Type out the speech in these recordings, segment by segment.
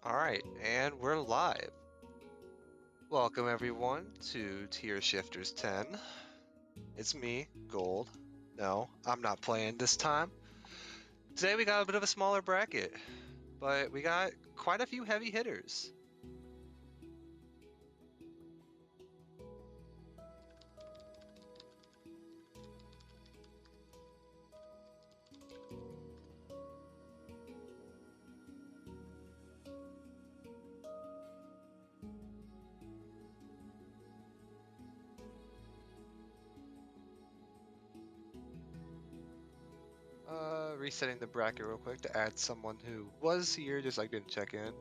All right, and we're live. Welcome everyone to Tier Shifters 10. It's me, Gold. No, I'm not playing this time. Today we got a bit of a smaller bracket, but we got quite a few heavy hitters. Resetting the bracket real quick to add someone who was here, just like didn't check in.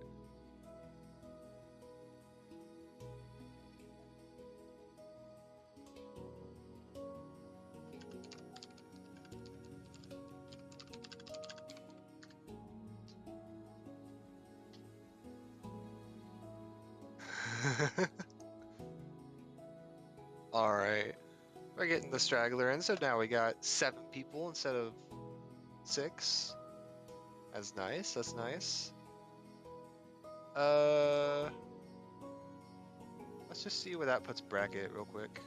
All right, we're getting the straggler in, so now we got 7 people instead of 6. That's nice. That's nice. Uh, let's just see where that puts bracket real quick.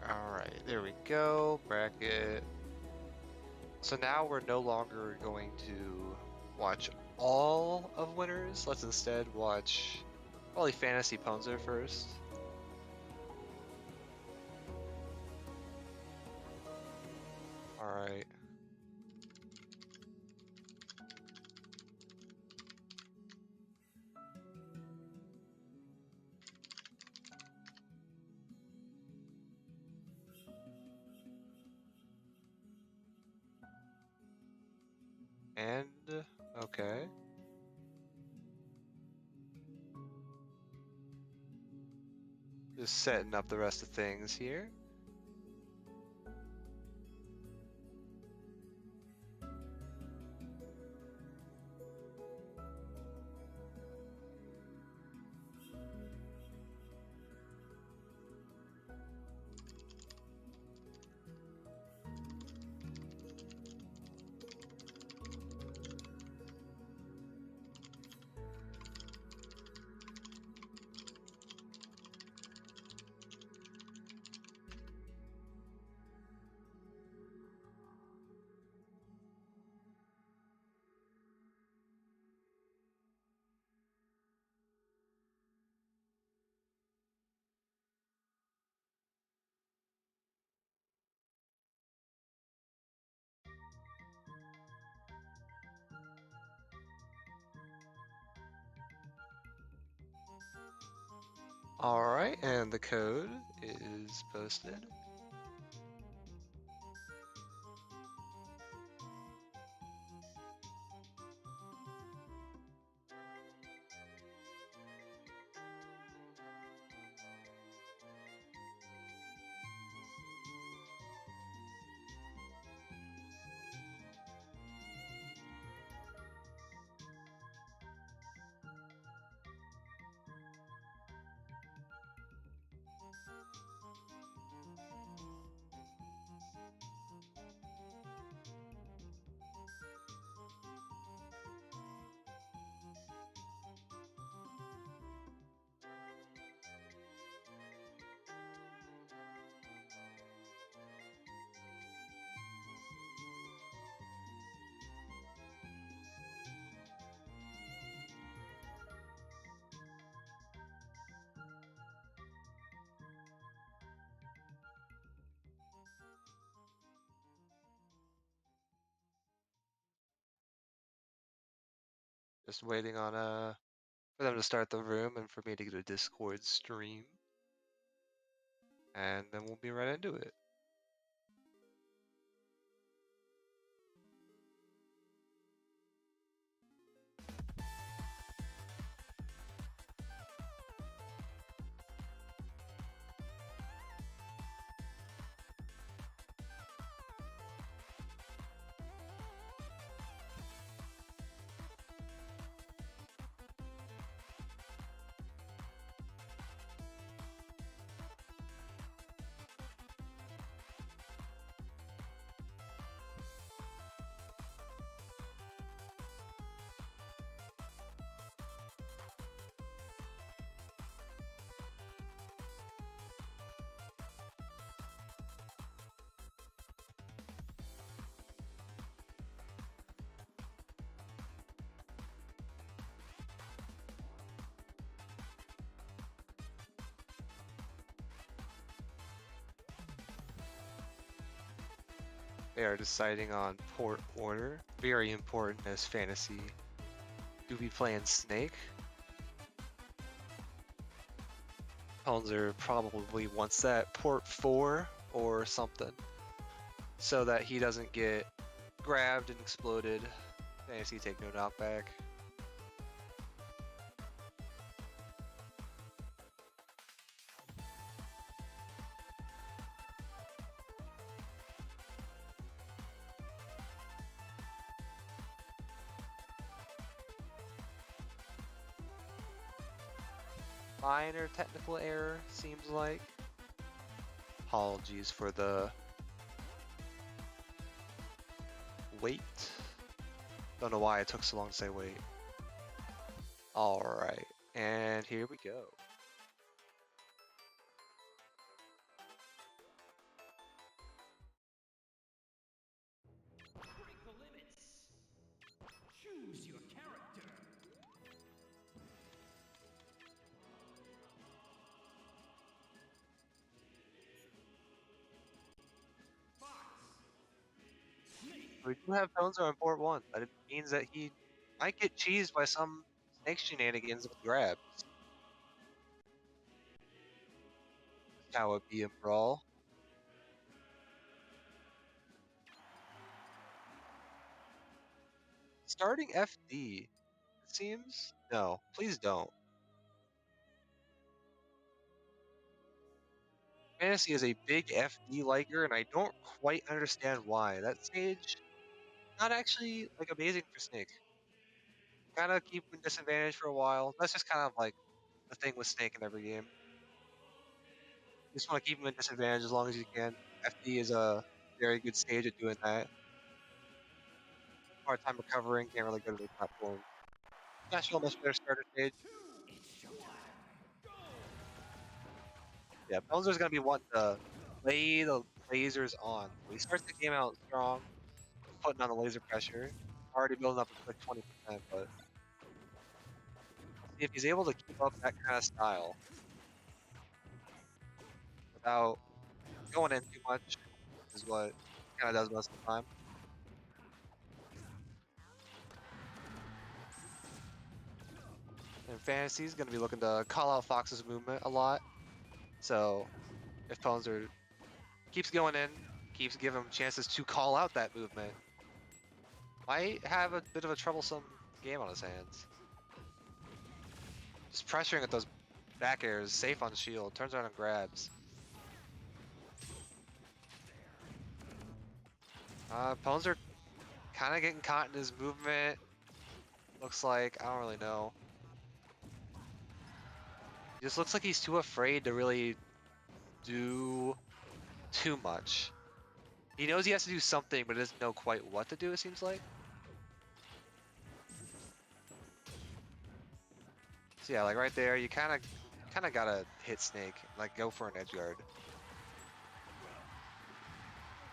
Alright, there we go, bracket. So now we're no longer going to watch all of winners. Let's instead watch probably Fantasy Ponzo first. Alright. And, okay. Just setting up the rest of things here. Alright, and the code is posted. Just waiting on for them to start the room and for me to get a Discord stream. And then we'll be right into it. They are deciding on port order. Very important as fantasy. Do we playing Snake? Ponzer probably wants that port 4 or something so that he doesn't get grabbed and exploded. Fantasy take no knockback. Minor technical error, seems like. Apologies for the wait. Don't know why it took so long to say wait. Alright, and here we go. Break the limits. Choose your character. We do have Ponzo on port 1, but it means that he might get cheesed by some Snake shenanigans with grabs. That's how it be in Brawl. Starting FD, it seems? No, please don't. Fantasy is a big FD liker, and I don't quite understand why. That stage, not actually like amazing for Snake. Kind of keep him in disadvantage for a while. That's just kind of like the thing with Snake in every game. You just want to keep him in disadvantage as long as you can. FD is a very good stage at doing that. Hard time recovering, can't really go to the platform. National much better starter stage. It's showtime. Go. Yeah, Bowser's gonna be wanting to lay the lasers on. So he starts the game out strong, putting on the laser pressure. Already building up a quick 20%, but see if he's able to keep up that kind of style without going in too much, is what he kind of does most of the time. And Fantasy's gonna be looking to call out Fox's movement a lot. So if Ponzer keeps going in, keeps giving him chances to call out that movement, might have a bit of a troublesome game on his hands. Just pressuring at those back airs, safe on shield, turns around and grabs. Ponzer kind of getting caught in his movement. Looks like, I don't really know. He just looks like he's too afraid to really do too much. He knows he has to do something, but doesn't know quite what to do, it seems like. So yeah, like right there, you kind of gotta hit Snake, like go for an edge guard.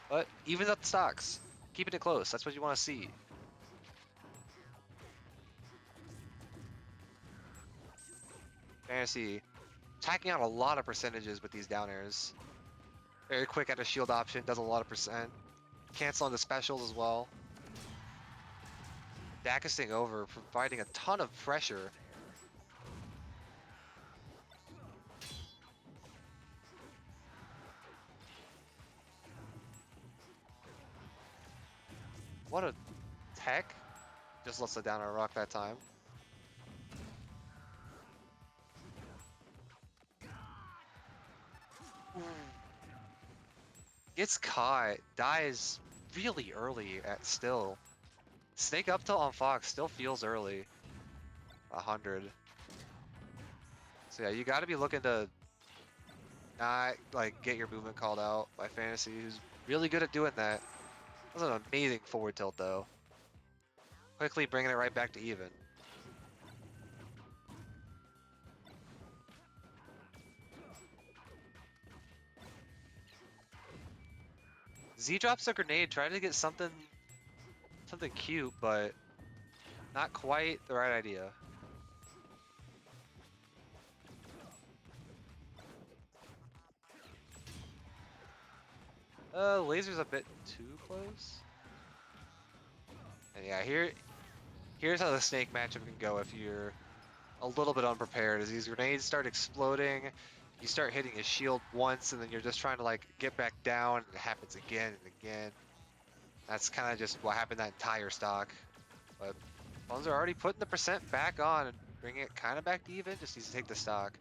But even up the stocks, keeping it close. That's what you want to see. Fantasy tacking out a lot of percentages with these down airs. Very quick at a shield option, does a lot of percent. Canceling the specials as well. Dacusing over, providing a ton of pressure. What a tech. Just lets it down a rock that time. Gets caught, dies really early at still. Snake up tilt on Fox still feels early. 100. So yeah, you gotta be looking to not like get your movement called out by Fantasy, who's really good at doing that. That was an amazing forward tilt though. Quickly bringing it right back to even. Z drops a grenade, trying to get something cute, but not quite the right idea. Laser's a bit too close. And yeah, here's how the snake matchup can go if you're a little bit unprepared. As these grenades start exploding, you start hitting his shield once, and then you're just trying to like get back down, and it happens again and again. That's kind of just what happened that entire stock. But Bones are already putting the percent back on and bringing it kind of back to even. Just needs to take the stock.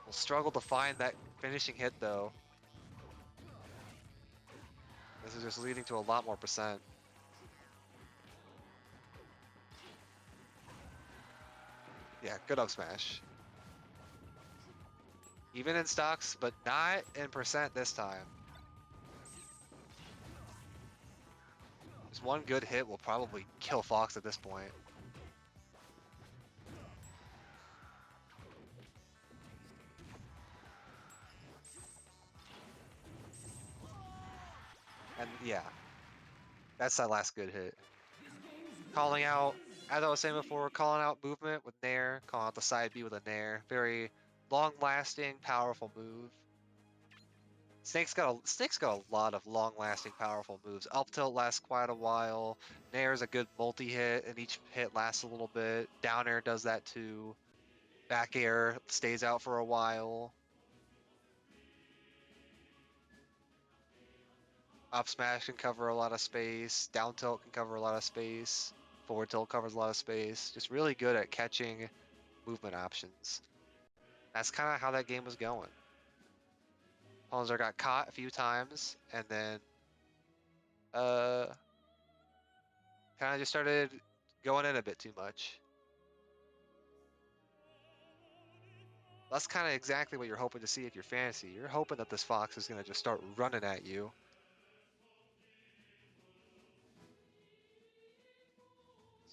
We'll struggle to find that finishing hit though. This is just leading to a lot more percent. Yeah, good up smash. Even in stocks, but not in percent this time. Just one good hit will probably kill Fox at this point. And yeah, that's that last good hit. Calling out, as I was saying before, calling out movement with Nair, calling out the side B with a Nair. Very long-lasting, powerful move. Snake's got a lot of long-lasting, powerful moves. Up tilt lasts quite a while. Nair is a good multi-hit, and each hit lasts a little bit. Down air does that too. Back air stays out for a while. Up smash can cover a lot of space. Down tilt can cover a lot of space. Forward tilt covers a lot of space. Just really good at catching movement options. That's kind of how that game was going. Ponzer got caught a few times, and then kind of just started going in a bit too much. That's kind of exactly what you're hoping to see with your fantasy. You're hoping that this Fox is going to just start running at you.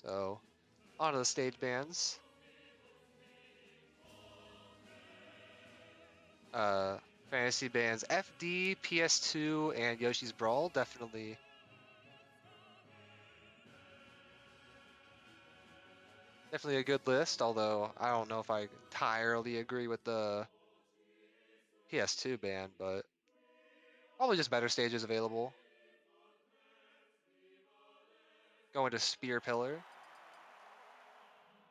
So, onto the stage bans. Fantasy bans FD, PS2, and Yoshi's Brawl. Definitely a good list, although I don't know if I entirely agree with the PS2 ban, but probably just better stages available. Going to Spear Pillar.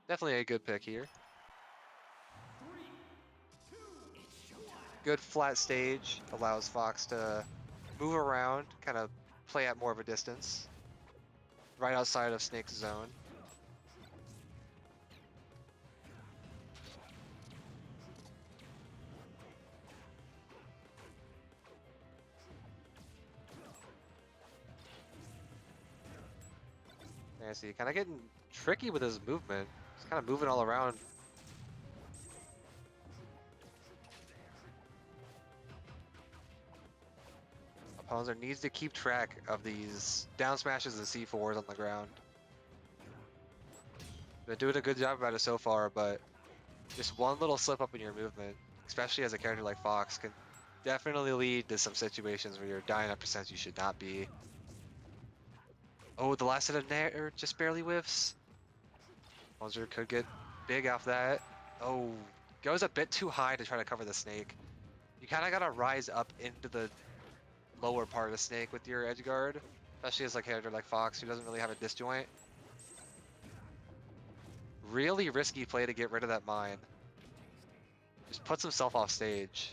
Definitely a good pick here. Good flat stage, allows Fox to move around, kind of play at more of a distance. Right outside of Snake's zone. Fantasy kind of getting tricky with his movement. He's kind of moving all around. Opponent needs to keep track of these down smashes and C4s on the ground. Been doing a good job about it so far, but just one little slip up in your movement, especially as a character like Fox, can definitely lead to some situations where you're dying at percents you should not be. Oh, the last hit of Nair just barely whiffs. Monster could get big off that. Oh, goes a bit too high to try to cover the snake. You kind of gotta rise up into the lower part of the snake with your edge guard, especially as a character like Fox who doesn't really have a disjoint. Really risky play to get rid of that mine. Just puts himself off stage.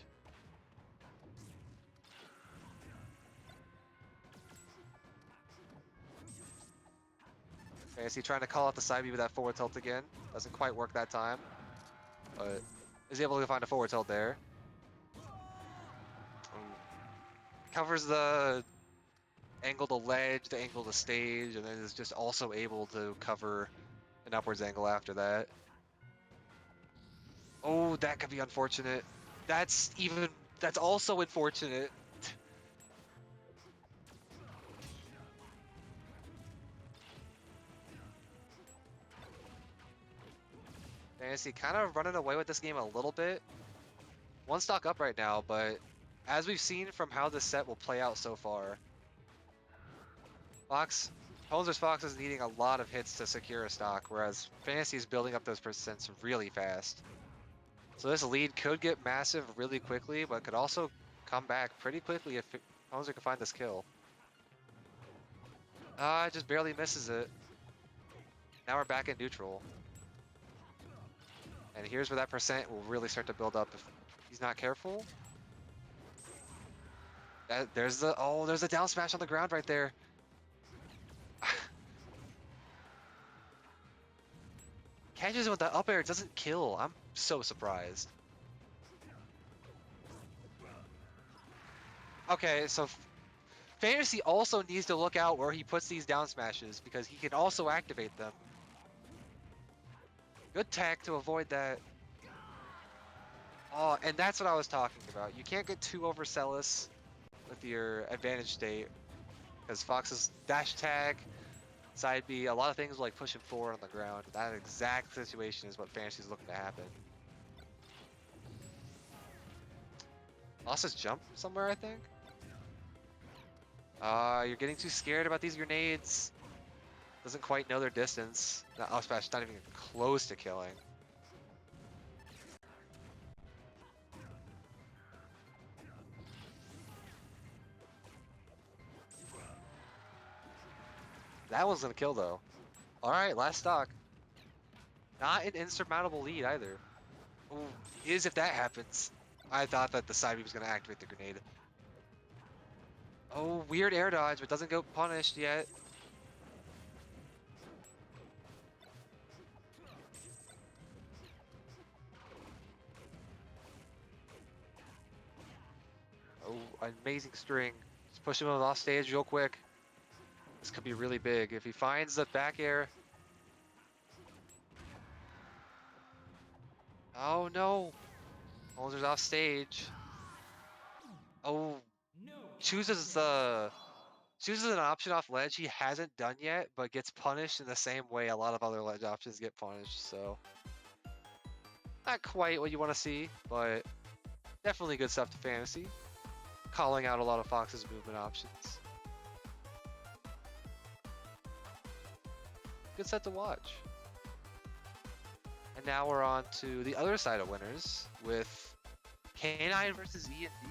Fantasy trying to call out the side B with that forward tilt again. Doesn't quite work that time, but is able to find a forward tilt there. Covers the angle to ledge, the angle to stage, and then is just also able to cover an upwards angle after that. Oh, that could be unfortunate. That's also unfortunate. Fantasy kind of running away with this game a little bit. One stock up right now, but as we've seen from how this set will play out so far, Hoser's Fox is needing a lot of hits to secure a stock, whereas Fantasy is building up those percents really fast. So this lead could get massive really quickly, but could also come back pretty quickly if Hoser can find this kill. Just barely misses it. Now we're back in neutral. And here's where that percent will really start to build up if he's not careful. There's the down smash on the ground right there. Catches him with that up air, doesn't kill. I'm so surprised. Okay, so Fantasy also needs to look out where he puts these down smashes because he can also activate them. Good tech to avoid that. Oh, and that's what I was talking about. You can't get too overzealous with your advantage state because Fox's dash tag, side B, a lot of things will, like push him forward on the ground. That exact situation is what Fantasy's looking to happen. Lost his jump somewhere, I think. You're getting too scared about these grenades. Doesn't quite know their distance. That up smash not even close to killing. That one's gonna kill though. Alright, last stock. Not an insurmountable lead either. Ooh, is if that happens. I thought that the side B was gonna activate the grenade. Oh, weird air dodge, but doesn't go punished yet. Oh, amazing string. Just push him off stage real quick. This could be really big. If he finds the back air. Oh no. Hoser's off stage. Oh, No. chooses an option off ledge he hasn't done yet, but gets punished in the same way a lot of other ledge options get punished, so not quite what you want to see, but definitely good stuff to Fantasy. Calling out a lot of Fox's movement options. Good set to watch. And now we're on to the other side of winners with K9 versus E and D.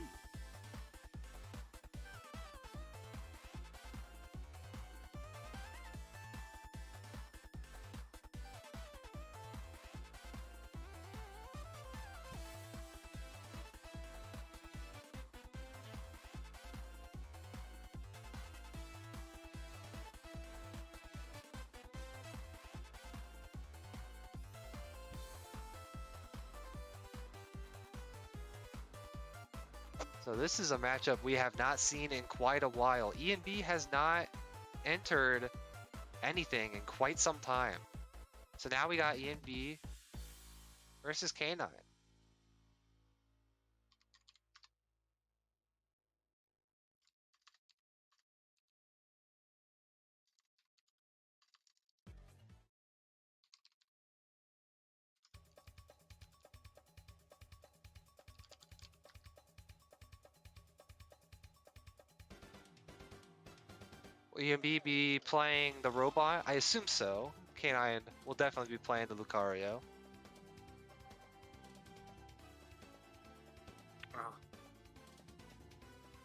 So this is a matchup we have not seen in quite a while. E&B has not entered anything in quite some time. So now we got E&B versus K9. Will E&B be playing the robot? I assume so. K9 will definitely be playing the Lucario.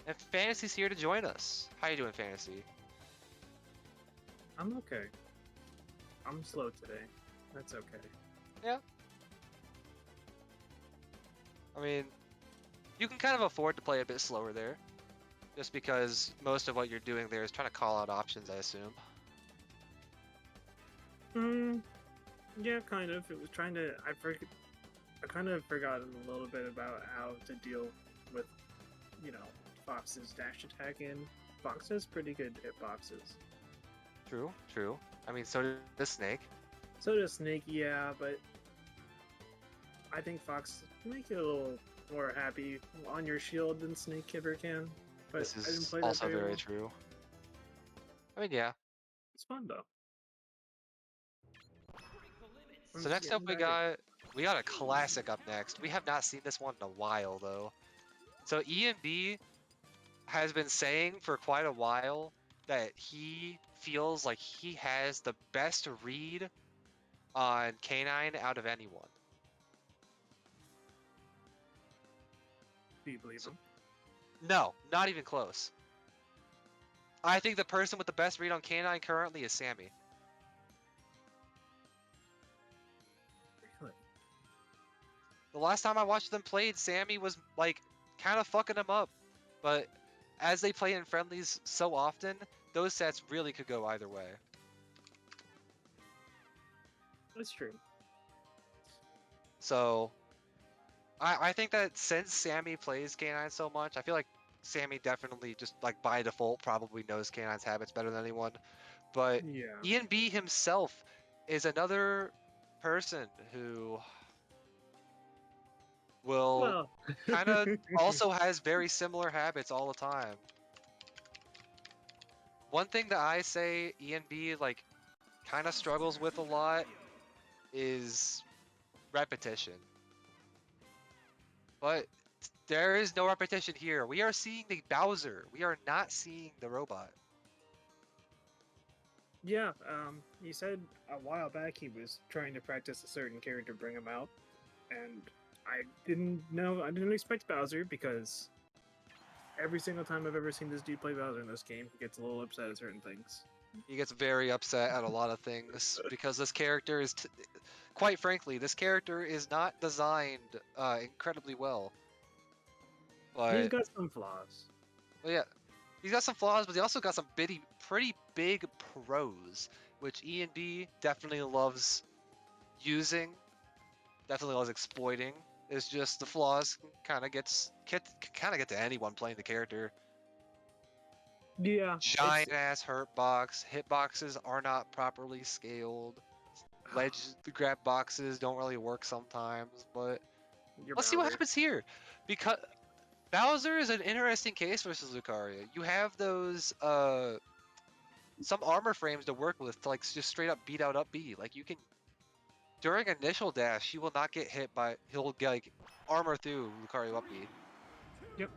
And Fantasy's here to join us. How you doing, Fantasy? I'm okay. I'm slow today. That's okay. Yeah. I mean, you can kind of afford to play a bit slower there. Just because most of what you're doing there is trying to call out options, I assume. Yeah, kind of. It was trying to. I kind of forgotten a little bit about how to deal with, Fox's dash attack in. Fox has pretty good hitboxes. True, true. I mean, so does Snake. So does Snake, yeah, but I think Fox can make you a little more happy on your shield than Snake ever can. But This I didn't is play that also very well. true. I mean, yeah. It's fun though. I'm So just next up getting back we got a classic up next. We have not seen this one in a while though. So E&B has been saying for quite a while that he feels like he has the best read on K9 out of anyone. Do you believe So- him? No, not even close. I think the person with the best read on K9 currently is Sammy. Really? The last time I watched them played, Sammy was like kind of fucking him up. But as they play in friendlies so often, those sets really could go either way. That's true. So I think that since Sammy plays K9 so much, I feel like Sammy definitely just like by default probably knows K9's habits better than anyone. But Yeah. ENB himself is another person who will Well. kind of also has very similar habits all the time. One thing that I say ENB like kind of struggles with a lot is repetition. But there is no repetition here. We are seeing the Bowser. We are not seeing the robot. Yeah, he said a while back he was trying to practice a certain character, bring him out, and I didn't expect Bowser because every single time I've ever seen this dude play Bowser in this game, he gets a little upset at certain things. He gets very upset at a lot of things because this character is, quite frankly, this character is not designed incredibly well. He's But got some flaws. well, yeah, he's got some flaws, but he also got some pretty big pros, which ENB definitely loves using, definitely loves exploiting. It's just the flaws kind of get to anyone playing the character. Yeah, Giant ass hurt box. Hitboxes are not properly scaled. Ledge grab boxes don't really work sometimes, but you're let's see what Bowser. happens here. Because Bowser is an interesting case versus Lucario. You have those some armor frames to work with to like just straight up beat out up B. Like you can during initial dash, he will not get hit by he'll get like armor through Lucario up B. Yep.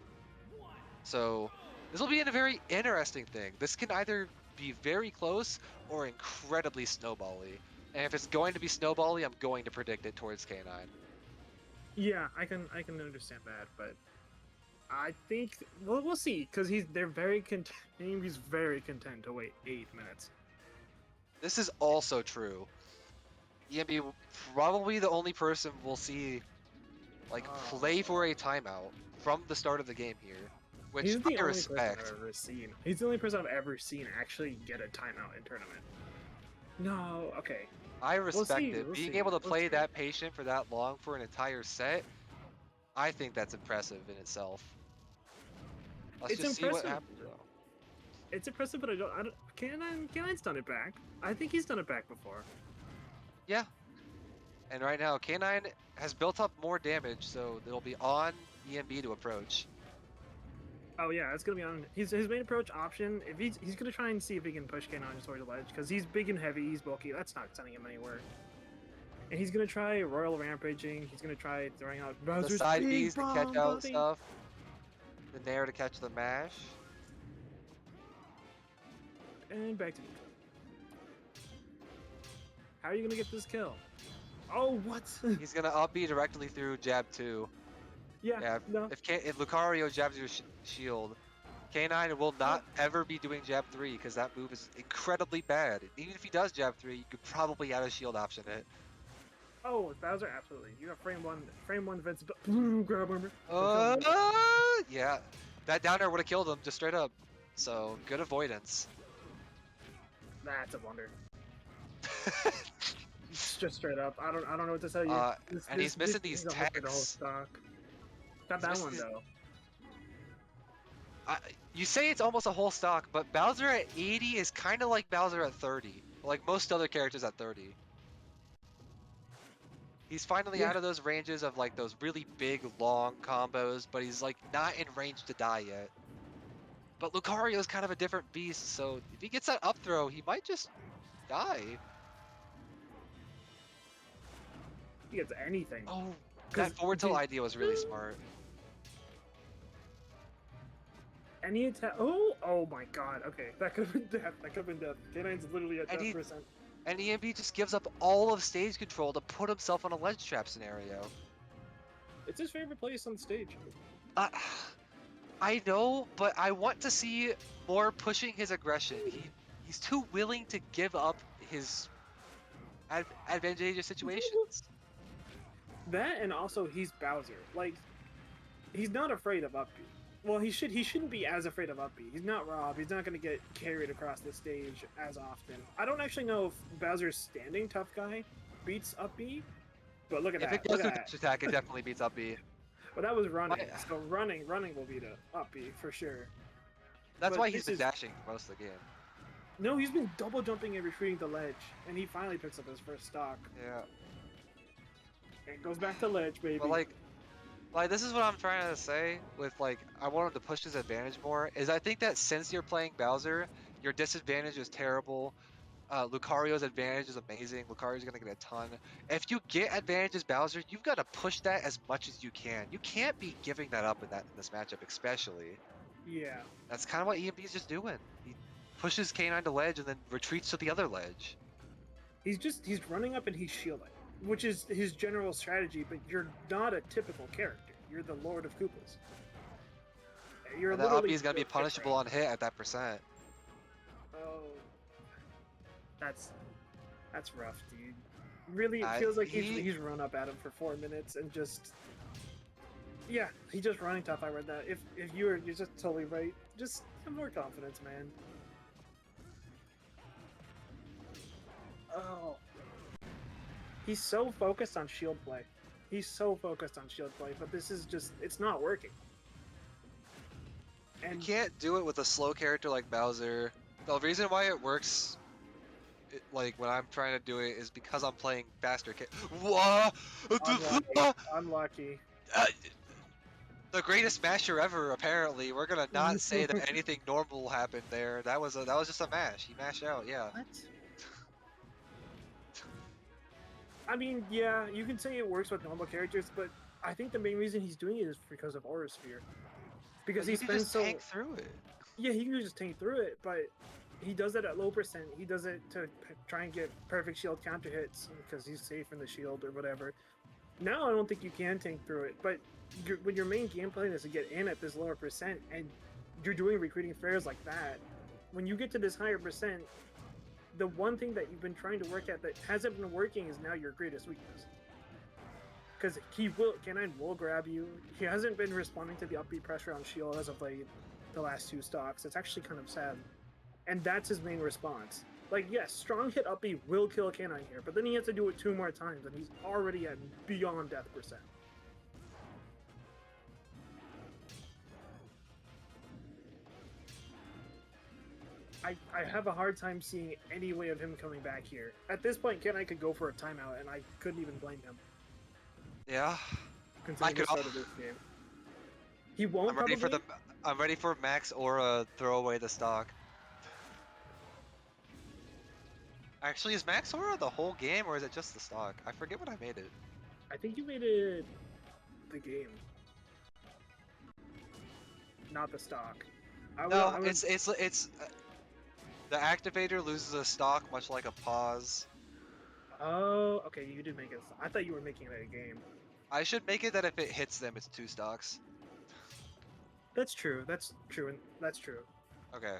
So this will be a very interesting thing. This can either be very close or incredibly snowbally. And if it's going to be snowbally, I'm going to predict it towards K9. Yeah, I can understand that, but I think we'll see because they're very content. He's very content to wait 8 minutes. This is also true. EMB probably the only person we'll see like play for a timeout from the start of the game here, which He's the I only respect. person I've ever seen. He's the only person I've ever seen actually get a timeout in tournament. No, okay. I respect see, it. we'll Being see. able to Let's play see. that patient for that long for an entire set, I think that's impressive in itself. Let's It's just see what impressive. happens though. It's impressive, but I don't. K9's done it back. I think he's done it back before. Yeah. And right now, K9 has built up more damage, so it'll be on EMB to approach. Oh yeah, it's gonna be on his main approach option. If he's gonna try and see if he can push K9 towards the ledge because he's big and heavy, he's bulky. That's not sending him anywhere. And he's gonna try Royal Rampaging. He's gonna try throwing out The Bowser's side big B's to catch bomb, out buddy. stuff. The Nair to catch the mash. And back to neutral. How are you gonna get this kill? Oh, what? He's gonna up B directly through jab 2. yeah, Yeah, no. if Lucario jabs your shield, K9 will not ever be doing jab 3 because that move is incredibly bad. Even if he does jab 3, you could probably add a shield option it. Oh, with Bowser, absolutely. You got frame one defense. Grab armor. Yeah, that down air would have killed him just straight up. So good avoidance. That's a blunder. Just straight up. I don't know what to tell you. And he's missing these he's almost the whole techs. stock. Got He's that missing one these- though. You say it's almost a whole stock, but Bowser at 80 is kind of like Bowser at 30. Like most other characters at 30. He's finally Yeah. out of those ranges of like those really big, long combos, but he's like not in range to die yet. But Lucario is kind of a different beast, so if he gets that up throw, he might just die. He gets anything. Oh, 'Cause that forward tilt dude- idea was really smart. Any attack. Oh my god. Okay, that could have been death. That could have been death. K9's literally at And death he- percent. And EMB just gives up all of stage control to put himself on a ledge trap scenario. It's his favorite place on stage. I I know, but I want to see more pushing his aggression. He's too willing to give up his advantageous situations. That and also he's Bowser. Like, he's not afraid of up B. Well, he shouldn't be as afraid of up B. He's not Rob. He's not going to get carried across the stage as often. I don't actually know if Bowser's standing tough guy beats up B, but look at If that. it goes Look through at that. dash attack, it definitely beats up B. But that was running. Why- So running will beat up B for sure. That's But why he's this been is- dashing most of the game. No, he's been double jumping and retreating the ledge, and he finally picks up his first stock. Yeah. And goes back to ledge, baby. But like this is what I'm trying to say with like I want him to push his advantage more. Is I think that since you're playing Bowser, your disadvantage is terrible. Lucario's advantage is amazing. Lucario's gonna get a ton. If you get advantages Bowser, you've got to push that as much as you can. You can't be giving that up in this matchup, especially. Yeah. That's kind of what EMB is just doing. He pushes K9 to ledge and then retreats to the other ledge. He's running up and he's shielding, which is his general strategy, but you're not a typical character. You're the Lord of Koopas. You're And that literally uppy is gonna be built punishable on hit at that percent. different. Oh, that's rough, dude. Really, it I- feels like he- he's run up at him for 4 minutes and just. Yeah, he's just running tough. I read that. If you're just totally right. Just have more confidence, man. Oh. He's so focused on shield play. He's so focused on shield play, but this is just, it's not working. You And can't do it with a slow character like Bowser. The reason why it works, like when I'm trying to do it, is because I'm playing faster. What? unlucky. The greatest masher ever. Apparently, we're gonna not say that anything normal happened there. That was just a mash. He mashed out. Yeah. What? I mean, yeah, you can say it works with normal characters, but I think the main reason he's doing it is because of Aura Sphere. Because But he you can spends just so. tank through it. Yeah, he can just tank through it, but he does it at low percent. He does it to try and get perfect shield counter hits because he's safe in the shield or whatever. Now I don't think you can tank through it, but when your main game plan is to get in at this lower percent and you're doing recruiting fairs like that, when you get to this higher percent, the one thing that you've been trying to work at that hasn't been working is now your greatest weakness. Because K9 will grab you. He hasn't been responding to the upbeat pressure on shield as of late, the last 2 stocks. It's actually kind of sad. And that's his main response. Like, yes, strong hit upbeat will kill K9 here, but then he has to do it 2 more times, and he's already at beyond death percent. I have a hard time seeing any way of him coming back here. At this point, K9 could go for a timeout, and I couldn't even blame him. Yeah. Considering the could- start of this game. He won't I'm ready for Max Aura throw away the stock. Actually, is Max Aura the whole game or is it just the stock? I forget what I made it. I think you made it the game, not the stock. No, it's the activator loses a stock much like a pause. Oh, okay, you did make it. I thought you were making it a game. I should make it that if it hits them, it's 2 stocks. That's true. That's true. And that's true. Okay.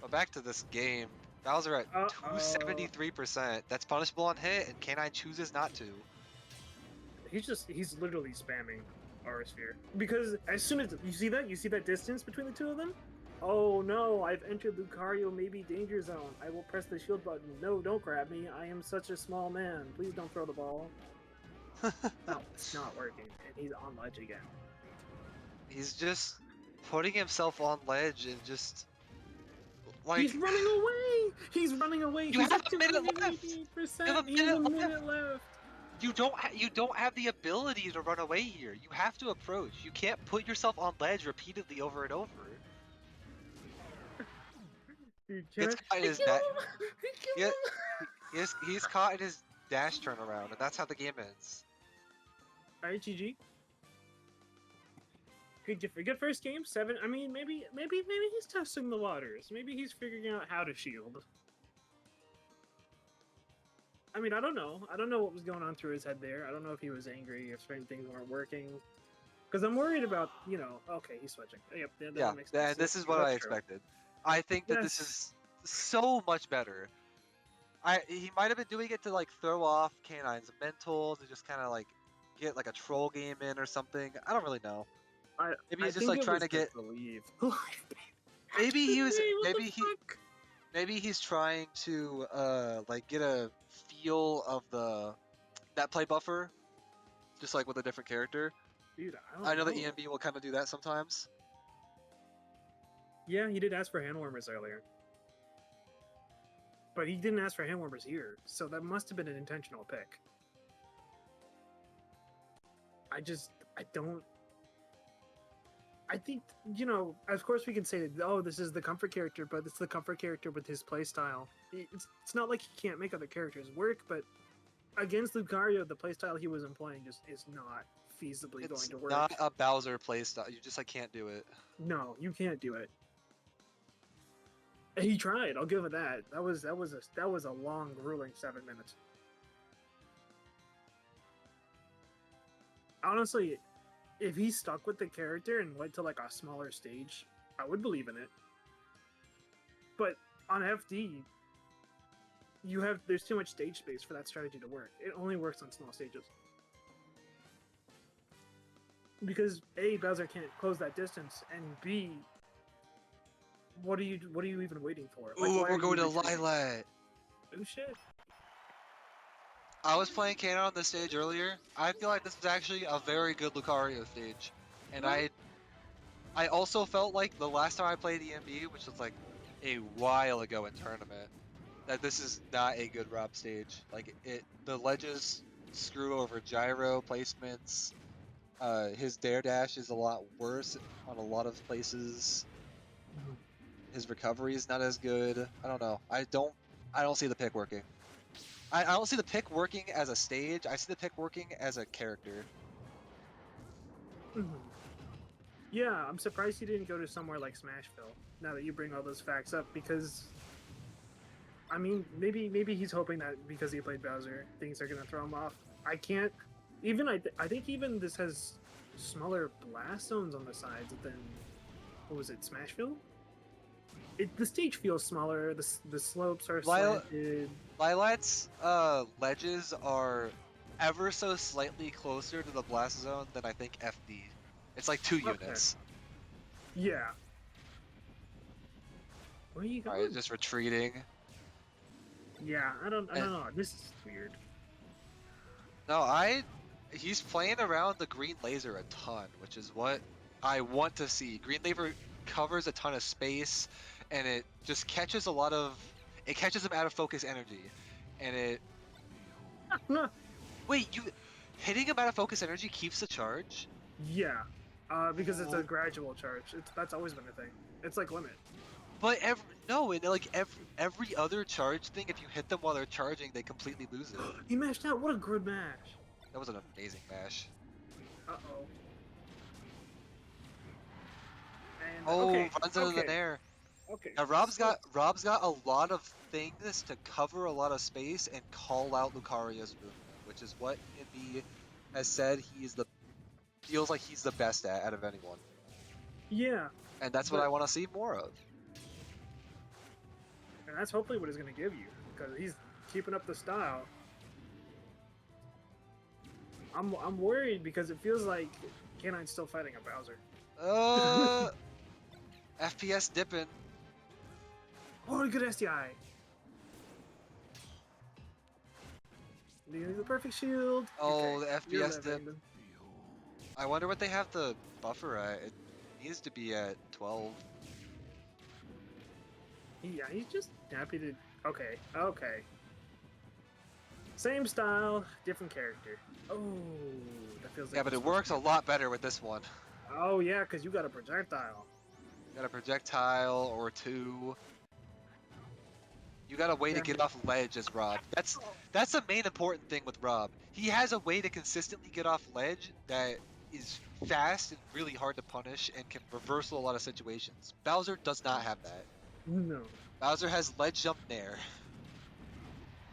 But back to this game. Bowser at 273%. That's punishable on hit, and K9 chooses not to. He's literally spamming Aura Sphere because as soon as you see that distance between the two of them. Oh no! I've entered Lucario maybe danger zone. I will press the shield button. No, don't grab me. I am such a small man. Please don't throw the ball. No, it's not working, and he's on ledge again. He's just putting himself on ledge and just like He's running away. He's running away. You He's have at a minute left. 288%. You have a He has a minute minute left. you don't have the ability to run away here. You have to approach. You can't put yourself on ledge repeatedly over and over. Dude, It's caught in his kill dash. him. Yeah, he's caught in his dash turnaround, and that's how the game ends. Alright, GG. Good first game. 7. I mean, maybe he's testing the waters. Maybe he's figuring out how to shield. I mean, I don't know. I don't know what was going on through his head there. I don't know if he was angry, if certain things weren't working. Because I'm worried about, you know, okay, he's switching. Yep, that Yeah, makes sense. and this is Yeah, what I that's true. expected. I think that this Yes. is so much better. He might have been doing it to like throw off K9's mental to just kind of like get like a troll game in or something. I don't really know. Maybe I he's just think like it trying was to the get. belief. Maybe he was. What the fuck? Maybe he's trying to like get a feel of the that play buffer, just like with a different character. Dude, I don't I know that know. EMB will kind of do that sometimes. Yeah, he did ask for handwarmers earlier. But he didn't ask for handwarmers here, so that must have been an intentional pick. I don't. I think, you know, of course we can say, oh, this is the comfort character, but it's the comfort character with his playstyle. It's not like he can't make other characters work, but against Lucario, the playstyle he was employing just is not feasibly going It's to work. not a Bowser playstyle. You just like can't do it. No, you can't do it. And he tried. I'll give it that. That was a long, grueling 7 minutes. Honestly, if he stuck with the character and went to like a smaller stage, I would believe in it. But on FD, there's too much stage space for that strategy to work. It only works on small stages. Because A, Bowser can't close that distance, and B, what are you even waiting for? Like, Ooh, why are we're you going to retreating? Lilat. Oh shit. I was playing Kanon on this stage earlier. I feel like this is actually a very good Lucario stage, and I also felt like the last time I played EMB, which was like a while ago in tournament, that this is not a good Rob stage. Like the ledges screw over gyro placements. His dare dash is a lot worse on a lot of places. His recovery is not as good. I don't know. I don't see the pick working. I don't see the pick working as a stage. I see the pick working as a character. Mhm. Yeah, I'm surprised he didn't go to somewhere like Smashville. Now that you bring all those facts up, because I mean, maybe he's hoping that because he played Bowser, things are gonna throw him off. I can't. Even I think even this has smaller blast zones on the sides than what was it, Smashville? The stage feels smaller. The slopes are slanted. Lilat's ledges are ever so slightly closer to the blast zone than I think FD. It's like 2 units. Yeah. Where are you going? Alright, just retreating. Yeah, I don't know. This is weird. No, he's playing around the green laser a ton, which is what I want to see. Green laser covers a ton of space, and it just catches him out of focus energy, and it. Wait, hitting him out of focus energy keeps the charge? Yeah, because it's a gradual charge. That's always been a thing. It's like limit. But every other charge thing, if you hit them while they're charging, they completely lose it. He mashed out. What a good mash. That was an amazing mash. Uh-oh. And, Oh, okay, runs into the nair. Okay. Now Rob's got a lot of things to cover a lot of space and call out Lucario's movement, which is what Indy has said feels like he's the best at out of anyone. Yeah. And that's what I want to see more of. And that's hopefully what he's going to give you, because he's keeping up the style. I'm worried because it feels like K9's still fighting a Bowser. FPS dipping. Oh, good STI. The perfect shield. Oh, Okay, the you're FPS dip. living. I wonder what they have the buffer at. It needs to be at 12. Yeah, he's just happy to. Okay, okay. Same style, different character. Oh, that feels like. Yeah, but it works a lot better with this one. Oh yeah, because you got a projectile. Got a projectile or two. You got a way to get off ledge as Rob. That's the main important thing with Rob. He has a way to consistently get off ledge that is fast and really hard to punish and can reversal a lot of situations. Bowser does not have that. No. Bowser has ledge jump nair.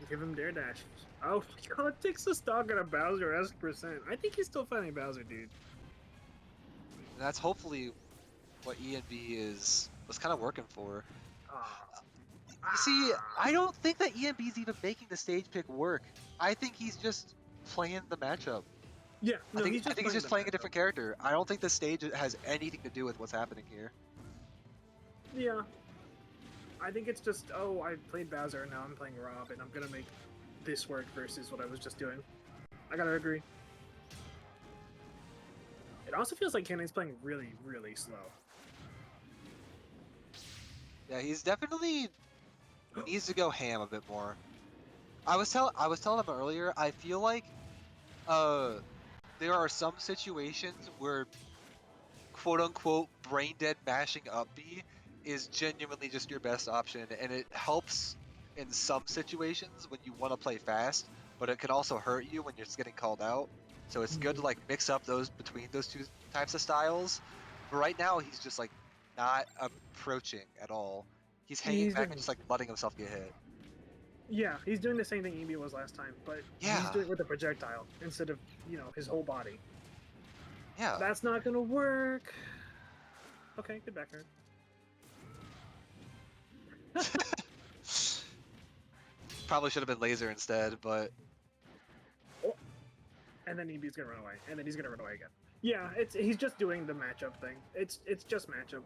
Give him dare dash. Oh my god, takes the stock at a Bowser-esque percent. I think he's still fighting Bowser, dude. and that's hopefully what ENB was kind of working for. Ah. You see, I don't think that ENB's even making the stage pick work. I think he's just playing the matchup. Yeah, no, I think he's just the playing a matchup. different character. I don't think the stage has anything to do with what's happening here. Yeah. I think it's just, oh, I played Bowser, now I'm playing Rob, and I'm gonna make this work versus what I was just doing. I gotta agree. It also feels like K9's playing really, really slow. Yeah, he's definitely needs to go ham a bit more. I was telling him earlier, I feel like there are some situations where quote unquote brain dead mashing up B is genuinely just your best option, and it helps in some situations when you want to play fast, but it can also hurt you when you're just getting called out. So it's good to like mix up those between those two types of styles. But right now he's just like not approaching at all. He's hanging He's back doing- and just like letting himself get hit. Yeah, he's doing the same thing EB was last time, but he's Yeah. doing it with a projectile instead of, his whole body. Yeah. That's not gonna work. Okay, good back guard. Probably should have been laser instead, but And then EB's gonna run away, and then he's gonna run away again. Yeah, he's just doing the matchup thing. It's just matchup.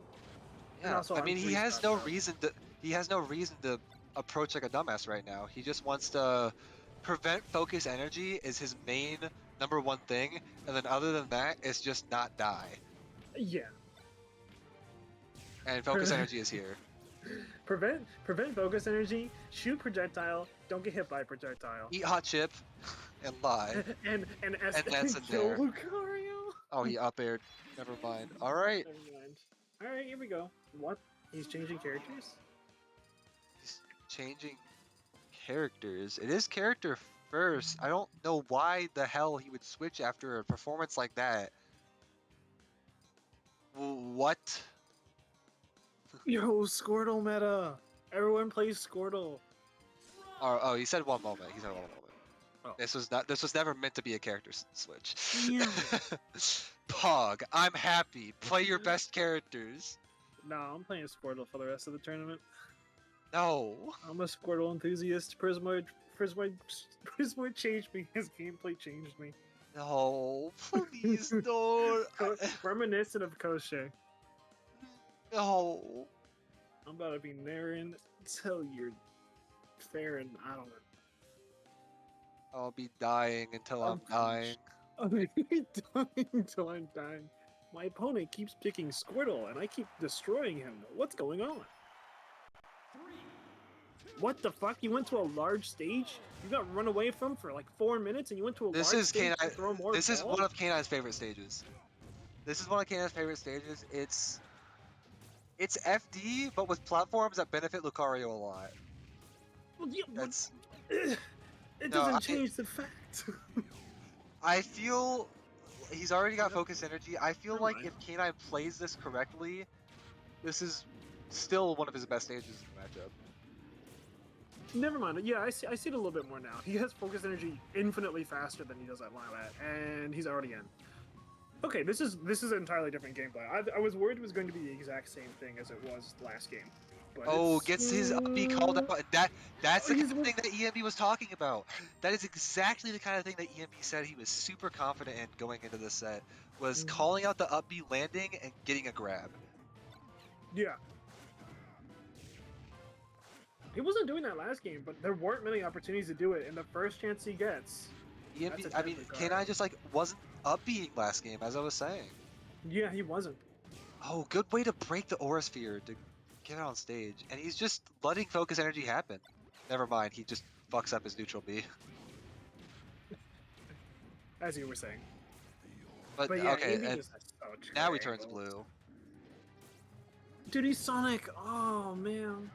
And yeah. also I on mean, he three has spots, no so- reason to approach like a dumbass right now. He just wants to prevent focus energy is his main number one thing, and then other than that, it's just not die. Yeah. And focus energy is here. Prevent focus energy, shoot projectile, don't get hit by projectile. Eat hot chip, and lie. and that's in kill there. Lucario. Oh, he up aired. Never mind. All right. Never mind. Alright, here we go. What? He's changing characters? He's changing characters. It is character first. I don't know why the hell he would switch after a performance like that. What? Yo, Squirtle meta! Everyone plays Squirtle. Oh, he said one moment. He said one moment. Oh. This was never meant to be a character switch. Yeah. Pog, I'm happy. Play your best characters. Nah, I'm playing Squirtle for the rest of the tournament. No. I'm a Squirtle enthusiast. Prismoid changed me. His gameplay changed me. No, please don't. Reminiscent of Koshé. No. I'm about to be Naren till you're Farron. I don't know. I'll be dying until I'm dying. I'm gonna be dying until I'm dying. My opponent keeps picking Squirtle, and I keep destroying him. What's going on? What the fuck? You went to a large stage? You got run away from for like 4 minutes, and you went to a This large is stage to K9. throw more This is balls? one of K9's favorite stages. This is one of K9's favorite stages. It's FD, but with platforms that benefit Lucario a lot. Well, yeah, well, That's. it No, doesn't I- change the fact. I feel he's already got focus energy. I feel Never like mind. if K9 plays this correctly, this is still one of his best stages in the matchup. Never mind. Yeah, I see it a little bit more now. He has focus energy infinitely faster than he does at Lilat, and he's already in. Okay, this is an entirely different gameplay. I was worried it was going to be the exact same thing as it was last game. But Oh, it's- gets his up B called out. That's the He's kind of thing that EMB was talking about. That is exactly the kind of thing that EMB said he was super confident in going into this set. Was Mhm. calling out the up B landing and getting a grab. Yeah. He wasn't doing that last game, but there weren't many opportunities to do it, and the first chance he gets. EMB, That's a I mean, different card. K9 just like wasn't up being last game, as I was saying. Yeah, he wasn't. Oh, good way to break the Aura Sphere to get it on stage. And he's just letting focus energy happen. Never mind, he just fucks up his neutral B. As you were saying. But, But yeah, okay, Andy and just has so now he turns triangles. blue. Dude, he's Sonic. Oh man.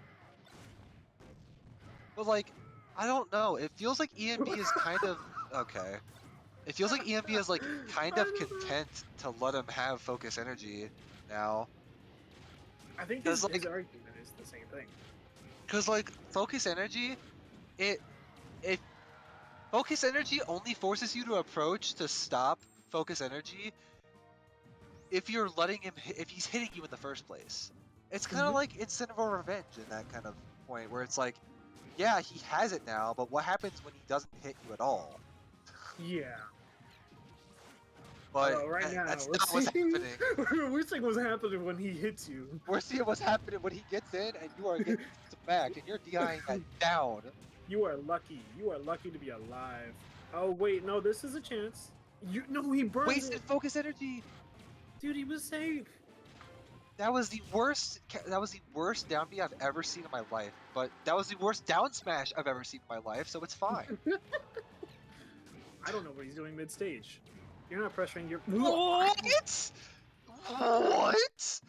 But like, I don't know. It feels like EMB is kind of okay. It feels like EMB is like kind of I don't know. content to let him have focus energy now. I think Does, his like- argument is the same thing. Cause like focus energy, it focus energy only forces you to approach to stop focus energy if you're letting him, if he's hitting you in the first place. It's kind of Mhm. like Incinerator Revenge in that kind of point, where it's like, yeah, he has it now, but what happens when he doesn't hit you at all? Yeah. But Although right now that's we're not what's seeing happening. we're seeing what's happening when he hits you. We're seeing what's happening when he gets in, and you are getting smacked, and you're DIing that down. You are lucky. You are lucky to be alive. Oh wait, no, this is a chance. You no, he burns Wasted it. focus energy. Dude, he was safe. That was the worst. That was the worst down B I've ever seen in my life. But that was the worst down smash I've ever seen in my life, so it's fine. I don't know what he's doing mid stage. You're not pressuring your. What? What?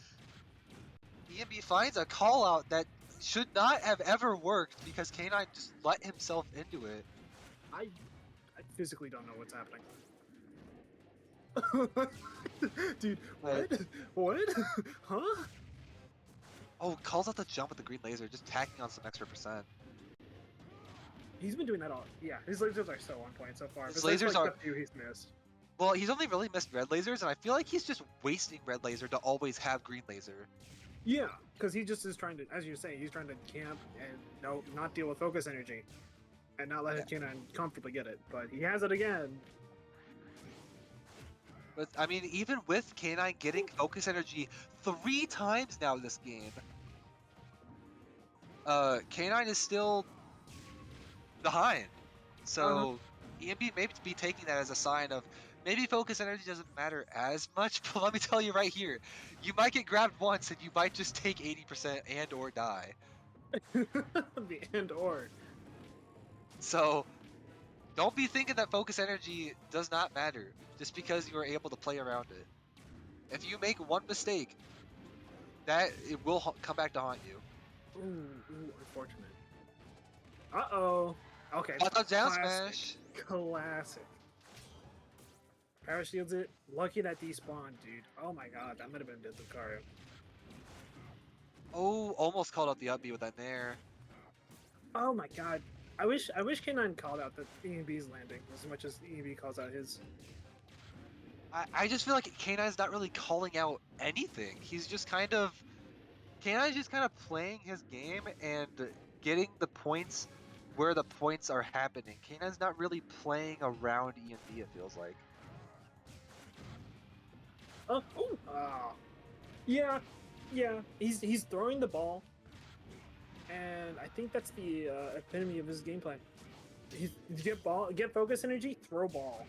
EMB finds a call out that should not have ever worked because K9 just let himself into it. I physically don't know what's happening. Dude, what? What? Huh? Oh, calls out the jump with the green laser, just tacking on some extra percent. He's been doing that all. Yeah, his lasers are so on point so far. His besides, lasers like, are- the few he's missed. Well, he's only really missed red lasers, and I feel like he's just wasting red laser to always have green laser. Yeah, because he just is trying to, as you say, he's trying to camp and not deal with focus energy, and not let his canine comfortably get it. But he has it again. But I mean, even with K9 getting focus energy 3 times now this game, K9 is still behind. So EMB may be taking that as a sign of maybe focus energy doesn't matter as much. But let me tell you right here, you might get grabbed once and you might just take 80% and or die. The and or. So don't be thinking that focus energy does not matter just because you are able to play around it. If you make one mistake, that it will come back to haunt you. Ooh, unfortunate. Uh-oh. Okay. Hot dog down Classic. smash. Classic. Power shields it. Lucky that despawned, dude. Oh my god, that might have been death of Lucario. Oh, almost called out the up B with that nair. Oh my god. I wish K9 called out the EMB's landing as much as EMB calls out his. I just feel like K9's not really calling out anything. He's just kind of K9's just kind of playing his game and getting the points where the points are happening. K9's not really playing around EMB, it feels like. Oh, yeah. He's throwing the ball, and I think that's the epitome of his game plan. He's get focus energy, throw ball.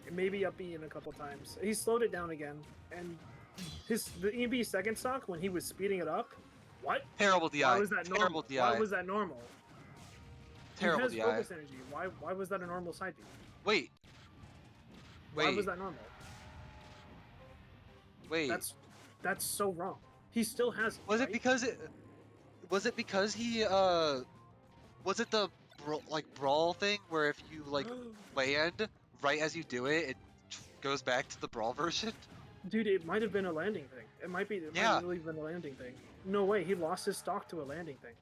And maybe up B in a couple times. He slowed it down again, and the EMB second stock when he was speeding it up. What? Terrible DI. Why was that Terrible normal? DI. Why was that normal? Terrible he DI. has focus energy. Why was that a normal side beat? Wait. Why was that normal? Wait. That's so wrong. He still has. Was it right? because it? Was it because he? Was it the brawl thing where if you like land right as you do it, it goes back to the brawl version? Dude, it might have been a landing thing. It might be. Might have really been a landing thing. No way. He lost his stock to a landing thing.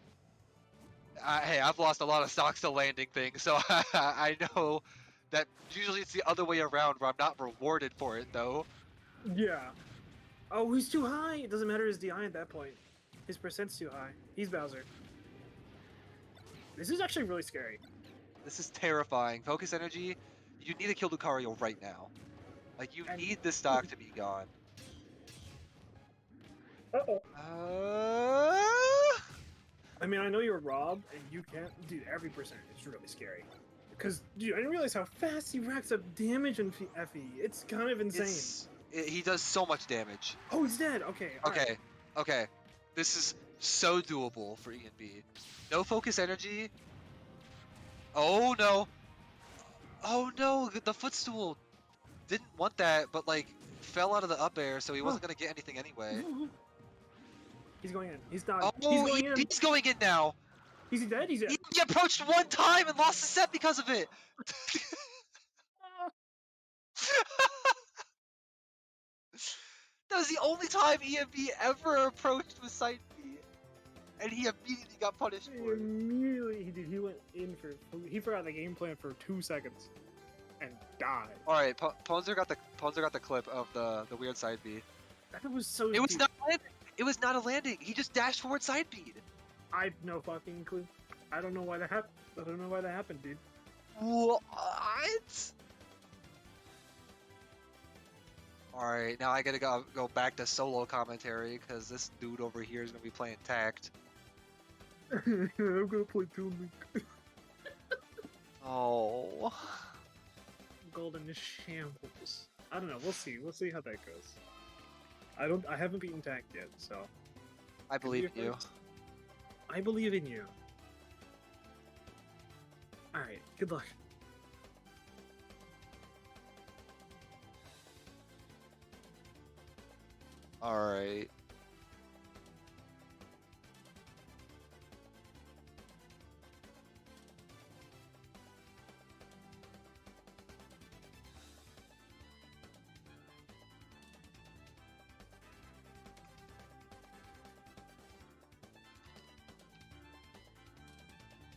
Hey, I've lost a lot of stocks to landing things, so I know that usually it's the other way around where I'm not rewarded for it though. Yeah. Oh, he's too high. It doesn't matter his DI at that point. His percent's too high. He's Bowser. This is actually really scary. This is terrifying. Focus energy. You need to kill Lucario right now. Like you need this stock to be gone. Uh-oh. Uh... I mean, I know you're Rob, and you can't... Dude, every percent is really scary. Because, dude, I didn't realize how fast he racks up damage in FE. It's kind of insane. He does so much damage. Oh, he's dead! Okay, Okay, okay. This is so doable for ENB. No focus energy. Oh no! Oh no! The footstool didn't want that, but like fell out of the up air, so he wasn't gonna get anything anyway. He's going in. He's done. Oh, he's going in now. Is he dead? He's dead. He approached one time and lost the set because of it. That was the only time EMB ever approached with Side B, and he immediately got punished for it. He went in for. He forgot the game plan for 2 seconds, and died. god. All right, Ponzer got the clip of the weird side B. That was so It was deep. not landing. It was not a landing. He just dashed forward side B. I have no fucking clue. I don't know why that happened. I don't know why that happened, dude. What? All right, now I gotta go back to solo commentary because this dude over here is gonna be playing tact. I'm gonna play Toon Link. Oh. Golden shambles. I don't know. We'll see. We'll see how that goes. I haven't beaten Tact yet, so. I believe in you. I believe in you. Alright, good luck. All right.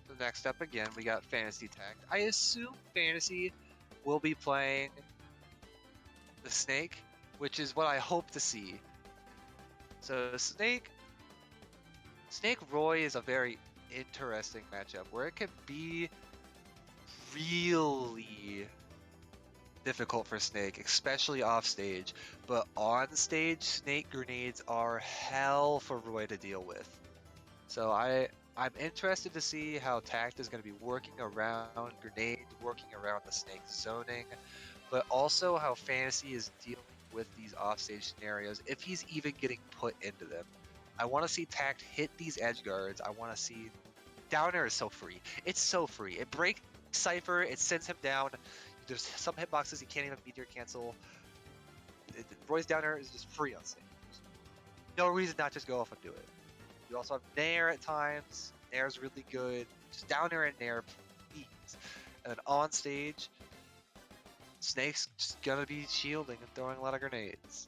So next up again, we got Fantasy Tact. I assume Fantasy will be playing the Snake, which is what I hope to see. So Snake Roy is a very interesting matchup where it can be really difficult for Snake, especially off stage. But on stage, Snake grenades are hell for Roy to deal with. So I'm interested to see how Tact is going to be working around grenades, working around the Snake zoning, but also how Fantasy is dealing with these offstage scenarios, if he's even getting put into them. I want to see Tact hit these edge guards. I want to see... Down air is so free. It's so free. It breaks Cypher, it sends him down. There's some hitboxes he can't even meteor cancel. Roy's down air is just free on stage. No reason not just go off and do it. You also have Nair at times. Nair's really good. Just down air and Nair, please. And then on stage, Snake's just gonna be shielding and throwing a lot of grenades.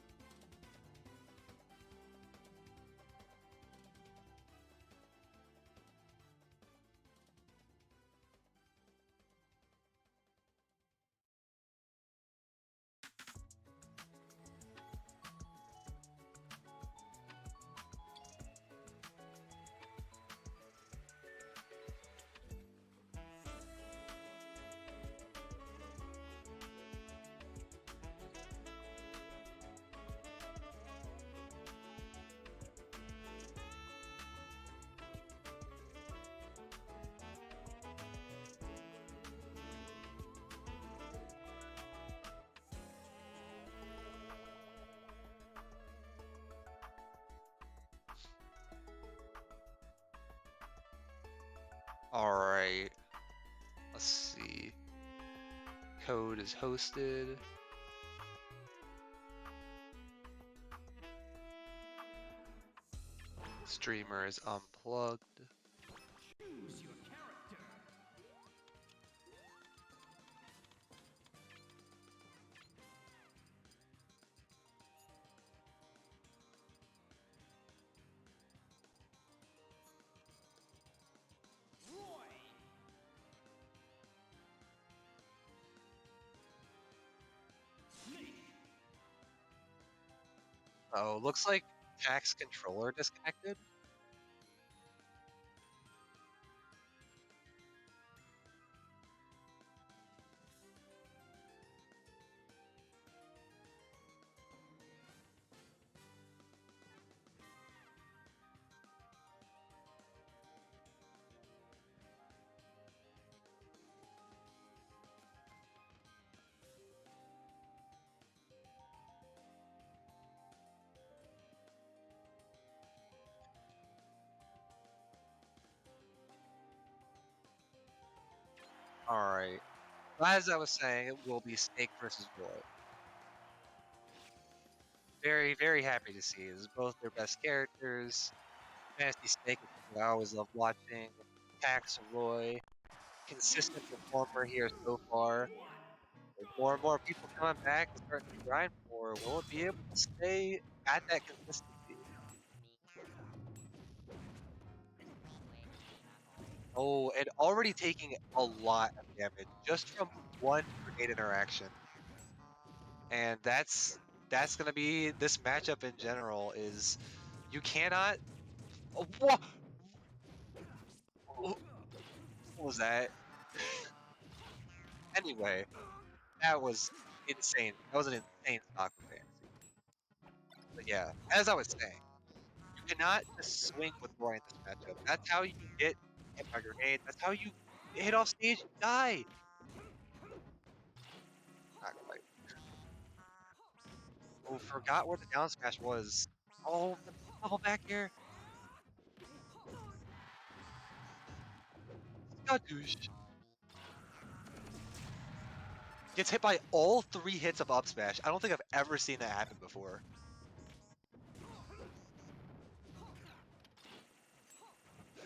Alright. Let's see. Code is hosted. Streamer is unplugged. Choose your character. Roy. Snake. Oh, looks like Tax controller disconnected. Alright. As I was saying, it will be Snake versus Roy. Very, very happy to see. This is both their best characters. Fantasy Snake is something I always love watching. Tax Roy. Consistent performer here so far. With more and more people coming back and starting to grind more. Will it be able to stay at that consistency? Oh, and already taking a lot of damage just from one grenade interaction. And that's gonna be this matchup in general is you cannot. Oh, what was that? Anyway, that was insane. That was an insane stock of fantasy. But yeah, as I was saying, you cannot just swing with Roy in this matchup. That's how you get hit by grenade. That's how you hit off stage, you die. Not quite. Oh, forgot where the down smash was. Oh, the level back here. Skadoosh. Gets hit by all 3 hits of up smash. I don't think I've ever seen that happen before.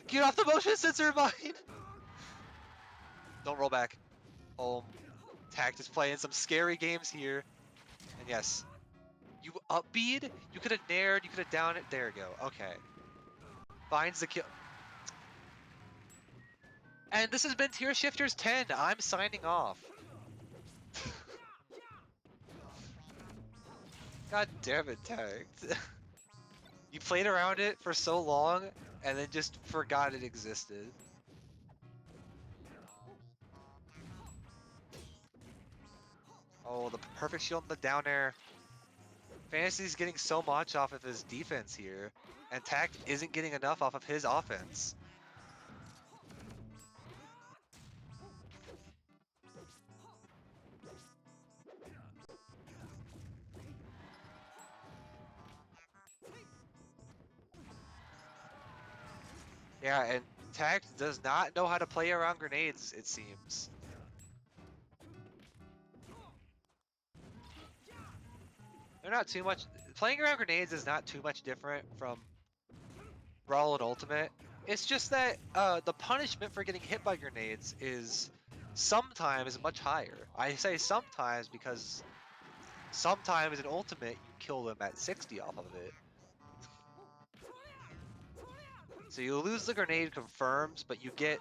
Get off the motion sensor, mine! Don't roll back. Tact is playing some scary games here. And yes, you up bead, you could have nared, you could have down it. There we go. Okay. Finds the kill. And this has been Tier Shifters 10. I'm signing off. God damn it, Tact. You played around it for so long and then just forgot it existed. Oh, the perfect shield in the down air. Fantasy's getting so much off of his defense here, and Tact isn't getting enough off of his offense. Yeah, and Tact does not know how to play around grenades, it seems. They're not too much. Playing around grenades is not too much different from Brawl and Ultimate. It's just that the punishment for getting hit by grenades is sometimes much higher. I say sometimes because sometimes in Ultimate you kill them at 60 off of it. So you lose the grenade confirms, but you get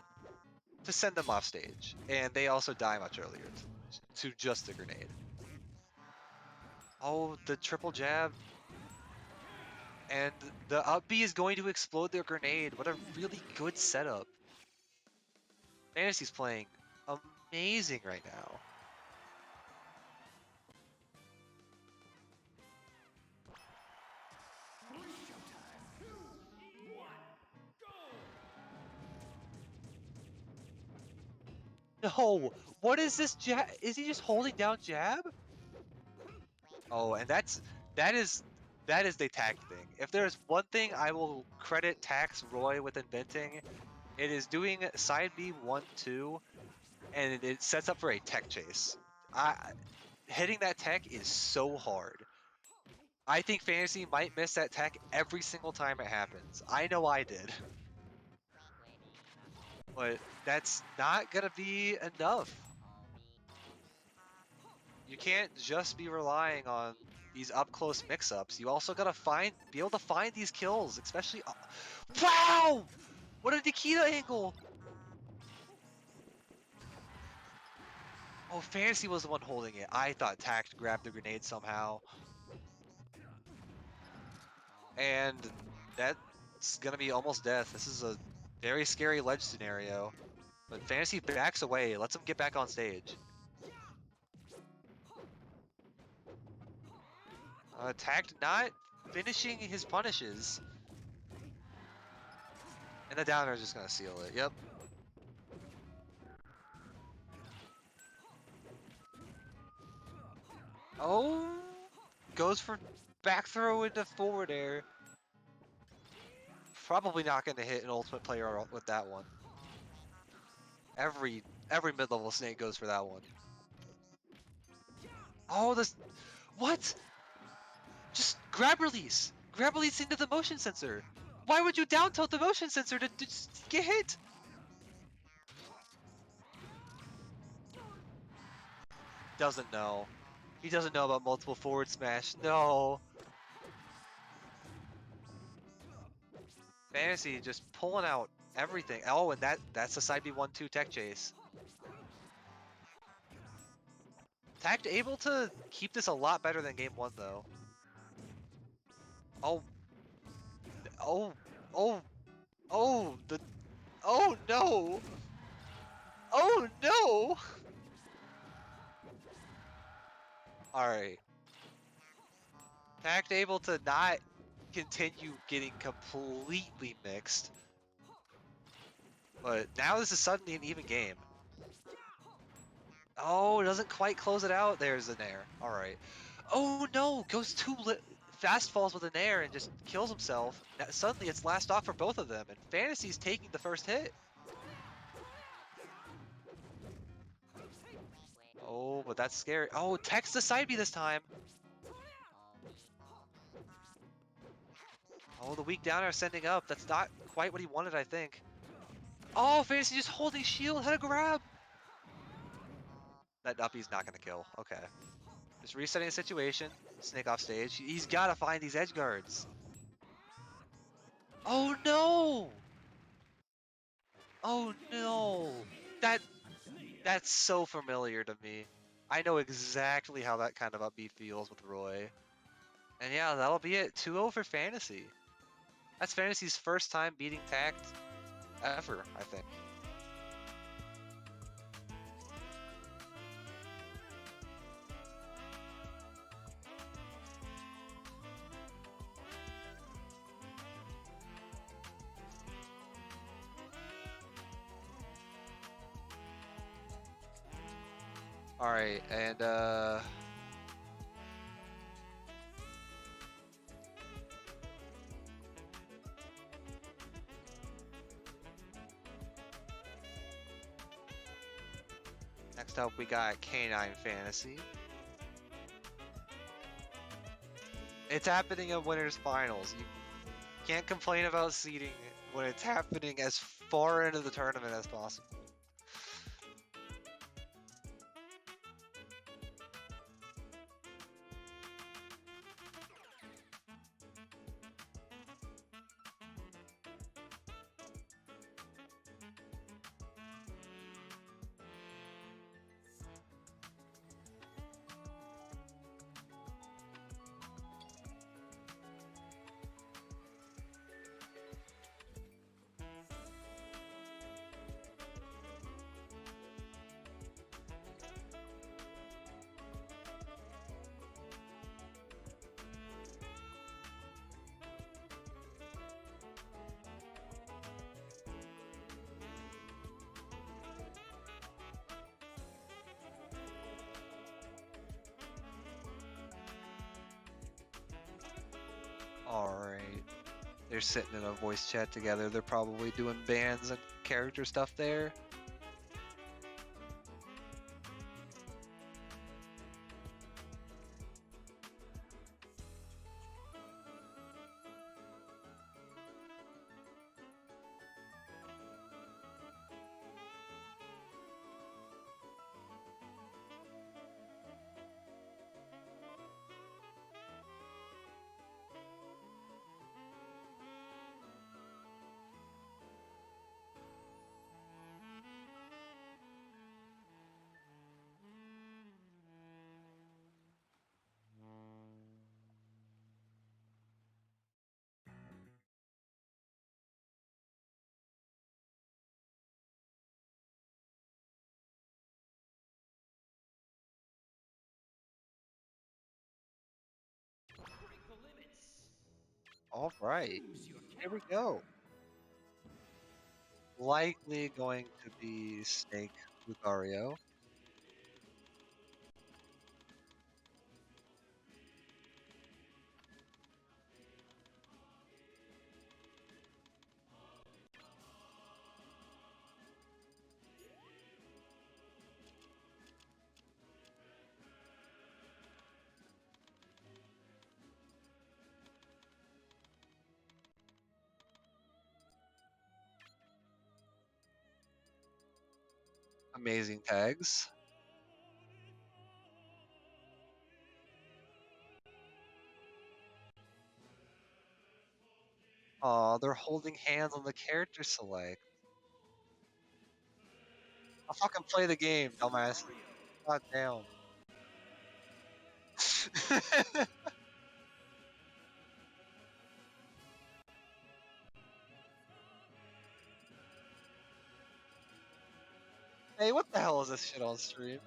to send them off stage. And they also die much earlier to just the grenade. Oh, the triple jab. And the up B is going to explode their grenade. What a really good setup. Fantasy's playing amazing right now. No, what is this jab? Is he just holding down jab? Oh, and that is the Tact thing. If there's one thing I will credit Tax Roy with inventing, it is doing side B 1-2, and it sets up for a tech chase. Hitting that tech is so hard. I think Fantasy might miss that tech every single time it happens. I know I did. But that's not gonna be enough. You can't just be relying on these up-close mix-ups. You also gotta be able to find these kills, especially... Wow! What a Nikita angle! Oh, Fantasy was the one holding it. I thought Tact grabbed the grenade somehow. And that's gonna be almost death. This is a very scary ledge scenario. But Fantasy backs away, lets him get back on stage. Tact not finishing his punishes. And the downer is just gonna seal it, yep. Oh, goes for back throw into forward air. Probably not gonna hit an ultimate player with that one. Every mid-level snake goes for that one. Oh, what? Just grab release. Grab release into the motion sensor. Why would you down tilt the motion sensor to just get hit? Doesn't know. He doesn't know about multiple forward smash. No. Fantasy just pulling out everything. Oh, and that's the side B1-2 tech chase. Tact able to keep this a lot better than game 1 though. Oh, oh, oh, oh, oh no! Oh no! Alright. Tact able to not continue getting completely mixed. But now this is suddenly an even game. Oh, it doesn't quite close it out. There's an air. Alright. Oh no! Goes fast falls with an air and just kills himself. Now, suddenly it's last stock for both of them, and Fantasy's taking the first hit. Oh, but that's scary. Oh, Tech's the side B this time. Oh, the weak down air sending up. That's not quite what he wanted, I think. Oh, Fantasy just holding shield. Had a grab. That uppy's not gonna kill. Okay. Just resetting the situation. Snake off stage. He's gotta find these edge guards. Oh no! Oh no! That's so familiar to me. I know exactly how that kind of upbeat feels with Roy. And yeah, that'll be it. 2-0 for Fantasy. That's Fantasy's first time beating Tact ever, I think. Alright, and next up we got Canine Fantasy. It's happening in Winners Finals. You can't complain about seeding when it's happening as far into the tournament as possible. Alright. They're sitting in a voice chat together. They're probably doing bands and character stuff there. Break the limits. Alright. Choose your Here we character. go. Likely going to be Snake Lucario. Amazing tags. Aw, they're holding hands on the character select. I'll fucking play the game, dumbass. God damn. Hey, what the hell is this shit on stream?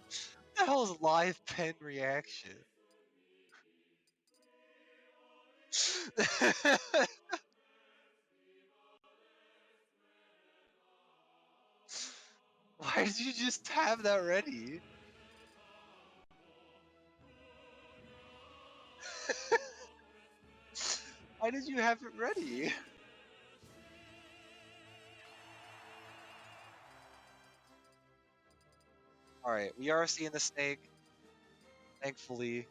What the hell is live pen reaction? Why did you just have that ready? Why did you have it ready? Alright, we are seeing the snake. Thankfully.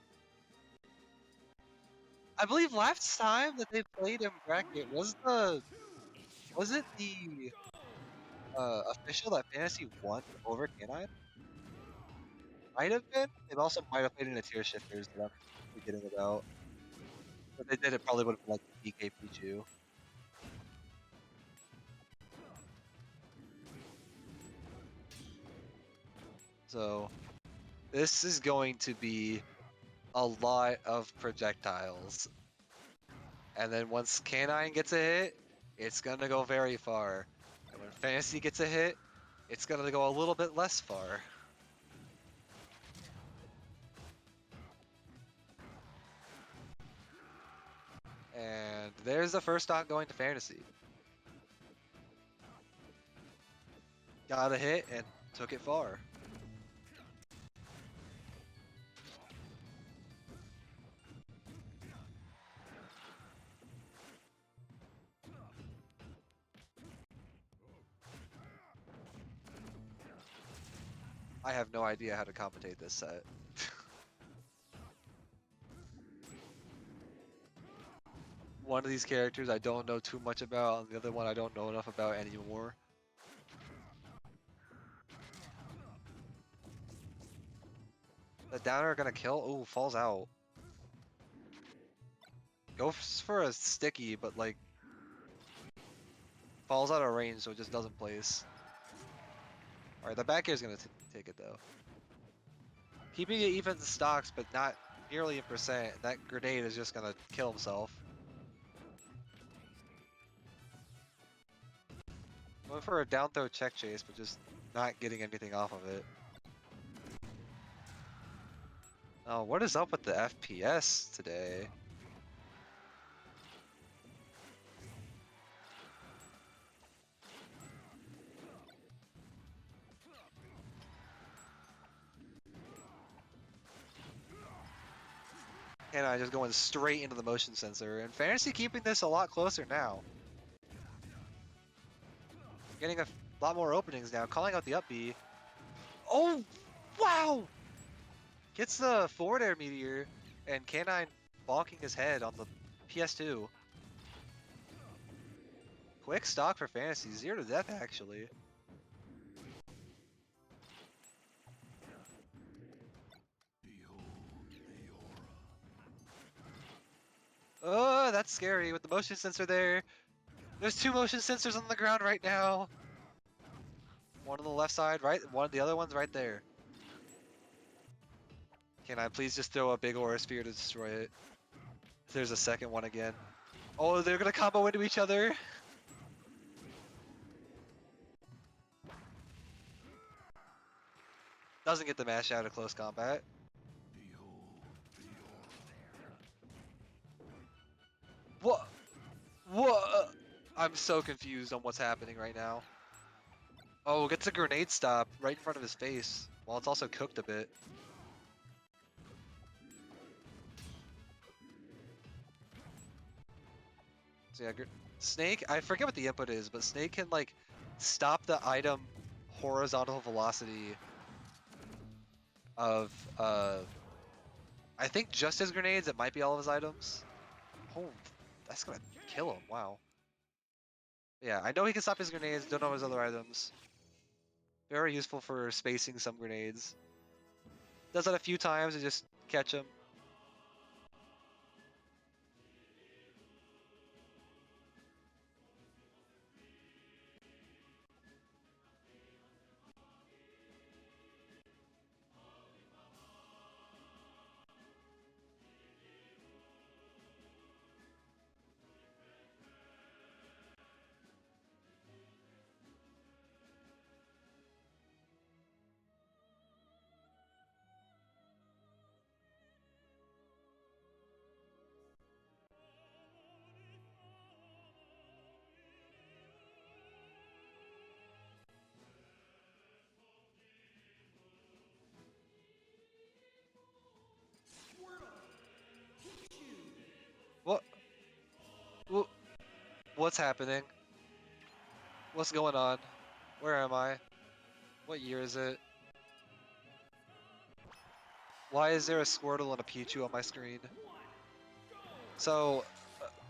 I believe last time that they played in bracket was it the official that Fantasy won over Canine? Might have been. They also might have played in the tier shifters that I'm forgetting about. But they did it probably would have been like DK Pichu. So this is going to be a lot of projectiles. And then once Canine gets a hit, it's gonna go very far. And when Fantasy gets a hit, it's gonna go a little bit less far. And there's the first stock going to Fantasy. Got a hit and took it far. I have no idea how to commentate this set. One of these characters I don't know too much about, and the other one I don't know enough about anymore. The downer gonna kill? Ooh, falls out. Goes for a sticky, but like falls out of range, so it just doesn't place. Alright, the back air is gonna take it though. Keeping it even in stocks, but not nearly in percent. That grenade is just gonna kill himself. Going for a down throw check chase, but just not getting anything off of it. Oh, what is up with the FPS today? And I just going straight into the motion sensor, and Fantasy keeping this a lot closer now. Getting a lot more openings now, calling out the up B. Oh, wow! Gets the forward air meteor, and Canine bonking his head on the PS2. Quick stock for Fantasy, 0 to death actually. Oh, that's scary with the motion sensor there. There's 2 motion sensors on the ground right now. One on the left side, right? The other one's right there. Can I please just throw a big aura sphere to destroy it? There's a second one again. Oh, they're gonna combo into each other. Doesn't get the mash out of close combat. What? What? I'm so confused on what's happening right now. Oh, gets a grenade stop right in front of his face, while it's also cooked a bit. So yeah, Snake, I forget what the input is, but Snake can like stop the item horizontal velocity of I think just his grenades, it might be all of his items. Oh, that's gonna kill him, wow. Yeah, I know he can stop his grenades, don't know his other items. Very useful for spacing some grenades. Does that a few times to just catch him. What's happening? What's going on? Where am I? What year is it? Why is there a Squirtle and a Pichu on my screen? So,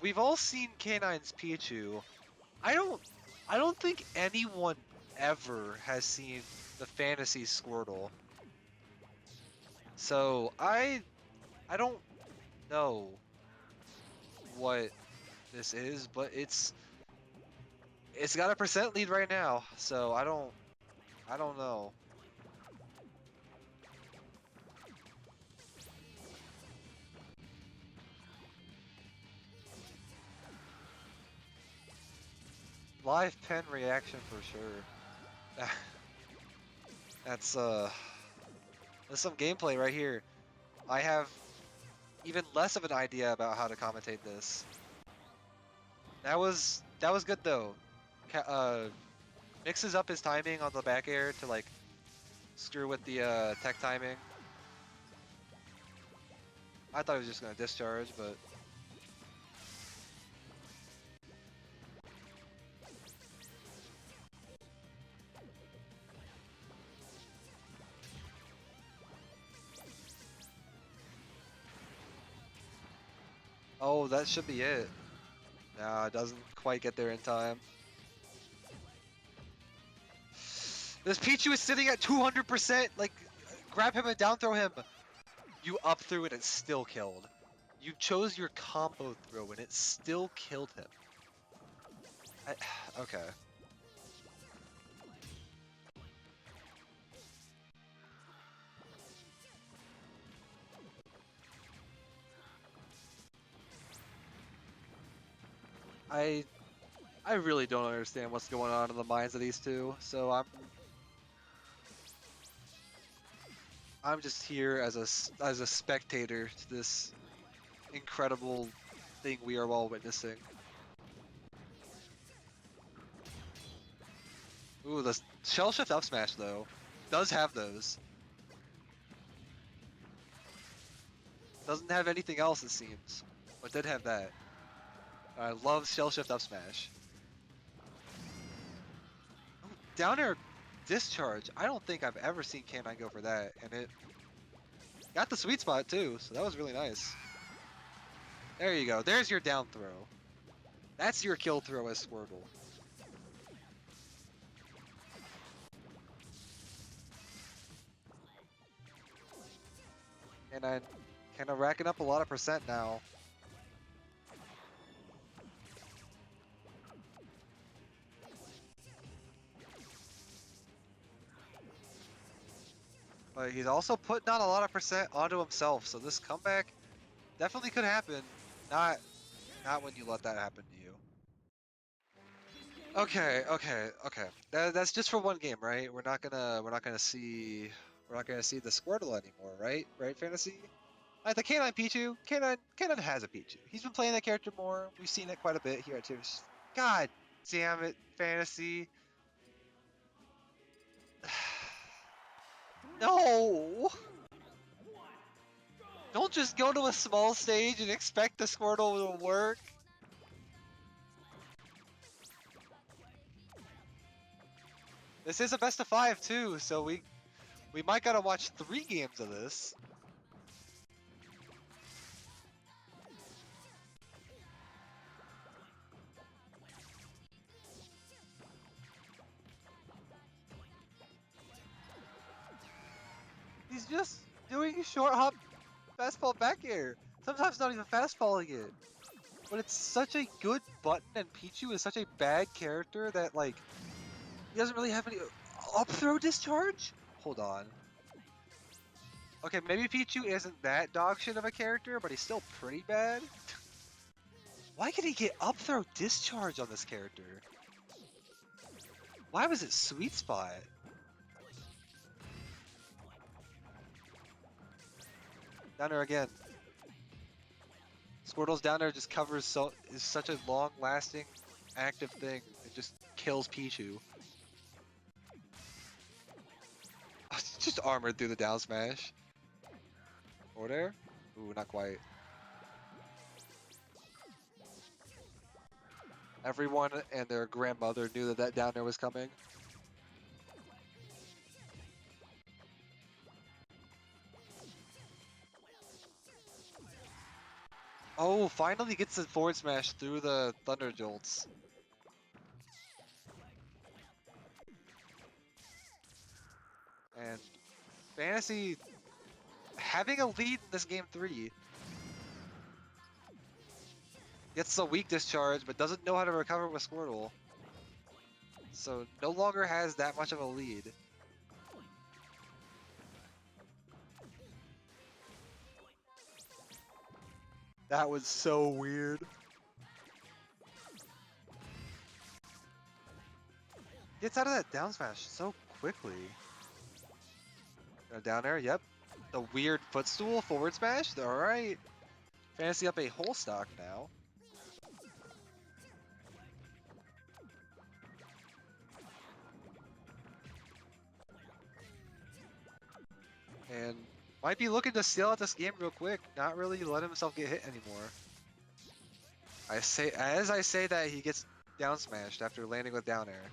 we've all seen K9's Pichu. I don't think anyone ever has seen the Fantasy Squirtle. So, I don't know what this is, but it's got a percent lead right now, so I don't know. Live pen reaction for sure. That's there's some gameplay right here. I have even less of an idea about how to commentate this. That was good though. Mixes up his timing on the back air to like screw with the tech timing. I thought he was just gonna discharge, but oh, that should be it. Nah, it doesn't quite get there in time. This Pichu is sitting at 200%. Like, grab him and down throw him. You up through and it still killed. You chose your combo throw and it still killed him. Okay. I really don't understand what's going on in the minds of these two, so I'm just here as a spectator to this incredible thing we are all witnessing. Ooh, the shell shift up smash though does have those. Doesn't have anything else it seems, but did have that. I love shell shift up smash. Ooh, down air discharge. I don't think I've ever seen K9 go for that, and it got the sweet spot too, so that was really nice. There you go. There's your down throw. That's your kill throw as Squirtle. And I'm kind of racking up a lot of percent now. But he's also putting on a lot of percent onto himself, so this comeback definitely could happen. Not when you let that happen to you. Okay. That's just for one game, right? We're not gonna see the Squirtle anymore, right? Right, Fantasy? Like the K9 Pichu, K9 has a Pichu. He's been playing that character more. We've seen it quite a bit here at Tears. God damn it, Fantasy. No! Don't just go to a small stage and expect the Squirtle to work. This is a best of 5 too, so we might gotta watch 3 games of this. He's just doing short hop fastball back air. Sometimes not even fastballing it. But it's such a good button, and Pichu is such a bad character that, like, he doesn't really have any up throw discharge? Hold on. Okay, maybe Pichu isn't that dog shit of a character, but he's still pretty bad. Why could he get up throw discharge on this character? Why was it sweet spot? Down there again. Squirtle's down there just covers is such a long-lasting, active thing. It just kills Pichu. Just armored through the down smash. Forward air? Ooh, not quite. Everyone and their grandmother knew that that down air was coming. Oh, finally gets the forward smash through the Thunder Jolts. And Fantasy having a lead in this game 3. Gets a weak discharge, but doesn't know how to recover with Squirtle. So no longer has that much of a lead. That was so weird. Gets out of that down smash so quickly. Down air, yep. The weird footstool forward smash, alright. Fantasy up a whole stock now. And might be looking to steal out this game real quick, not really let himself get hit anymore. As I say that, he gets down smashed after landing with down air.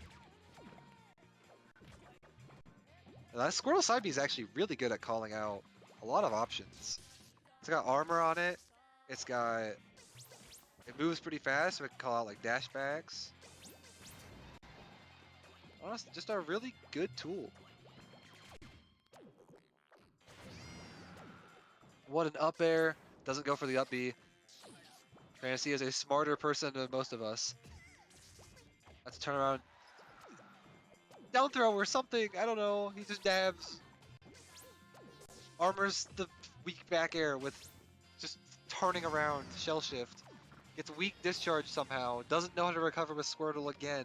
And that Squirtle side B is actually really good at calling out a lot of options. It's got armor on it. It moves pretty fast, so it can call out like dash backs. Honestly, just a really good tool. What an up air. Doesn't go for the up B. Fantasy is a smarter person than most of us. Let's turn around. Down throw or something. I don't know. He just dabs. Armors the weak back air with just turning around. Shell shift. Gets weak discharge somehow. Doesn't know how to recover with Squirtle again.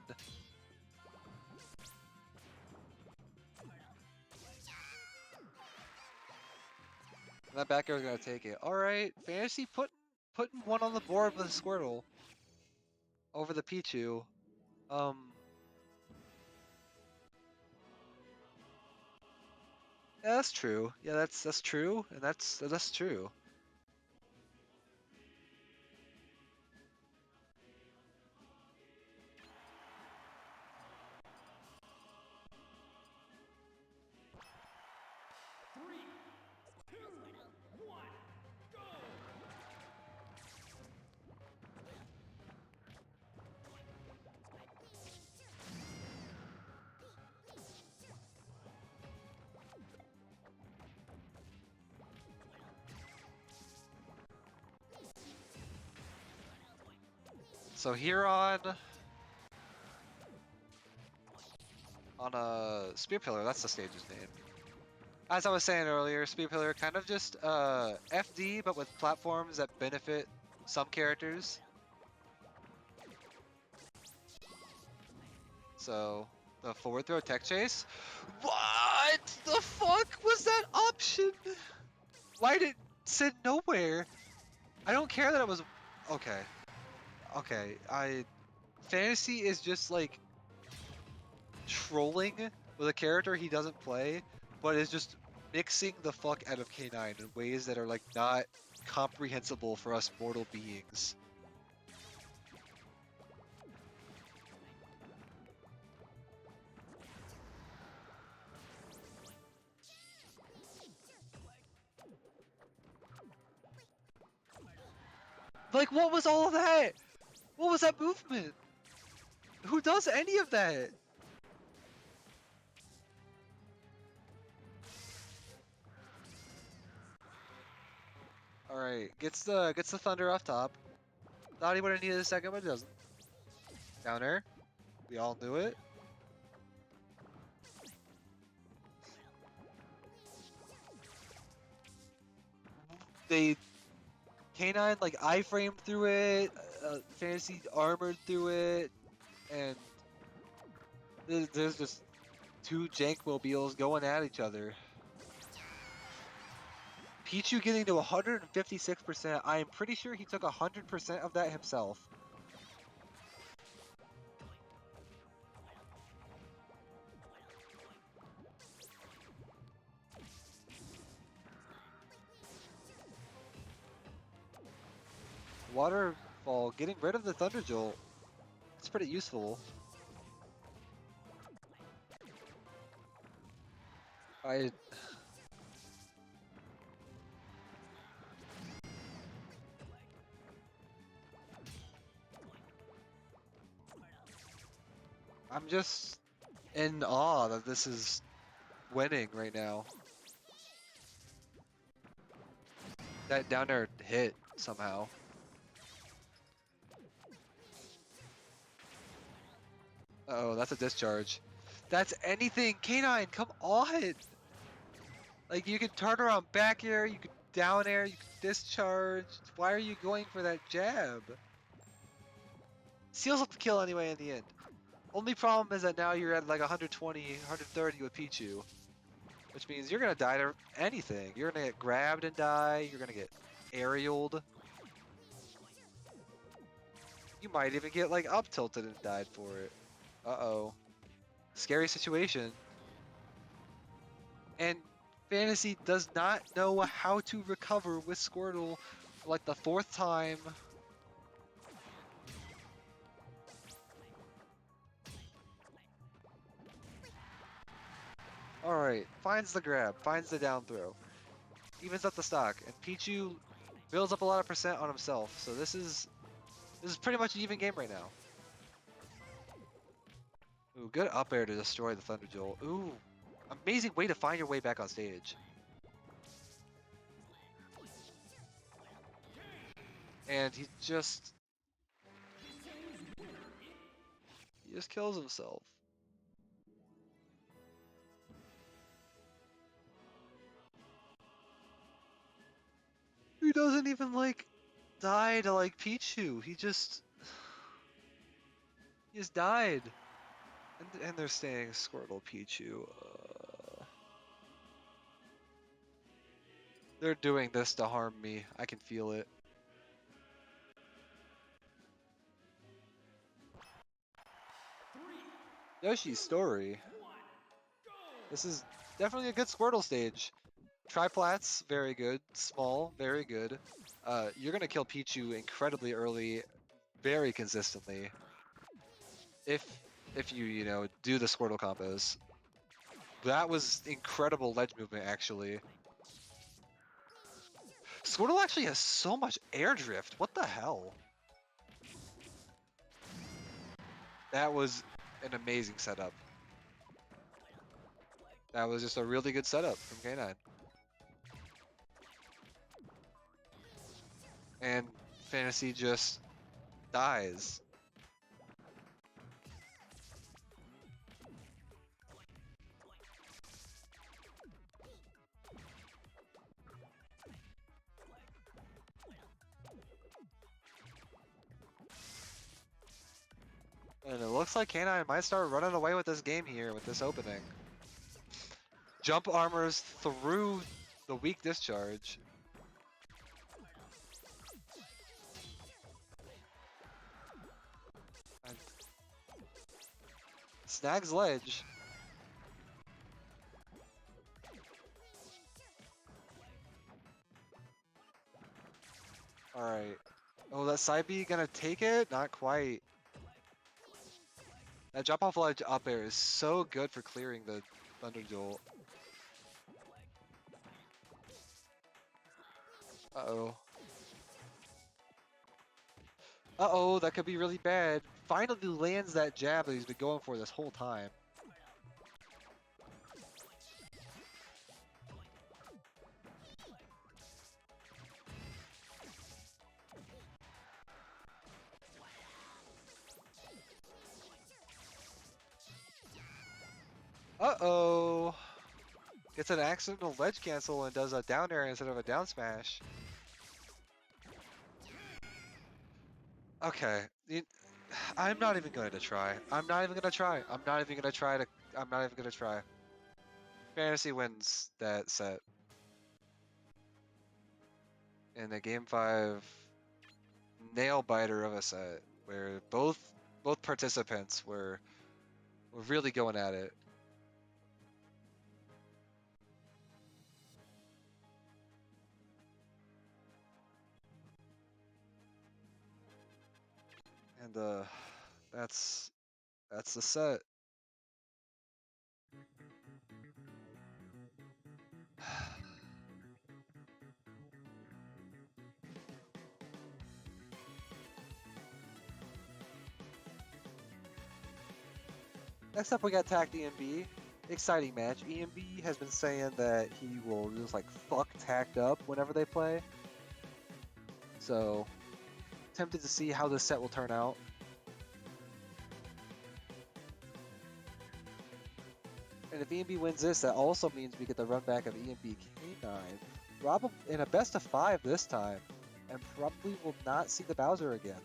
And that back air is gonna take it. Alright, Fantasy putting one on the board with Squirtle over the Pichu. Yeah, that's true. Yeah, that's true, and that's true. Three, two, one, go! So here on a Spear Pillar, that's the stage's name. As I was saying earlier, Spear Pillar kind of just FD, but with platforms that benefit some characters. So the forward throw tech chase. What the fuck was that option? Why did it said nowhere? I don't care that it was okay. Okay, Fantasy is just like trolling with a character he doesn't play, but is just mixing the fuck out of K9 in ways that are like not comprehensible for us mortal beings. Like, what was all of that? What was that movement? Who does any of that? Alright, gets the thunder off top. Thought he would have needed a second, but he doesn't. Down air. We all knew it. They K9 like iframed through it, Fantasy armored through it, and there's just two jank mobiles going at each other. Pichu getting to 156%. I am pretty sure he took 100% of that himself. Waterfall getting rid of the Thunder Jolt. It's pretty useful. I'm just in awe that this is winning right now. That down air hit somehow. Uh oh, that's a discharge. That's anything, K9, come on! Like, you could turn around back air, you could down air, you could discharge. Why are you going for that jab? Seals up the kill anyway in the end. Only problem is that now you're at like 120, 130 with Pichu. Which means you're gonna die to anything. You're gonna get grabbed and die, you're gonna get aerialed. You might even get like up tilted and died for it. Uh-oh. Scary situation. And Fantasy does not know how to recover with Squirtle for like the 4th time. Alright, finds the grab, finds the down throw. Evens up the stock, and Pichu builds up a lot of percent on himself, so this is pretty much an even game right now. Ooh, good up air to destroy the Thunder Jolt. Ooh, amazing way to find your way back on stage. And he just kills himself. He doesn't even like die to like Pichu. He just died. And they're staying Squirtle Pichu. They're doing this to harm me. I can feel it. Yoshi's story. This is definitely a good Squirtle stage. Triplats, very good. Small, very good. You're gonna kill Pichu incredibly early, very consistently. If you know, do the Squirtle combos. That was incredible ledge movement, actually. Squirtle actually has so much air drift. What the hell? That was an amazing setup. That was just a really good setup from K9. And Fantasy just dies. And it looks like K9 might start running away with this game here with this opening. Jump armors through the weak discharge. And snags ledge. Alright. Oh, that side B gonna take it? Not quite. That drop off ledge up air is so good for clearing the Thunder Jolt. Uh-oh. Uh-oh, that could be really bad. Finally lands that jab that he's been going for this whole time. Uh-oh. Gets an accidental ledge cancel and does a down air instead of a down smash. Okay. I'm not even going to try. I'm not even going to try. I'm not even going to try to... I'm not even going to try. Fantasy wins that set. In the game 5 nail biter of a set where both participants were really going at it. And That's the set. Next up, we got Tact EMB. Exciting match. EMB has been saying that he will just like fuck Tact up whenever they play. So, tempted to see how this set will turn out. And if EMB wins this, that also means we get the run back of EMB K9. Rob in a best of 5 this time, and probably will not see the Bowser again.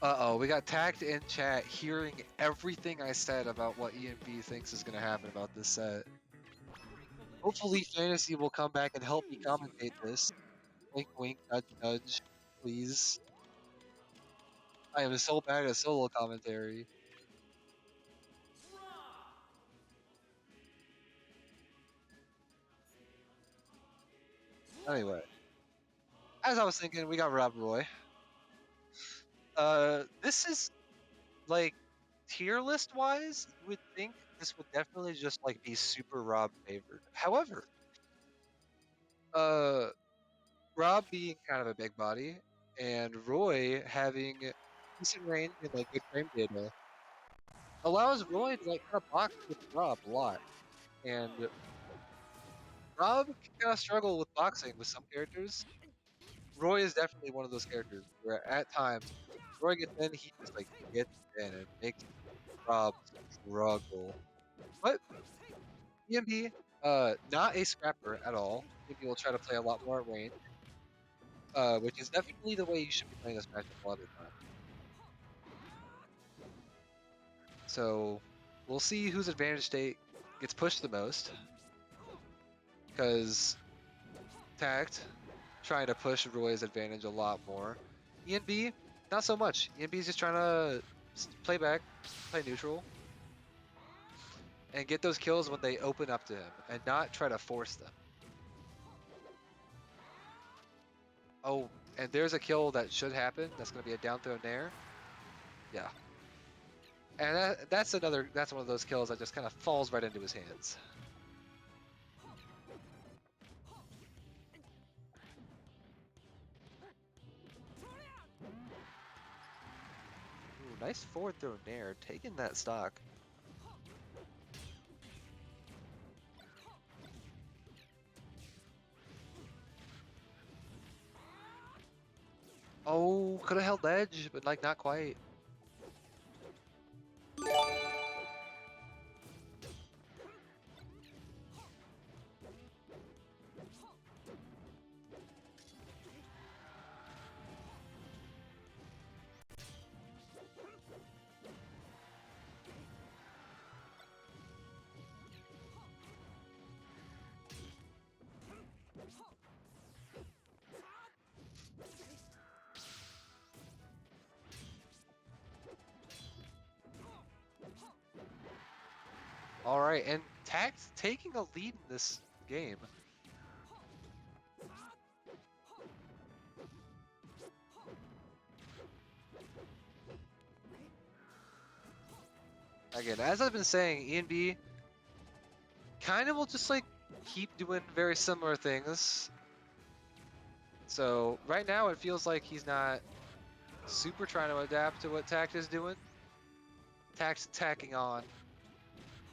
Uh-oh, we got Tact in chat hearing everything I said about what EMB thinks is going to happen about this set. Hopefully Fantasy will come back and help me commentate this. Wink wink, nudge nudge, please. I am so bad at solo commentary. Anyway, as I was thinking, we got Rob Roy. This is, like, tier list wise, you would think this would definitely just, like, be super Rob favored. However, Rob being kind of a big body, and Roy having decent range and like good frame data, allows Roy to like kind of box with Rob a lot. And Rob can kind of struggle with boxing with some characters. Roy is definitely one of those characters where at times Roy gets in, he just like gets in and makes Rob struggle. But EMB, not a scrapper at all. EMB will try to play a lot more at range, which is definitely the way you should be playing this matchup a lot of the time. So we'll see whose advantage state gets pushed the most. Because Tact trying to push Roy's advantage a lot more. ENB, not so much. ENB is just trying to play back, play neutral, and get those kills when they open up to him, and not try to force them. Oh, and there's a kill that should happen. That's going to be a down throw nair. Yeah. And that's one of those kills that just kind of falls right into his hands. Ooh, nice forward throw nair, taking that stock. Oh, could have held edge, but like not quite. All right, and Tact taking a lead in this game. Again, as I've been saying, ENB kind of will just like keep doing very similar things. So right now it feels like he's not super trying to adapt to what Tact is doing. Tact's tacking on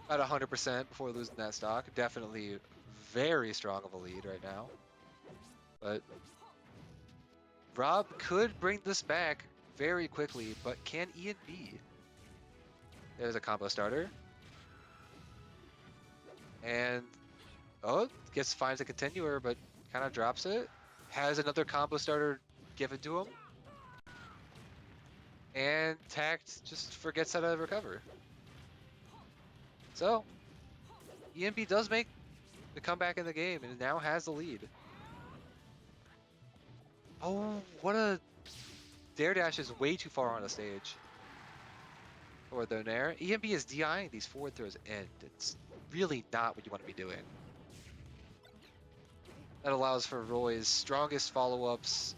at 100% before losing that stock. Definitely very strong of a lead right now. But Rob could bring this back very quickly, but can Ian B? There's a combo starter. And, oh, finds a continuer, but kind of drops it. Has another combo starter given to him. And Tact just forgets how to recover. So, EMB does make the comeback in the game and now has the lead. Oh, what a Dare Dash is way too far on the stage. Forward throw Nair. EMB is DIing these forward throws end. It's really not what you want to be doing. That allows for Roy's strongest follow-ups.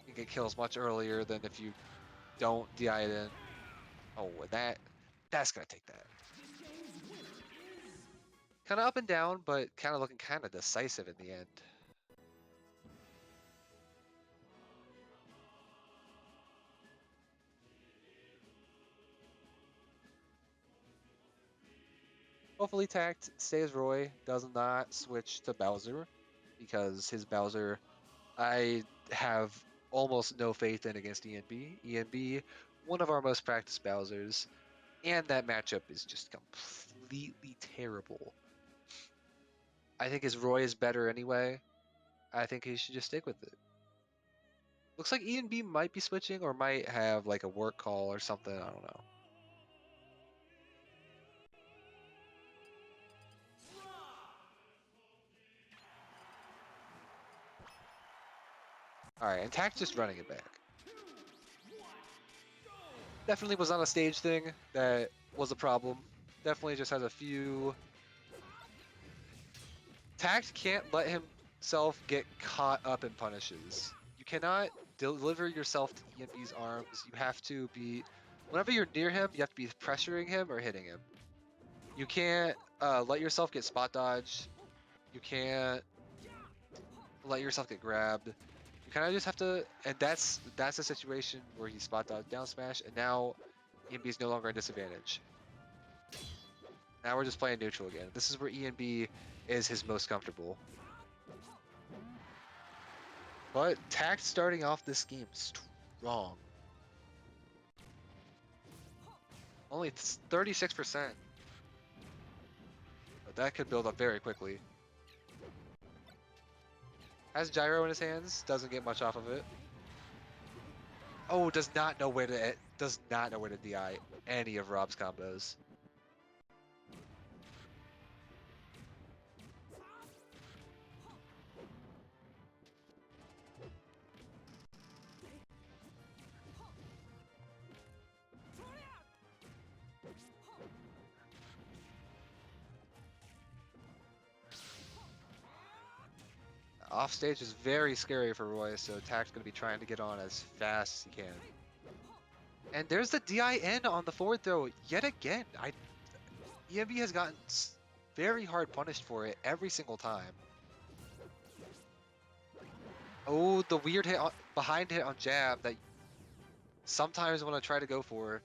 You can get kills much earlier than if you don't DI it in. Oh, and that's gonna take that. Kind of up and down, but kind of looking kind of decisive in the end. Hopefully Tact stays Roy, does not switch to Bowser, because his Bowser, I have almost no faith in against ENB. ENB, one of our most practiced Bowsers, and that matchup is just completely terrible. I think his Roy is better anyway. I think he should just stick with it. Looks like ENB might be switching or might have like a work call or something, I don't know. Alright, and Tact just running it back. Definitely was not a stage thing that was a problem. Definitely just has a few... Tact can't let himself get caught up in punishes. You cannot deliver yourself to EMB's arms. You have to be... Whenever you're near him, you have to be pressuring him or hitting him. You can't let yourself get spot dodged. You can't let yourself get grabbed. You kind of just have to, and that's a situation where he spot dodged down smash, and now ENB is no longer a disadvantage. Now we're just playing neutral again. This is where ENB is his most comfortable. But Tact starting off this game strong. Only 36%. But that could build up very quickly. Has gyro in his hands, doesn't get much off of it. Oh, does not know where to DI any of Rob's combos. Offstage is very scary for Roy, so Tact's going to be trying to get on as fast as he can. And there's the DIN on the forward throw yet again. EMB has gotten very hard punished for it every single time. Oh, the weird hit behind hit on jab that sometimes want to try to go for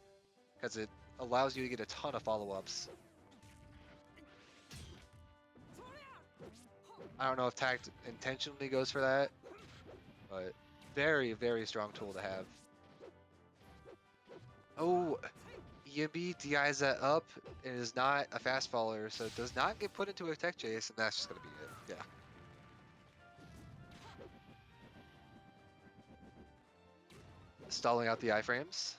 because it allows you to get a ton of follow-ups. I don't know if Tact intentionally goes for that, but very, very strong tool to have. Oh, EMB DIs that up and is not a fast follower, so it does not get put into a tech chase, and that's just going to be it. Yeah. Stalling out the iframes.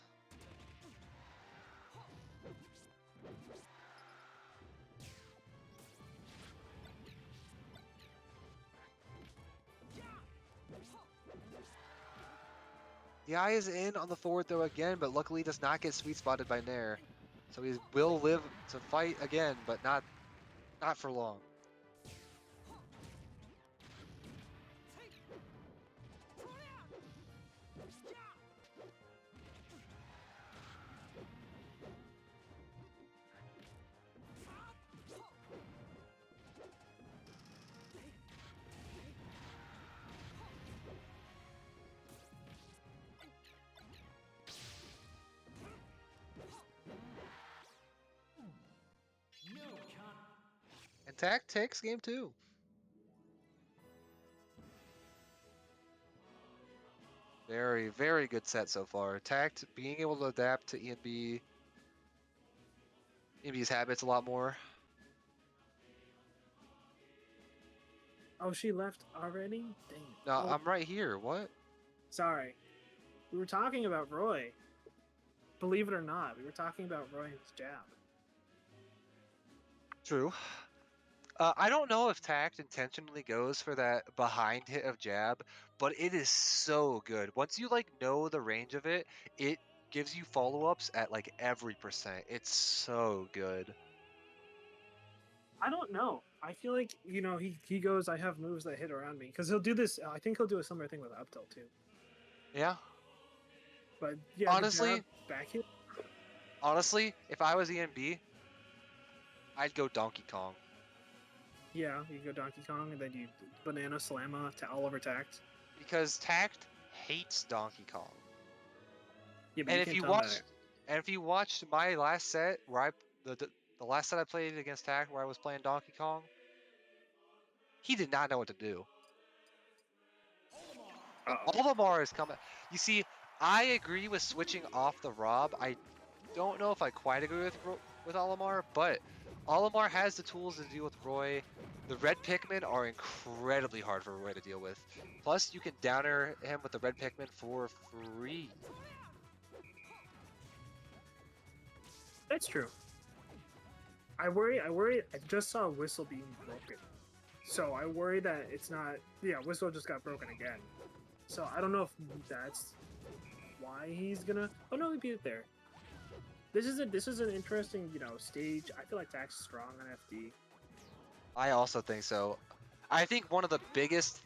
The eye is in on the forward throw again, but luckily does not get sweet spotted by Nair. So he will live to fight again, but not for long. And Tact takes game 2. Very, very good set so far. Tact being able to adapt to ENB's habits a lot more. Oh, she left already? Dang. No, Oh, I'm right here. What? sorry. We were talking about Roy. Believe it or not, we were talking about Roy and his jab. True. I don't know if Tact intentionally goes for that behind hit of jab, but it is so good. Once you like know the range of it, it gives you follow-ups at like every percent. It's so good. I don't know. I feel like, he goes, I have moves that hit around me. Because he'll do this, I think he'll do a similar thing with up tilt too. Yeah. But yeah, Honestly, the jab, back hit. honestly, if I was ENB, I'd go Donkey Kong. Yeah, you go Donkey Kong and then you banana slamma to all over Tact. Because Tact hates Donkey Kong. Yeah, but And you if can't you tell watch, that. and if you watched my last set where the last set I played against Tact where I was playing Donkey Kong, he did not know what to do. Uh-oh. Olimar is coming. You see, I agree with switching off the Rob. I don't know if I quite agree with Olimar, but Olimar has the tools to deal with Roy. The red Pikmin are incredibly hard for Roy to deal with. Plus, you can downer him with the red Pikmin for free. That's true. I worry, I just saw Whistle being broken. So I worry that it's not, yeah, Whistle just got broken again. So I don't know if that's why he's gonna, oh no, he beat it there. This is an interesting, stage. I feel like Tact's strong on FD. I also think so. I think one of the biggest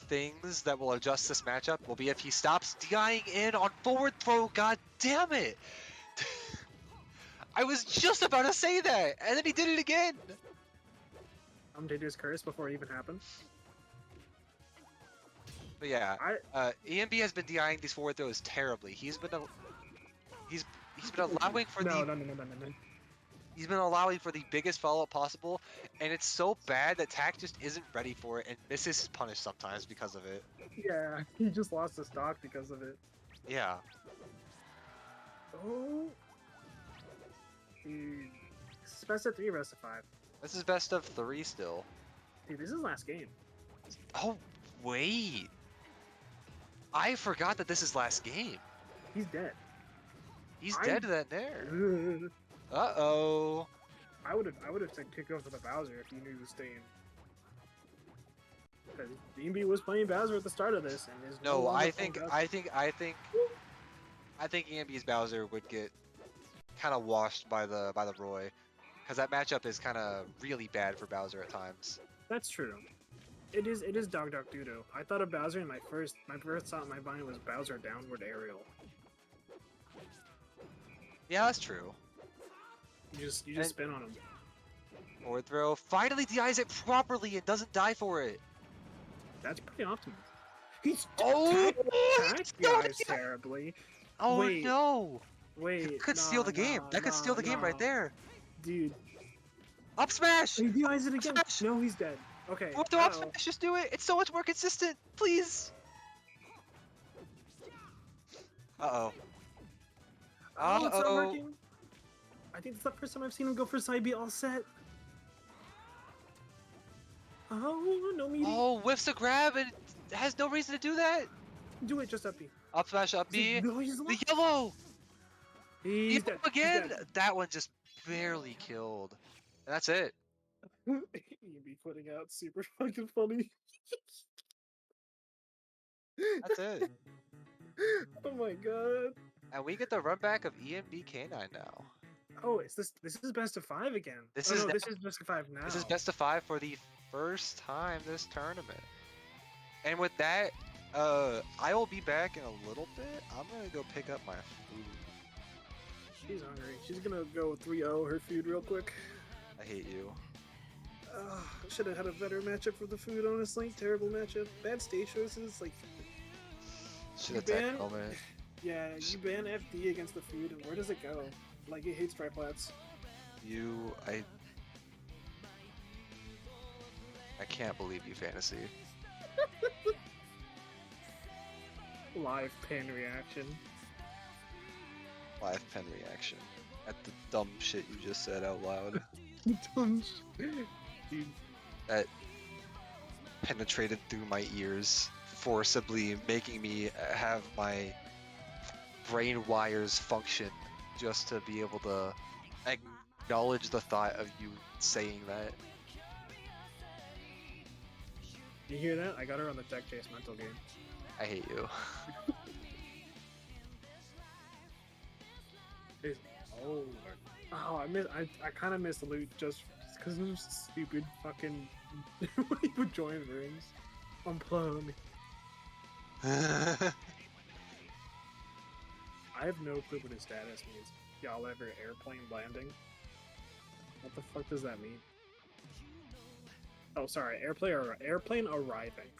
things that will adjust this matchup will be if he stops DIing in on forward throw. God damn it! I was just about to say that, and then he did it again. I'm gonna do his curse before it even happened. But yeah, EMB has been DIing these forward throws terribly. He's been allowing for No. he's been allowing for the biggest follow-up possible, and it's so bad that Tact just isn't ready for it and misses his punish sometimes because of it. Yeah, he just lost his stock because of it. Yeah. Oh. Dude. This is best of 3 or best of 5? This is best of 3 still. Dude, this is last game. Oh, wait. I forgot that this is last game. He's dead. He's dead to that Nair. Ugh. Uh-oh. I would have taken kick off with the Bowser if he knew he was staying. Because DMB was playing Bowser at the start of this, and there's No, longer I playing think Bowser. EMB's Bowser would get kind of washed by the Roy, because that matchup is kind of really bad for Bowser at times. That's true. It is Dog Doodle. I thought of Bowser, and my first thought in my mind was Bowser downward aerial. Yeah, that's true. You just spin on him. Forward throw. Finally DIs it properly and doesn't die for it. That's pretty optimal. He's DIs terribly. Oh Wait, no! Wait, That could steal the game. That could steal the game right there. Dude, Up smash! he DIs it again. Smash! No, he's dead. Okay. Forward throw up smash. Just do it. It's so much more consistent. Please. Uh-oh. Oh, it's not working. I think it's the first time I've seen him go for side B all set. Oh, no meeting. Oh, whiffs a grab and has no reason to do that. Do it, just up B. Up smash, up B. No, he's The yellow. He's Yellow dead. again. He's dead. That one just barely killed. And that's it. You'd be putting out super fucking funny. That's it. Oh my god. And we get the run back of EMB K9 now. Oh, this is best of 5 again. This oh, is no, now- this is best of 5 now. This is best of 5 for the first time this tournament. And with that, I will be back in a little bit. I'm gonna go pick up my food. She's hungry. She's gonna go 3-0 her food real quick. I hate you. Should have had a better matchup for the food, honestly. Terrible matchup. Bad stage choices. Like, Should have You taken ban- moment. yeah, you ban FD against the food, and where does it go? Like, it hates triplats. I can't believe you, Fantasy. Live pin reaction. Live pen reaction at the dumb shit you just said out loud. Dumb shit. Dude, That penetrated through my ears, forcibly making me have my brain wires function just to be able to acknowledge the thought of you saying that. you hear that? I got her on the Tech Chase mental game. I hate you. Oh, I kind of missed the loot just because of stupid fucking people join rooms. Unplug. I have no clue what his status means. Y'all ever airplane landing? What the fuck does that mean? Oh, sorry, airplane arriving.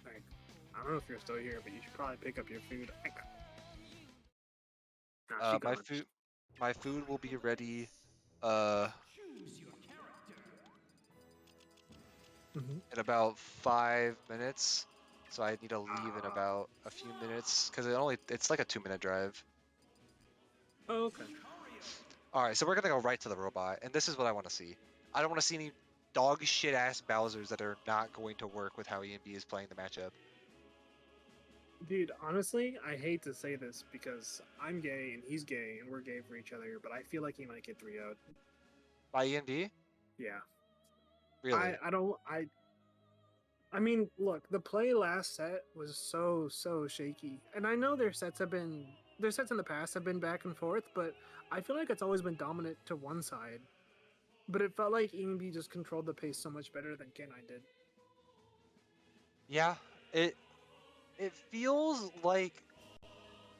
Like, I don't know if you're still here, but you should probably pick up your food. Nah, she gone. My food will be ready. In about 5 minutes. So I need to leave in about a few minutes because it's like a 2-minute drive. Oh, okay. All right, so we're gonna go right to the robot, and this is what I want to see. I don't want to see any dog shit ass Bowsers that are not going to work with how EMB is playing the matchup. Dude, honestly, I hate to say this because I'm gay and he's gay and we're gay for each other, but I feel like he might get 3-0'd. By EMB? Yeah. Really? I mean, look, the play last set was so shaky, and I know their sets in the past have been back and forth, but I feel like it's always been dominant to one side. But it felt like EMB just controlled the pace so much better than K9 did. Yeah, it feels like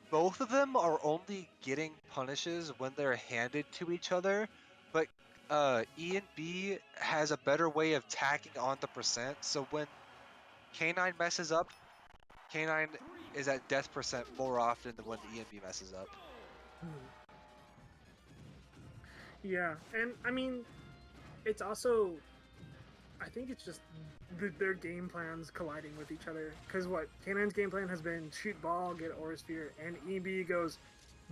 both of them are only getting punishes when they're handed to each other, but EMB has a better way of tacking on the percent, so when K9 messes up, K9 is at death percent more often than when EMB messes up. Yeah, and I mean, it's also, I think it's just their game plans colliding with each other. Because what K9's game plan has been shoot ball, get Aura Sphere, and EMB goes,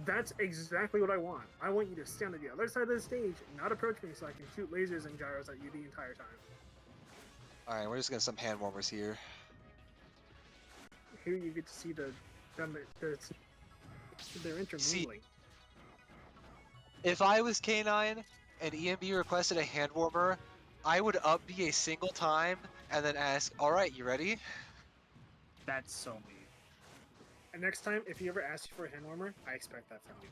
that's exactly what I want. I want you to stand on the other side of the stage, not approach me so I can shoot lasers and gyros at you the entire time. Alright, we're just getting some hand warmers here. Here you get to see they're intermingling. If I was K9 and EMB requested a hand warmer, I would up B a single time and then ask, alright, you ready? That's so mean. And next time, if he ever asks you for a hand warmer, I expect that from you.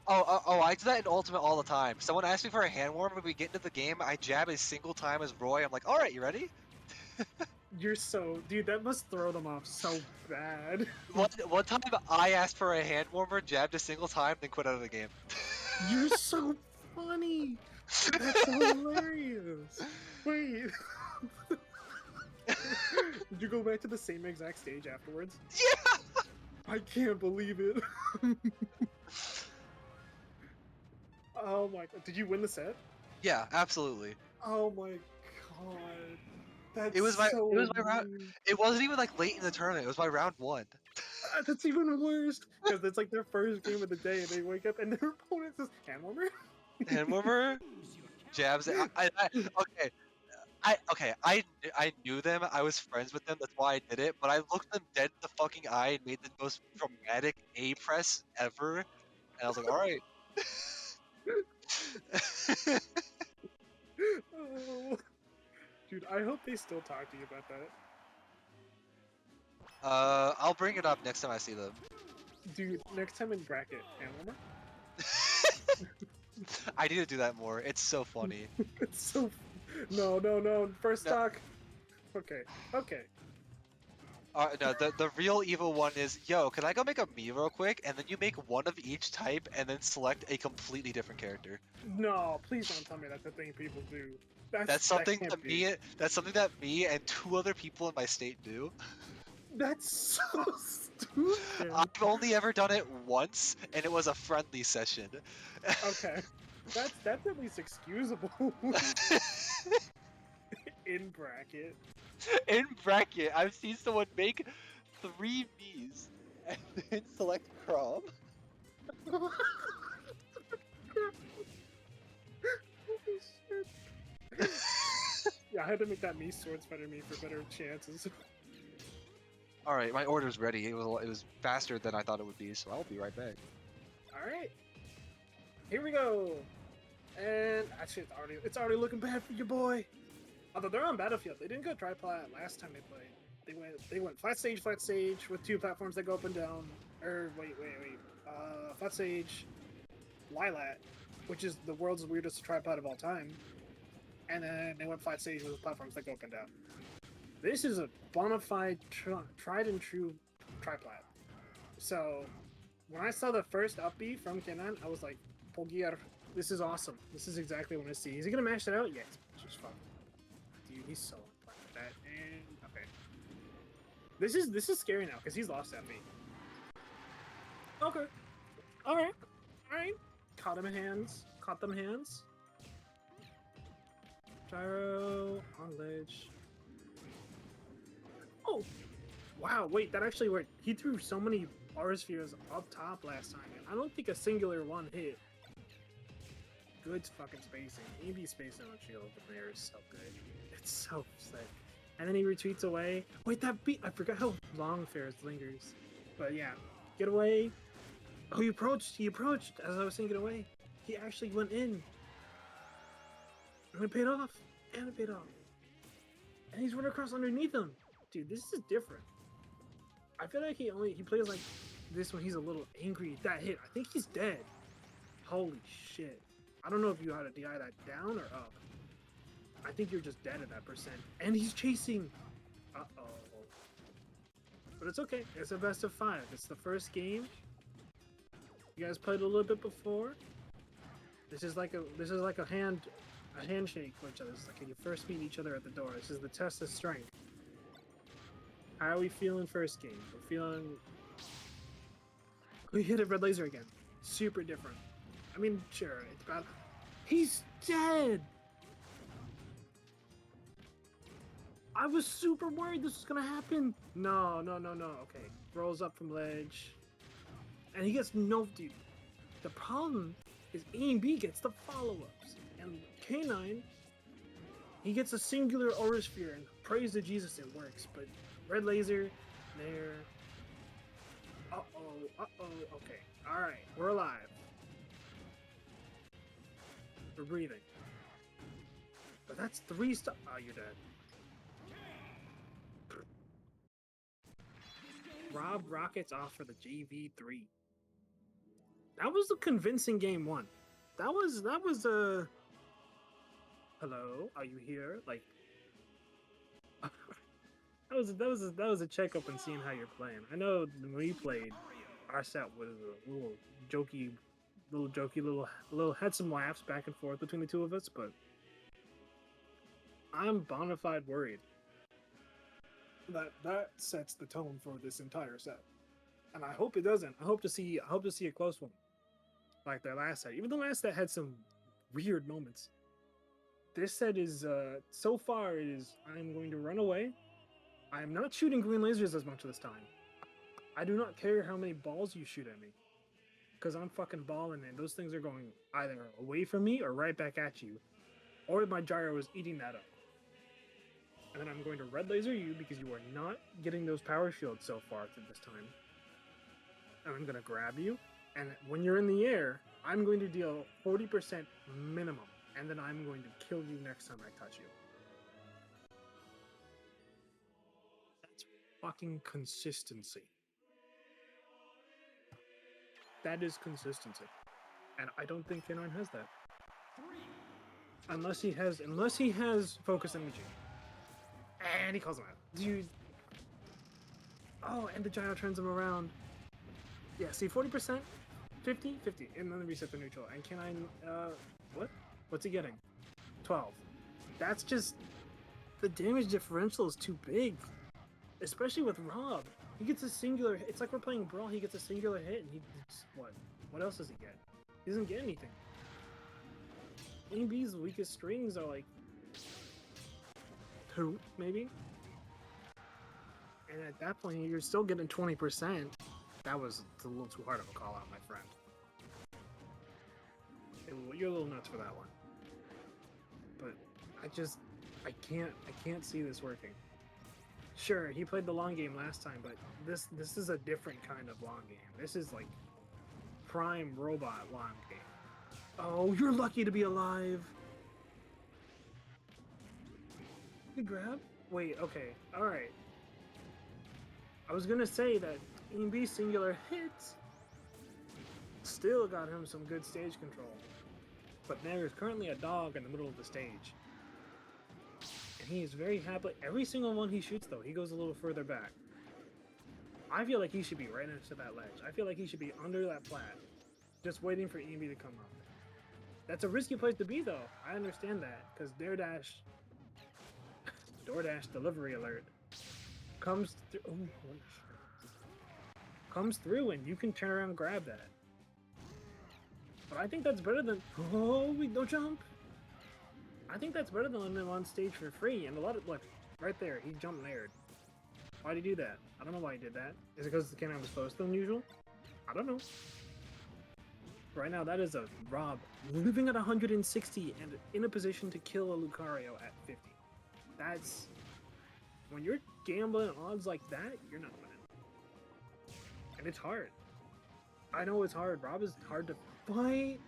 Oh, I do that in Ultimate all the time. Someone asks me for a hand warmer, we get into the game, I jab a single time as Roy, I'm like, alright, you ready? You're so... Dude, that must throw them off so bad. One time I asked for a hand warmer, jabbed a single time, then quit out of the game. You're so funny! That's hilarious! Wait... Did you go back to the same exact stage afterwards? Yeah! I can't believe it. Oh my god. Did you win the set? Yeah, absolutely. Oh my god. That's It was my round. weird. It wasn't even like late in the tournament. It was my round 1. That's even worse because it's like their first game of the day, and they wake up and their opponent says hand warmer. Hand warmer, jabs. I knew them. I was friends with them. That's why I did it. But I looked them dead in the fucking eye and made the most dramatic A press ever. And I was like, all right. Oh. Dude, I hope they still talk to you about that. I'll bring it up next time I see them. Dude, next time in bracket, hand warmer. I need to do that more. It's so funny. It's so. No. First talk. Okay. No, the real evil one is, yo, can I go make a me real quick? And then you make one of each type and then select a completely different character. No, please don't tell me that's the thing people do. That's something that that me and 2 other people in my state do. That's so stupid. I've only ever done it once, and it was a friendly session. Okay. That's at least excusable. In bracket. In bracket, I've seen someone make 3 V's and then select Crom. Holy shit. Yeah, I had to make that me swords better me for better chances. All right, my order's ready. It was faster than I thought it would be, so I'll be right back. Alright. Here we go. And actually it's already looking bad for your boy. Although they're on Battlefield. They didn't go triplat last time they played. They went flat stage with 2 platforms that go up and down. Wait. Flat stage, Lilat, which is the world's weirdest tripod of all time. And then they went flat stage with platforms that go up and down. This is a bona fide, tried and true triplat. So, when I saw the first up B from Kenan, I was like, Pogier, this is awesome. This is exactly what I see. Is he gonna mash it out? Yes. Just fuck. Dude, he's so unplayed with that. And okay. This is scary now, because he's lost that B. Okay. Alright. Caught them hands. Gyro on ledge. Oh! Wow, wait, that actually worked. He threw so many aura spheres up top last time, and I don't think a singular one hit. Good fucking spacing. EB spacing on shield in there is so good. It's so sick. And then he retreats away. Wait, that beat! I forgot how long Ferris lingers. But yeah, get away. Oh, he approached as I was saying get away. He actually went in. And it paid off. And he's running across underneath him. Dude, this is different. I feel like he plays like this when he's a little angry at that hit. I think he's dead. Holy shit. I don't know if you had to DI that down or up. I think you're just dead at that percent. And he's chasing. Uh-oh. But it's okay. It's a best of 5. It's the first game. You guys played a little bit before. This is like a handshake with each other. It's like when you first meet each other at the door. This is the test of strength. How are we feeling first game? We're feeling... We hit a red laser again. Super different. I mean, sure, it's bad. He's dead! I was super worried this was gonna happen. No. Okay. Rolls up from ledge. And he gets no... Dude, the problem is A and B gets the follow-ups. And K9, he gets a singular aura sphere, and praise to Jesus it works, but red laser, there. Okay. Alright, we're alive. We're breathing. But that's 3 stuff. Oh, you're dead. Rob rockets off for the JV3. That was a convincing game 1. That was a... Hello, are you here? Like... that was a checkup and seeing how you're playing. I know when we played, our set was a little jokey, had some laughs back and forth between the two of us, but I'm bona fide worried that sets the tone for this entire set, and I hope it doesn't. I hope to see a close one, like their last set. Even the last set had some weird moments. This set is so far it is. I'm going to run away. I am not shooting green lasers as much this time. I do not care how many balls you shoot at me, because I'm fucking balling, and those things are going either away from me or right back at you, or my gyro is eating that up. And then I'm going to red laser you because you are not getting those power shields so far through this time. And I'm going to grab you, and when you're in the air, I'm going to deal 40% minimum, and then I'm going to kill you next time I touch you. That's fucking consistency. That is consistency. And I don't think K9 has that. Unless he has focus energy. And he calls him out. Dude. Oh, and the gyro turns him around. Yeah, see, 40%, 50, 50, and then reset the neutral. And K9, what? What's he getting? 12. That's just... The damage differential is too big. Especially with Rob. He gets a singular... It's like we're playing Brawl, he gets a singular hit, and he... What? What else does he get? He doesn't get anything. AB's weakest strings are like... 2, maybe? And at that point, you're still getting 20%. That was a little too hard of a call out, my friend. You're a little nuts for that one. But I can't see this working. Sure, he played the long game last time, but this is a different kind of long game. This is like prime robot long game. Oh, you're lucky to be alive. Good grab. Wait, okay, all right. I was gonna say that EMB singular hits still got him some good stage control, but there is currently a dog in the middle of the stage. And he is very happy. Every single one he shoots, though, he goes a little further back. I feel like he should be right next to that ledge. I feel like he should be under that plat, just waiting for EMB to come up. That's a risky place to be, though. I understand that, because DoorDash delivery alert comes through. Oh, holy shit. Comes through, and you can turn around and grab that. But I think that's better than. Oh, wait, don't jump. I think that's better than letting him on stage for free. And a lot of, look, right there, he jumped and aired. Why'd he do that? I don't know why he did that. Is it because the cannon was closer than usual? I don't know. Right now, that is a Rob living at 160 and in a position to kill a Lucario at 50. That's when you're gambling odds like that, you're not winning. And it's hard. I know it's hard. Rob is hard to fight.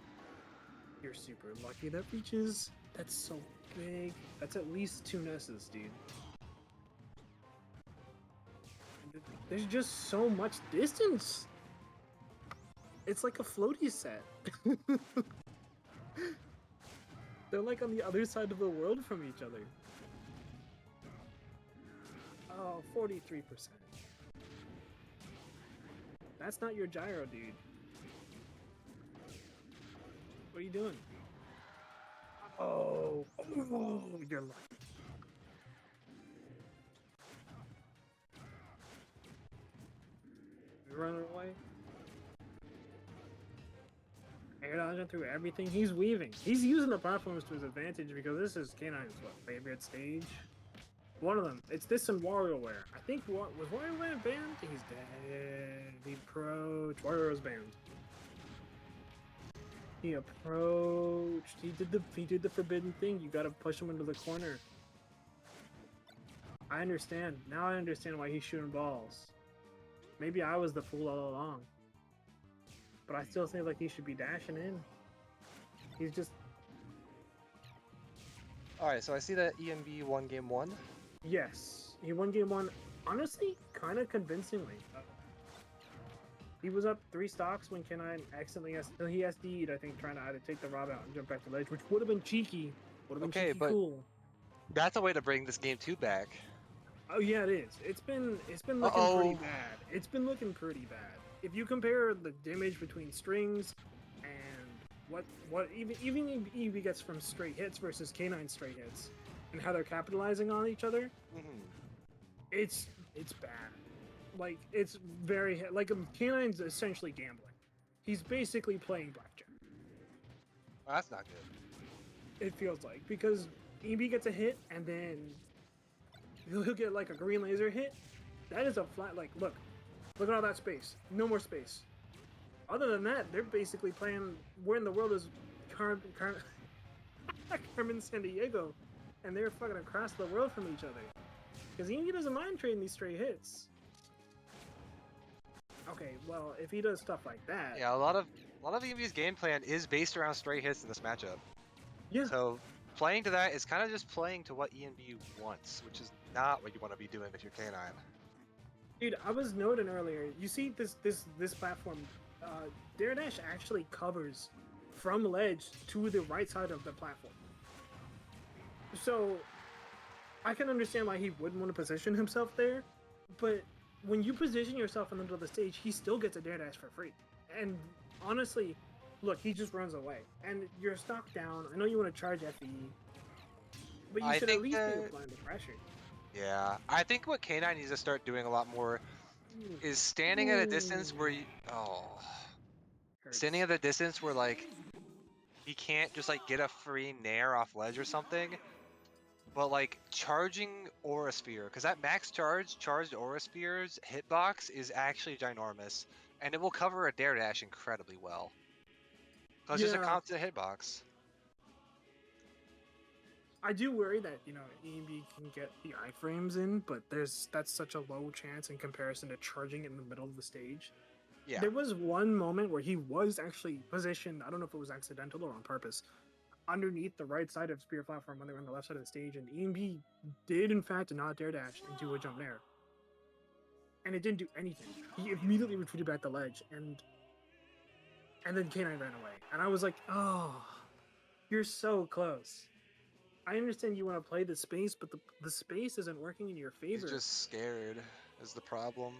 You're super lucky that reaches. That's so big. That's at least 2 Nesses, dude. There's just so much distance. It's like a floaty set. They're like on the other side of the world from each other. Oh, 43%. That's not your gyro, dude. What are you doing? Oh, you're lucky. You're running away. Air dodging through everything. He's weaving. He's using the platforms to his advantage because this is K9's favorite stage. One of them. It's this and WarioWare. I think was WarioWare banned? He's dead. He approached. WarioWare's banned. He approached. He did the forbidden thing. You gotta push him into the corner. I understand. Now I understand why he's shooting balls. Maybe I was the fool all along. But I still think like he should be dashing in. He's just. Alright, so I see that EMB won game 1. Yes, he won game 1. Honestly, kind of convincingly. He was up 3 stocks when K9 accidentally he SD'd, I think, trying to either take the Rob out and jump back to ledge, which would have been cheeky. Would have been Okay, cheeky but- cool. That's a way to bring this game 2 back. Oh yeah, it is. It's been looking pretty bad. It's been looking pretty bad. If you compare the damage between strings and what even EV gets from straight hits versus K9 straight hits, and how they're capitalizing on each other, it's bad. Like it's very like K9's essentially gambling. He's basically playing blackjack. Well, that's not good. It feels like because EB gets a hit and then he'll get like a green laser hit. That is a flat like look at all that space. No more space. Other than that, they're basically playing where in the world is Carmen Sandiego, and they're fucking across the world from each other. Because he doesn't mind trading these straight hits. Okay, well, if he does stuff like that, Yeah, a lot of EMB's game plan is based around straight hits in this matchup. yeah. So playing to that is kind of just playing to what EMB wants, which is not what you want to be doing if you're K9. Dude, I was noting earlier. You see this platform, Dare Dash actually covers from ledge to the right side of the platform. So I can understand why he wouldn't want to position himself there, but when you position yourself in the middle of the stage, he still gets a Dare Dash for free. And honestly, look, he just runs away. And you're stock down. I know you want to charge FE, but you I should at think least be that- applying the pressure. Yeah, I think what K9 needs to start doing a lot more is standing at a distance where you, Hurts. standing at a distance where like he can't just like get a free nair off ledge or something, but like charging Aura Sphere, because that max charged Aura Sphere's hitbox is actually ginormous, and it will cover a Dare Dash incredibly well. So it's just a Yeah. constant hitbox. I do worry that EMB can get the iframes in, but that's such a low chance in comparison to charging it in the middle of the stage. Yeah. There was one moment where he was actually positioned. I don't know if it was accidental or on purpose, underneath the right side of Spear Platform when they were on the left side of the stage, and EMB did in fact not dare dash into a jump nair, and it didn't do anything. He immediately retreated back the ledge, and then K9 ran away, and I was like, oh, you're so close. I understand you want to play the space, but the space isn't working in your He's favor. just scared is the problem.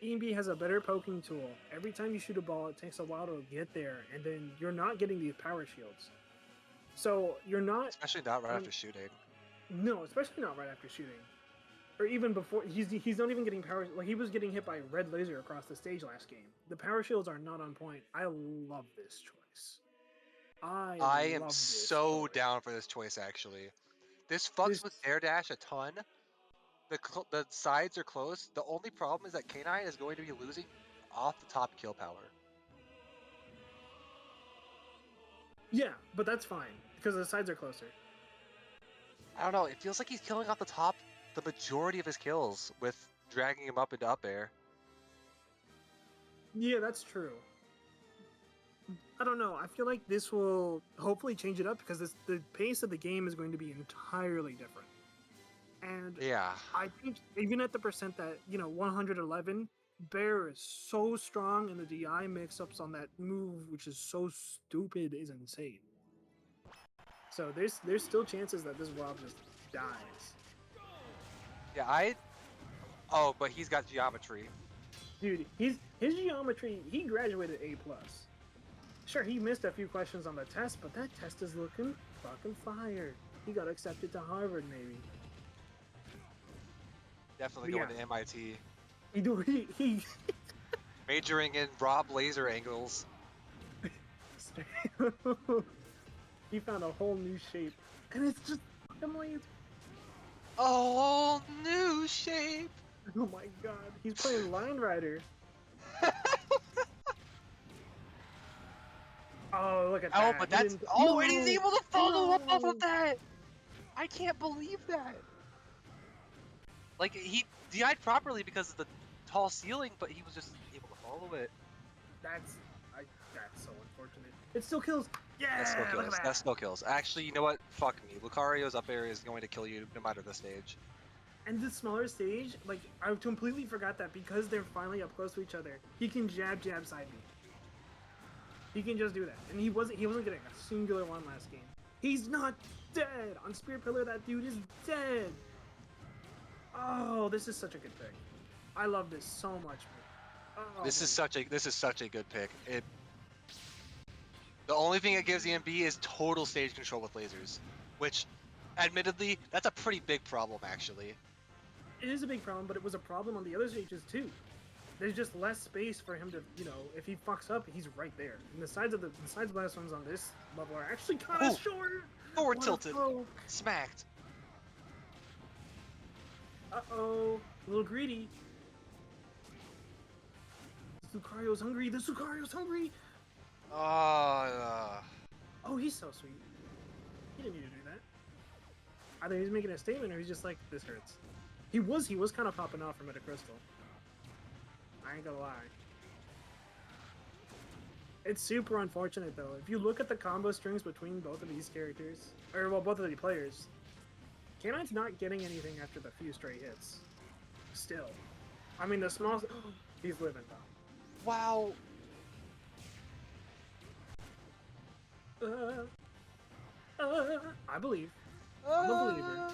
EMB has a better poking tool. Every time you shoot a ball, it takes a while to get there, and then you're not getting these power shields. So you're not... Especially not right after shooting. No, especially not right after shooting. Or even before. He's not even getting power... Like, he was getting hit by red laser across the stage last game. The power shields are not on point. I love this choice. I am love this so choice. down for this choice, actually. This fucks with Dare Dash a ton. The sides are close. The only problem is that K9 is going to be losing off the top kill power. Yeah, but that's fine, because the sides are closer. I don't know, it feels like he's killing off the top the majority of his kills with dragging him up into up air. Yeah, that's true. I don't know. I feel like this will hopefully change it up because the pace of the game is going to be entirely different. And Yeah. I think even at the percent that, 111, Bear is so strong and the DI mix-ups on that move, which is so stupid, is insane. So there's still chances that this Rob just dies. Yeah, Oh, but he's got geometry. Dude, his geometry, he graduated A+. Sure, he missed a few questions on the test, but that test is looking fucking fire. He got accepted to Harvard, maybe. Definitely But going to MIT. He Majoring in Rob laser angles. he found a whole new shape, and it's just fucking laser. A whole new shape. Oh my god, he's playing Line Rider. Oh, look at that. Oh, but He that's... didn't- Oh, and he's No! able to follow up off No! of that! I can't believe that! Like, he DI'd properly because of the tall ceiling, but he was just able to follow it. That's so unfortunate. It still kills. Yeah, That still look kills. at That that. still kills. Actually, you know what? Fuck me. Lucario's up air is going to kill you no matter the stage. And the smaller stage, like, I completely forgot that because they're finally up close to each other, he can jab side me. He can just do that, and he wasn't getting a singular one last game. He's not dead on Spear Pillar. That dude is dead. Oh, this is such a good pick. I love this so much. Oh, This is man. such a good pick. The only thing it gives EMB is total stage control with lasers, which, admittedly, that's a pretty big problem actually. It is a big problem, but it was a problem on the other stages too. There's just less space for him to, if he fucks up, he's right there. And the sides blast ones on this level are actually kind Ooh. of short. Forward What a tilted, poke. smacked. Uh-oh, a little greedy. The Lucario's hungry. The Lucario's hungry. Oh, he's so sweet. He didn't need to do that. Either he's making a statement or he's just like, this hurts. He was kind of popping off from Metacrystal. I ain't gonna lie. It's super unfortunate though. If you look at the combo strings between both of these characters, or well, both of the players, K9's not getting anything after the few straight hits. Still. I mean, the small... he's living though. Wow. I believe. I'm a believer.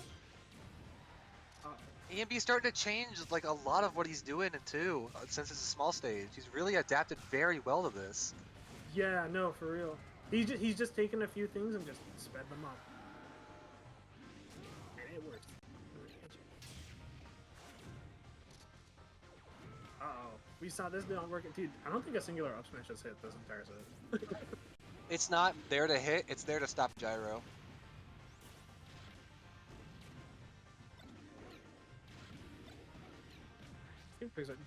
EMB's starting to change like a lot of what he's doing too, since it's a small stage. He's really adapted very well to this. Yeah, no, for real. He's just taken a few things and just sped them up. And it works. Uh-oh. We saw this not working. Dude, I don't think a singular up smash has hit this entire set. It's not there to hit, it's there to stop gyro.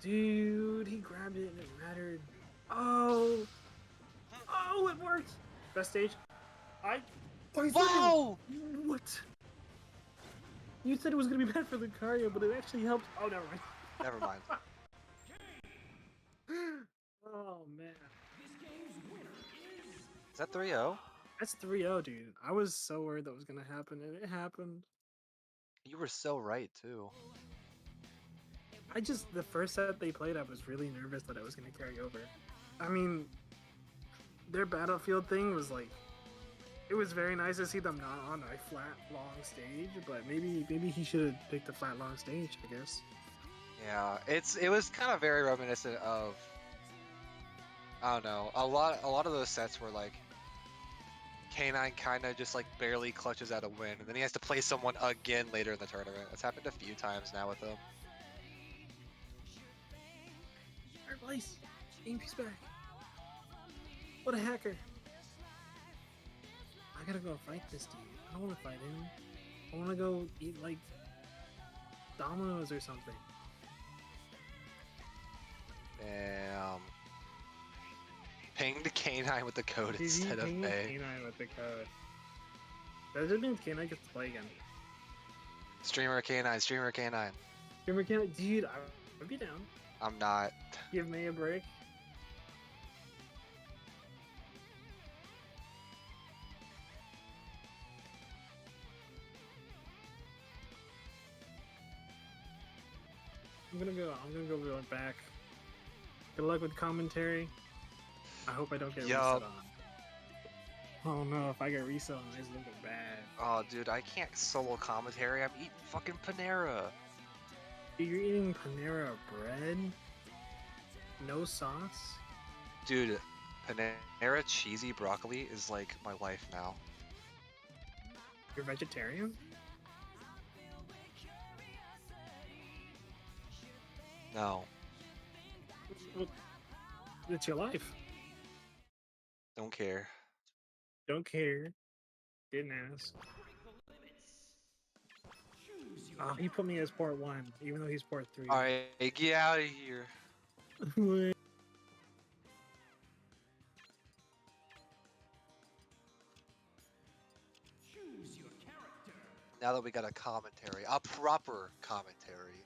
Dude, he grabbed it and it mattered. Oh, oh, it worked. Best stage. Wow! What? You said it was gonna be bad for Lucario, but it actually helped. Oh, never mind. Never mind. Oh man, Is that 3-0? that's 3-0, dude. I was so worried that was gonna happen, and it happened. You were so right too. The first set they played, I was really nervous that it was gonna carry over. I mean, their Battlefield thing was like, it was very nice to see them not on a flat, long stage, but maybe he should have picked a flat, long stage, I guess. Yeah, it was kind of very reminiscent of, I don't know, a lot of those sets where like K9 kind of just like barely clutches out a win, and then he has to play someone again later in the tournament. That's happened a few times now with him. Third place. AMP's back. What a hacker. I gotta go fight this dude. I don't want to fight him. I want to go eat like Domino's or something. Damn. Pinged K9 with the code Dude, he instead of pinged Bay. K9 with the code. That just means K9 gets to play again. Streamer K9, streamer K9. Remember K9? Dude, I would be down. I'm not. Give me a break. I'm gonna go going back. Good luck with commentary. I hope I don't get Yup. reset on. Oh no, if I get reset on, it's looking bad. Oh, dude, I can't solo commentary. I'm eating fucking Panera. Dude, you're eating Panera bread? No sauce? Dude, Panera cheesy broccoli is like my life now. You're vegetarian? No, Well, it's your life. don't care. Don't care. Didn't ask. Oh, he put me as port 1, even though he's port 3. Alright, get out of here. Choose your character. Now that we got a commentary, a proper commentary.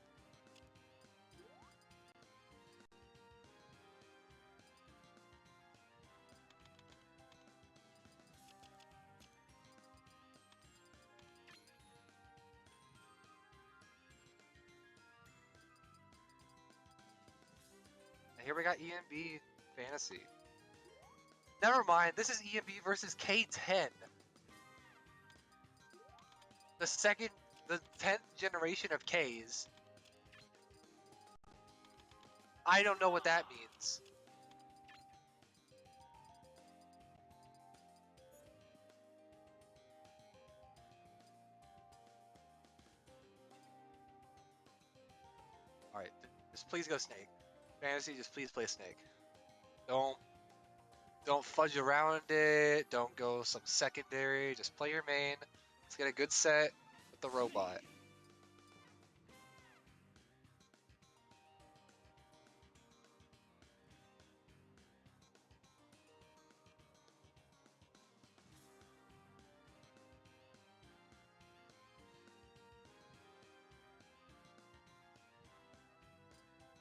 And here we got EMB Fantasy. Never mind, this is EMB versus K10. The 10th generation of Ks. I don't know what that means. Alright, just please go Snake. Fantasy, just please play Snake. Don't fudge around it, don't go some secondary, just play your main. Let's get a good set with the robot.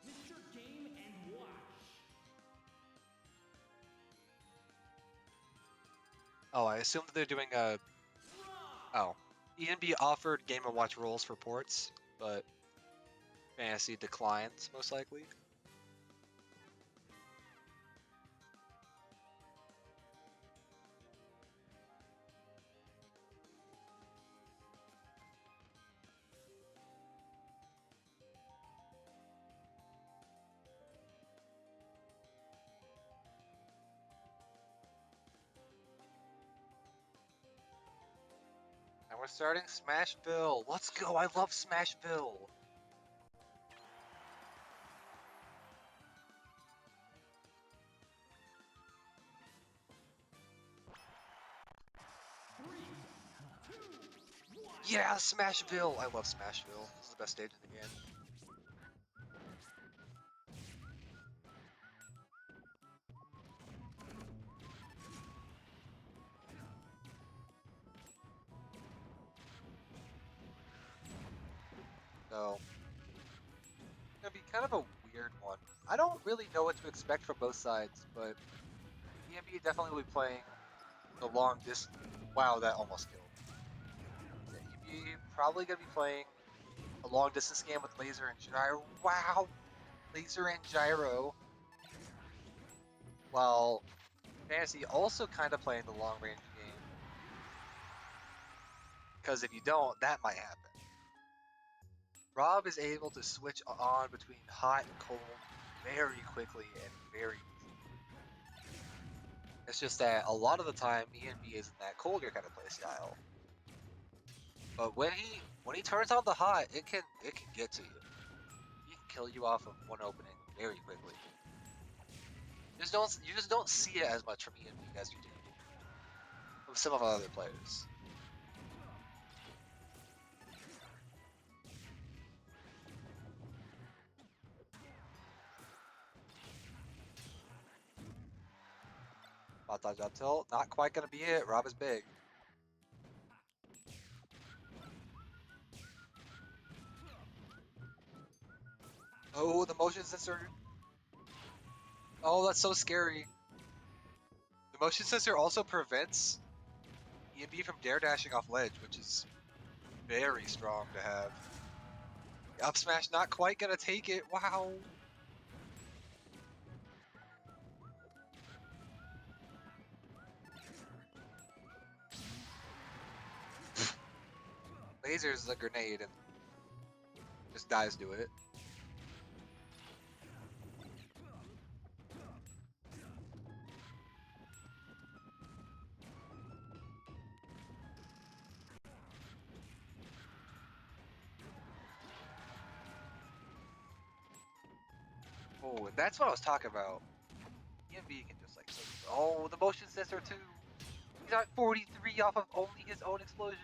Mr. Game and Watch. Oh, I assume that they're doing a... Oh. ENB offered Game & Watch rules for ports, but Fantasy declines, most likely. And we're starting Smashville. Let's go, I love Smashville. Yeah, Smashville! I love Smashville. This is the best stage in the game. So it's gonna be kind of a weird one. I don't really know what to expect from both sides, but EMB definitely will be playing the long distance. Wow, that almost killed. EMB probably gonna be playing a long distance game with laser and gyro. Wow, laser and gyro. While Fantasy also kind of playing the long range game. Because if you don't, that might happen. Rob is able to switch on between hot and cold very quickly and very easily. It's just that a lot of the time ENB isn't that colder kind of play style. But when he turns on the hot, it can get to you. He can kill you off of one opening very quickly. You just don't see it as much from ENB as you do from some of our other players. Bot dodge up tilt, not quite gonna be it. Rob is big. Oh, the motion sensor. Oh, that's so scary. The motion sensor also prevents EMB from dare dashing off ledge, which is very strong to have. Up smash not quite gonna take it. Wow. Laser's a grenade and just dies to it. Oh, and that's what I was talking about. EMB can just like, oh, the motion sensor too. He's at 43 off of only his own explosion.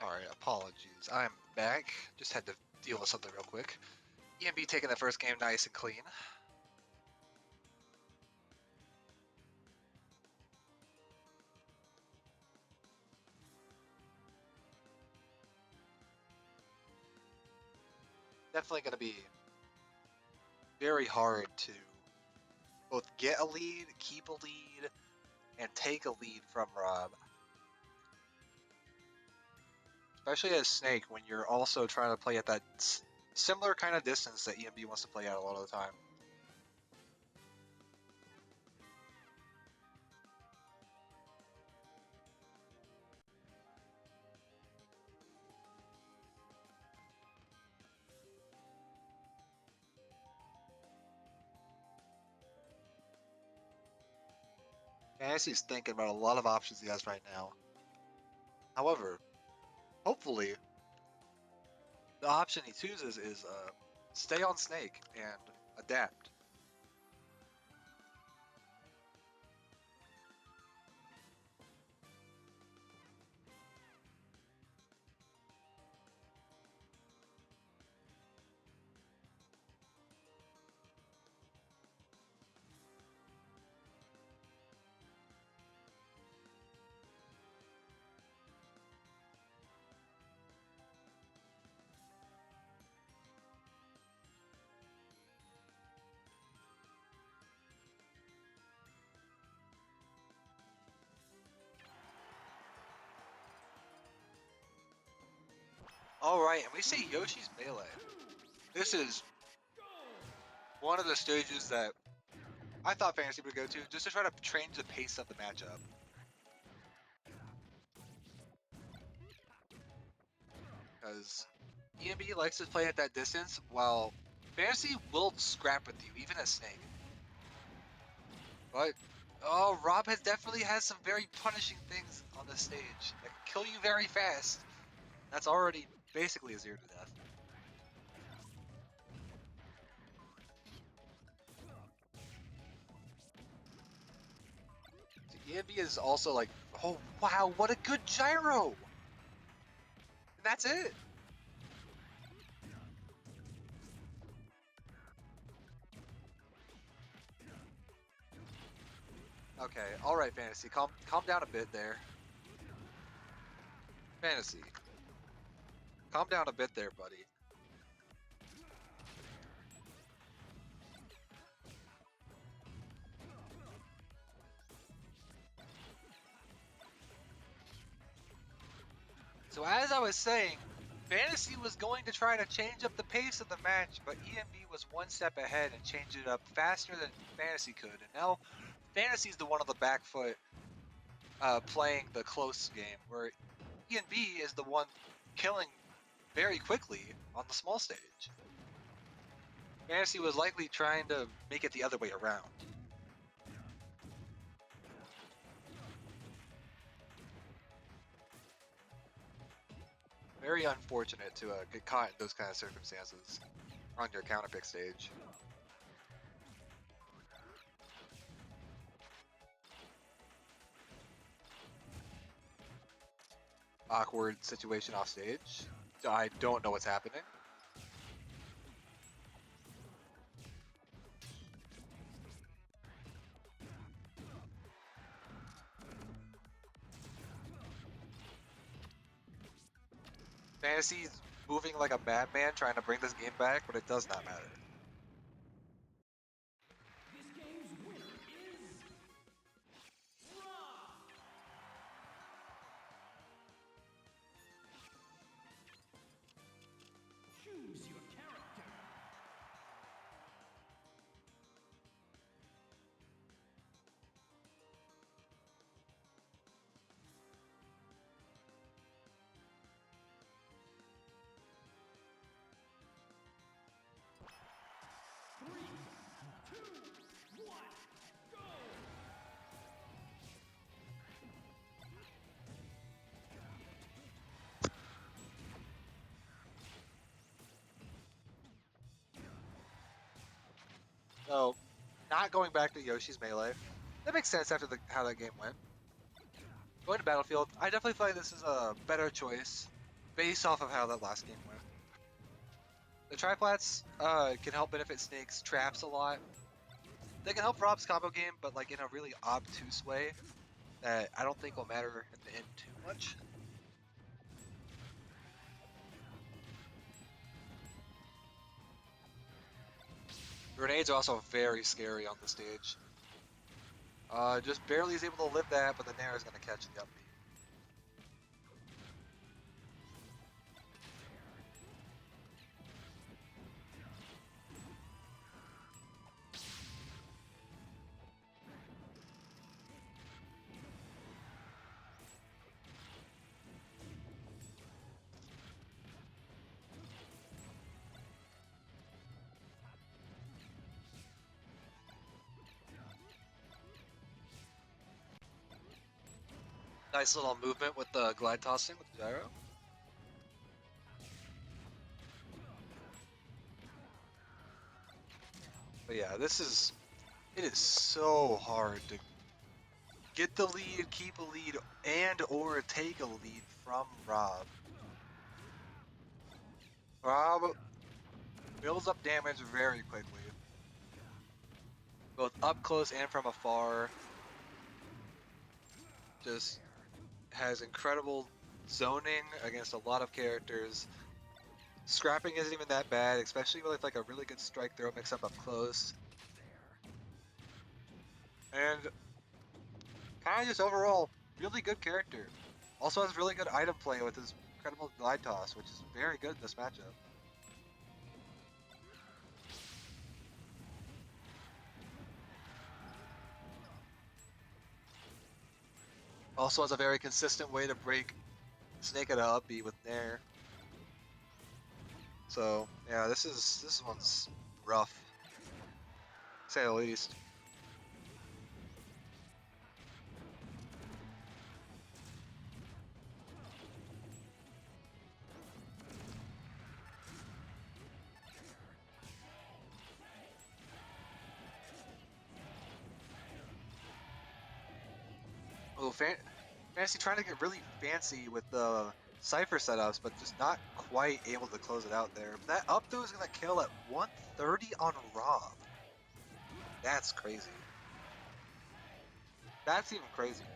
Alright, apologies. I'm back. Just had to deal with something real quick. EMB taking the first game nice and clean. Definitely going to be very hard to both get a lead, keep a lead, and take a lead from Rob. Especially as Snake when you're also trying to play at that similar kind of distance that EMB wants to play at a lot of the time. Fantasy's thinking about a lot of options he has right now. However, hopefully, The option he chooses is stay on Snake and adapt. Alright, and we see Yoshi's Melee. This is one of the stages that I thought Fantasy would go to, just to try to change the pace of the matchup. Because EMB likes to play at that distance, while Fantasy will scrap with you, even as Snake. But, oh, Rob has definitely has some very punishing things on this stage that can kill you very fast. That's already basically a 0 to death. So EMB is also like, oh wow, what a good gyro! And that's it. Okay, alright Fantasy, calm down a bit there. Fantasy. Calm down a bit there, buddy. So as I was saying, Fantasy was going to try to change up the pace of the match, but EMB was one step ahead and changed it up faster than Fantasy could. And now Fantasy's the one on the back foot playing the close game, where EMB is the one killing very quickly on the small stage. Fantasy was likely trying to make it the other way around. Very unfortunate to get caught in those kind of circumstances on your counter pick stage. Awkward situation off stage. I don't know what's happening. Fantasy's moving like a madman trying to bring this game back, but it does not matter. This game's winner is Rob. Choose your character. Three, two, one, go! So, not going back to Yoshi's Melee. That makes sense after how that game went. Going to Battlefield, I definitely feel like this is a better choice based off of how that last game went. The triplats can help benefit Snake's traps a lot. They can help Rob's combo game, but like in a really obtuse way that I don't think will matter in the end too much. Grenades are also very scary on the stage. Just barely is able to live that, but the Nair is going to catch the up B. Nice little movement with the glide tossing with the gyro. But yeah, it is so hard to get the lead, keep a lead, and or take a lead from Rob. Rob builds up damage very quickly, both up close and from afar. Just has incredible zoning against a lot of characters. Scrapping isn't even that bad, especially with like a really good strike throw mix up close. And kind of just overall really good character. Also has really good item play with his incredible glide toss, which is very good in this matchup. Also has a very consistent way to break Snake at a up B with Nair. So yeah, this one's rough, to say the least. Oh, Fantasy trying to get really fancy with the Cypher setups, but just not quite able to close it out there. That up throw is gonna kill at 130 on Rob. That's crazy. That's even crazier.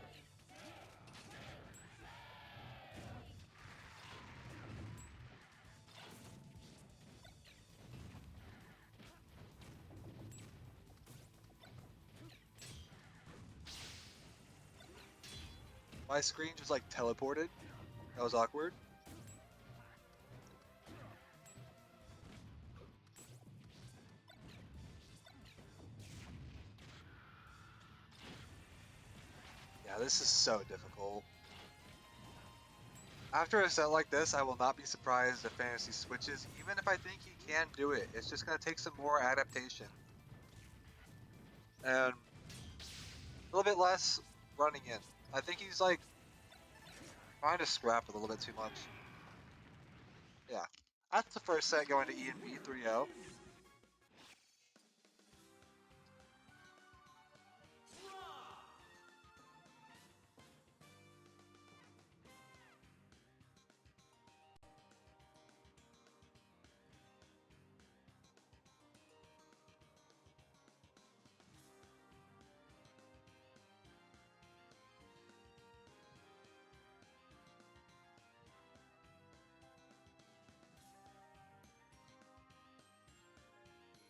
My screen just like teleported. That was awkward. Yeah, this is so difficult. After a set like this, I will not be surprised if Fantasy switches, even if I think he can do it. It's just going to take some more adaptation. And a little bit less running in. I think he's like trying to scrap a little bit too much. Yeah. That's the first set going to ENB 3-0.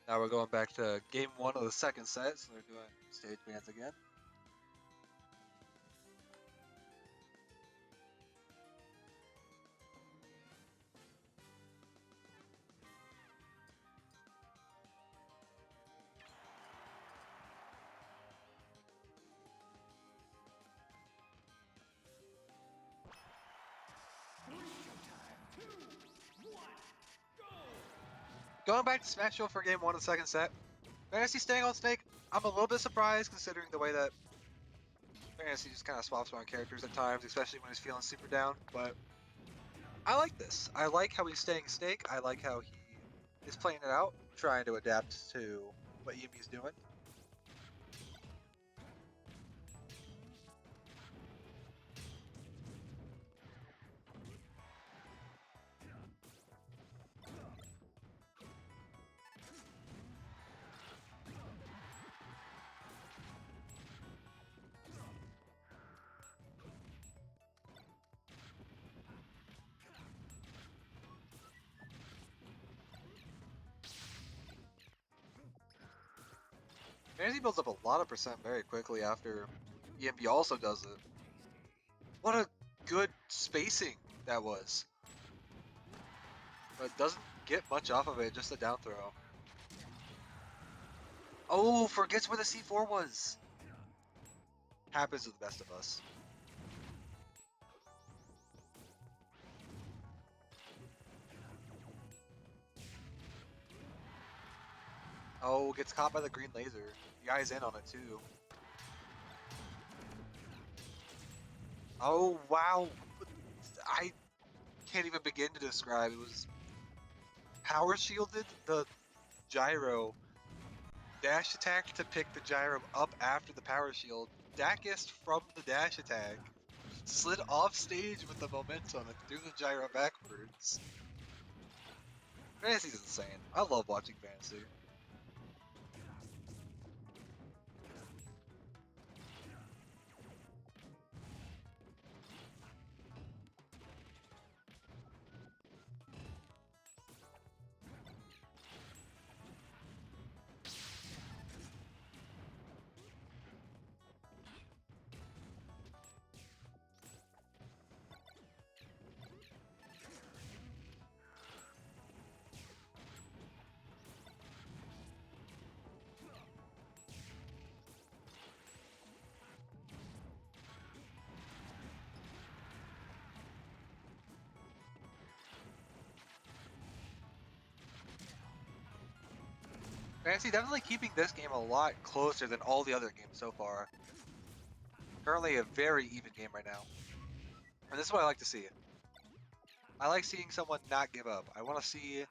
Now we're going back to game 1 of the second set, so they're doing stage bans again. Going back to Smash Show for game 1 of the second set. Fantasy staying on Snake. I'm a little bit surprised considering the way that Fantasy just kind of swaps around characters at times, especially when he's feeling super down, but I like this. I like how he's staying Snake. I like how he is playing it out, trying to adapt to what Yumi's doing. Fantasy builds up a lot of percent very quickly after EMB also does it. What a good spacing that was. But doesn't get much off of it, just a down throw. Oh, forgets where the C4 was. Happens to the best of us. Oh, gets caught by the green laser. The guy's in on it too. Oh, wow. I can't even begin to describe. It was power shielded the gyro dash attack to pick the gyro up after the power shield. Dakist from the dash attack slid off stage with the momentum and threw the gyro backwards. Fantasy's insane. I love watching Fantasy. Fantasy definitely keeping this game a lot closer than all the other games so far. Currently a very even game right now. And this is what I like to see. I like seeing someone not give up. I want to see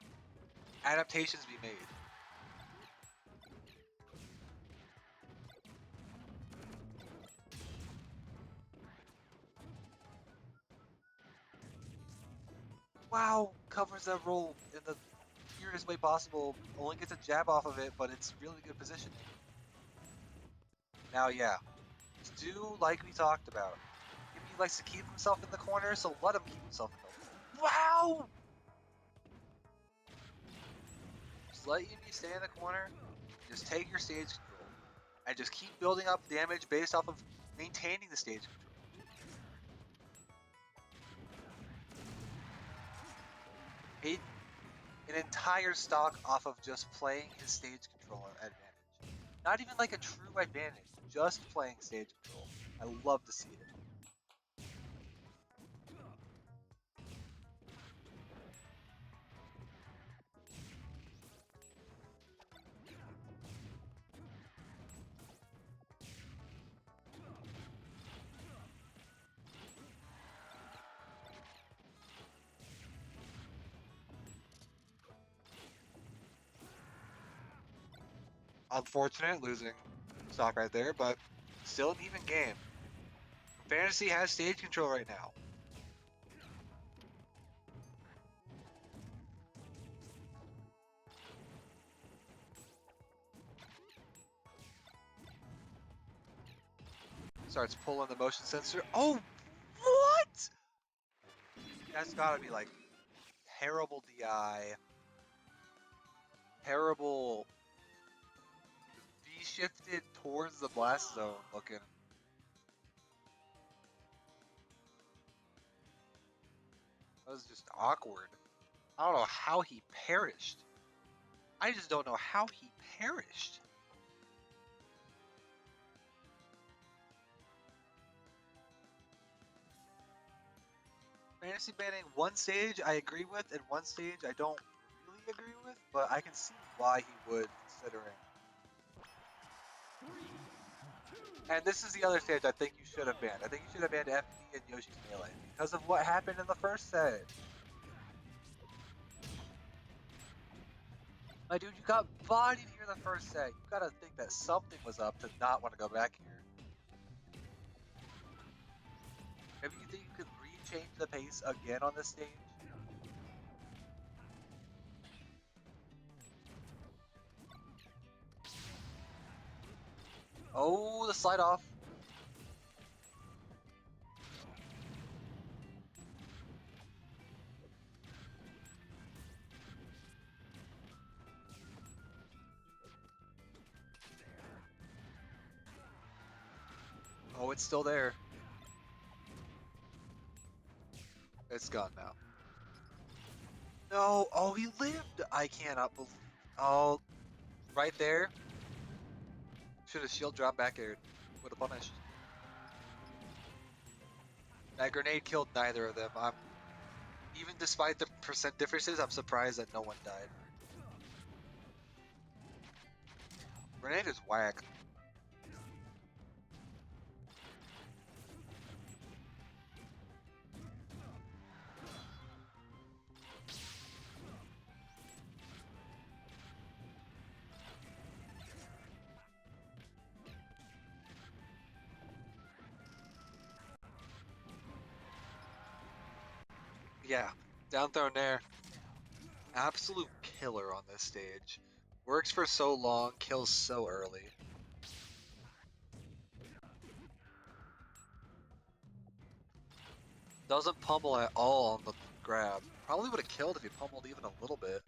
adaptations be made. Wow, covers that roll in the weirdest way possible. Only gets a jab off of it, but it's really good positioning. Now, yeah, do like we talked about. He likes to keep himself in the corner, so let him keep himself in the corner. Wow! Just let Yuumi stay in the corner, just take your stage control, and just keep building up damage based off of maintaining the stage control. Made an entire stock off of just playing his stage control advantage. Not even like a true advantage, just playing stage control. I love to see it. Unfortunate losing stock right there, but still an even game. Fantasy has stage control right now. Starts pulling the motion sensor. Oh, what? That's gotta be like terrible DI. Terrible V-shifted towards the blast zone looking. That was just awkward. I don't know how he perished. I just don't know how he perished. Fantasy banning one stage I agree with, and one stage I don't really agree with, but I can see why he would, considering. And this is the other stage I think you should have banned. I think you should have banned FD and Yoshi's Melee because of what happened in the first set. My dude, you got bodied here in the first set. You gotta think that something was up to not want to go back here. Maybe you think you could re-change the pace again on this stage? Oh, the slide off. Oh, it's still there. It's gone now. No, oh, he lived. I cannot believe. Oh, right there. Should have shield drop back aired. Would have punished. That grenade killed neither of them. Even despite the percent differences, I'm surprised that no one died. Grenade is whack. Yeah, down throw nair. Absolute killer on this stage. Works for so long, kills so early. Doesn't pummel at all on the grab. Probably would have killed if he pummeled even a little bit.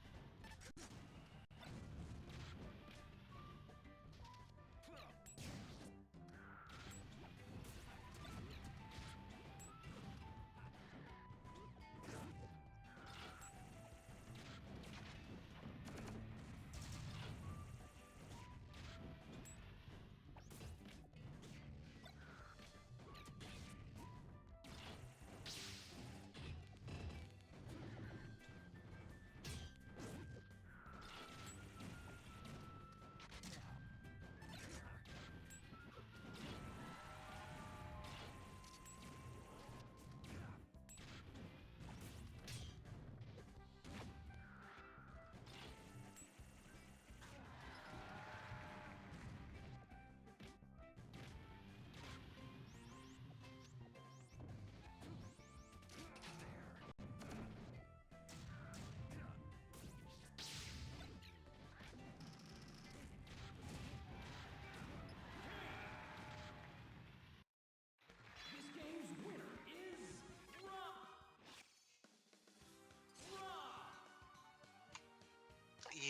This game's winner is Rob.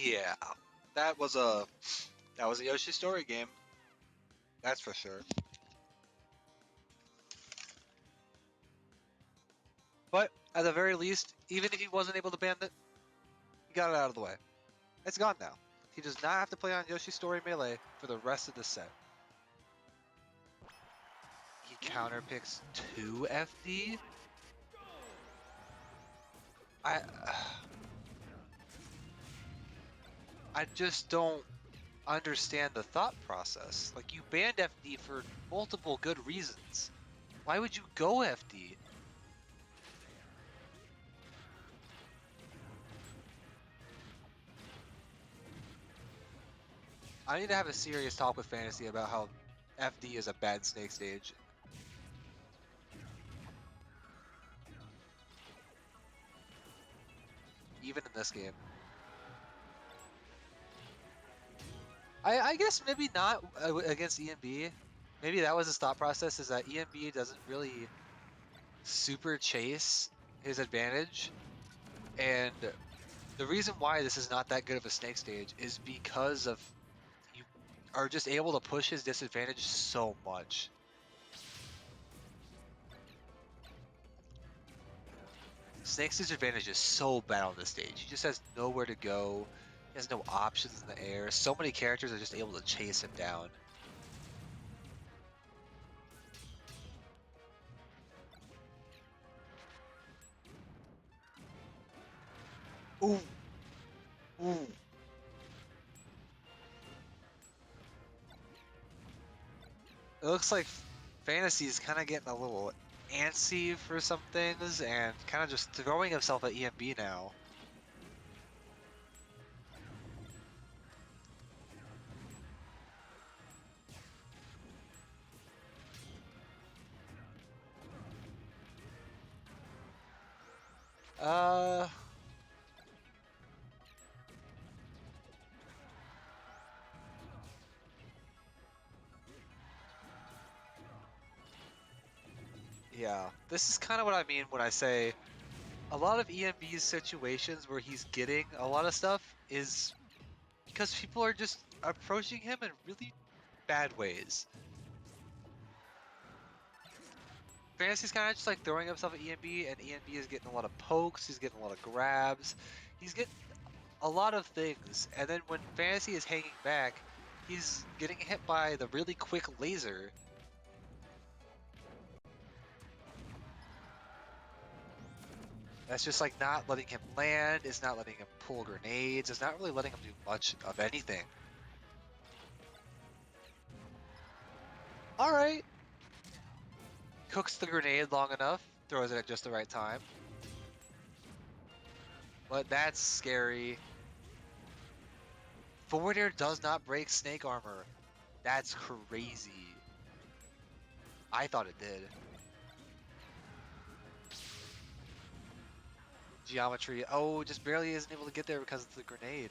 Yeah, that was a Yoshi Story game. That's for sure. But at the very least, even if he wasn't able to ban it, he got it out of the way. It's gone now. He does not have to play on Yoshi Story Melee for the rest of the set. He counterpicks 2 FD? I just don't understand the thought process. Like, you banned FD for multiple good reasons. Why would you go FD? I need to have a serious talk with Fantasy about how FD is a bad snake stage. Even in this game. I guess maybe not against EMB. Maybe that was his thought process, is that EMB doesn't really super chase his advantage. And the reason why this is not that good of a snake stage is because of you are just able to push his disadvantage so much. Snake's disadvantage is so bad on this stage. He just has nowhere to go. He has no options in the air. So many characters are just able to chase him down. Ooh. Ooh. It looks like Fantasy's kind of getting a little antsy for some things and kind of just throwing himself at EMB now. Uh... Yeah, this is kind of what I mean when I say a lot of EMB's situations where he's getting a lot of stuff is because people are just approaching him in really bad ways. Fantasy's kind of just like throwing himself at EMB, and EMB is getting a lot of pokes, he's getting a lot of grabs, he's getting a lot of things, and then when Fantasy is hanging back, he's getting hit by the really quick laser. That's just like not letting him land, it's not letting him pull grenades, it's not really letting him do much of anything. Alright. Cooks the grenade long enough, throws it at just the right time. But that's scary. Forward air does not break snake armor. That's crazy. I thought it did. geometry. Oh, just barely isn't able to get there because of the grenade.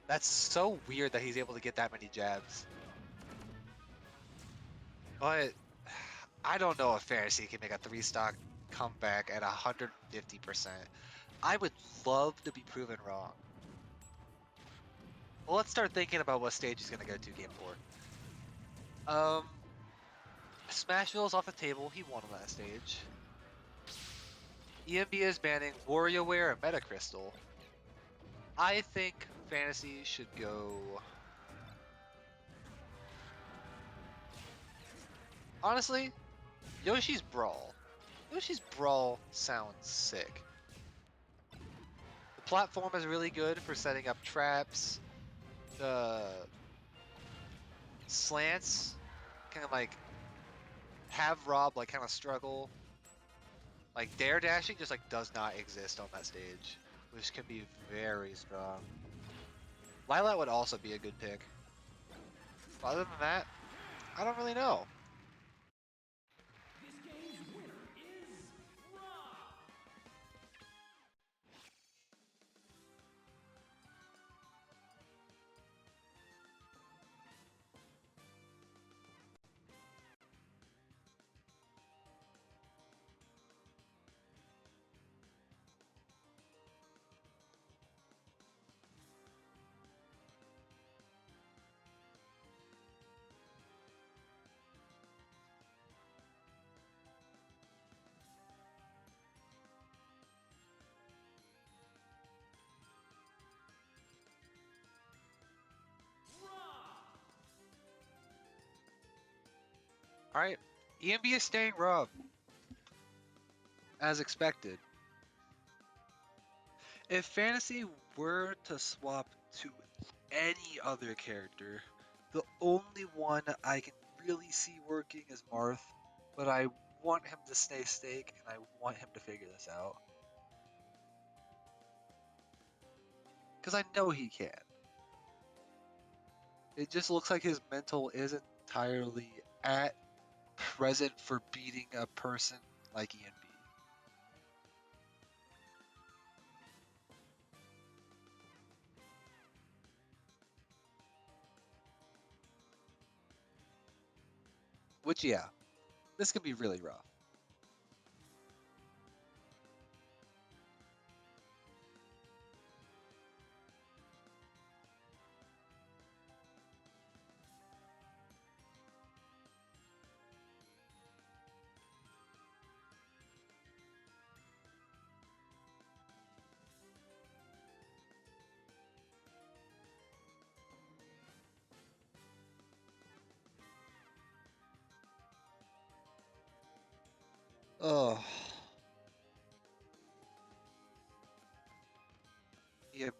That's so weird that he's able to get that many jabs. But I don't know if Fantasy can make a 3-stock comeback at 150%. I would love to be proven wrong. Well, let's start thinking about what stage he's gonna go to game 4. Smashville's off the table. He won on that stage. EMB is banning WarioWare and Metacrystal. I think Fantasy should go. Honestly, Yoshi's Brawl. Yoshi's Brawl sounds sick. The platform is really good for setting up traps. The slants can like have Rob like kind of struggle. Like dare dashing just like does not exist on that stage, which can be very strong. Lilat would also be a good pick. But other than that, I don't really know. This game's winner is Rob. Alright, EMB is staying Rob. As expected. If Fantasy were to swap to any other character, the only one I can really see working is Marth, but I want him to stay Stake and I want him to figure this out. Because I know he can. It just looks like his mental isn't entirely at present for beating a person like ENB. Which, yeah, this can be really rough. Oh. EMB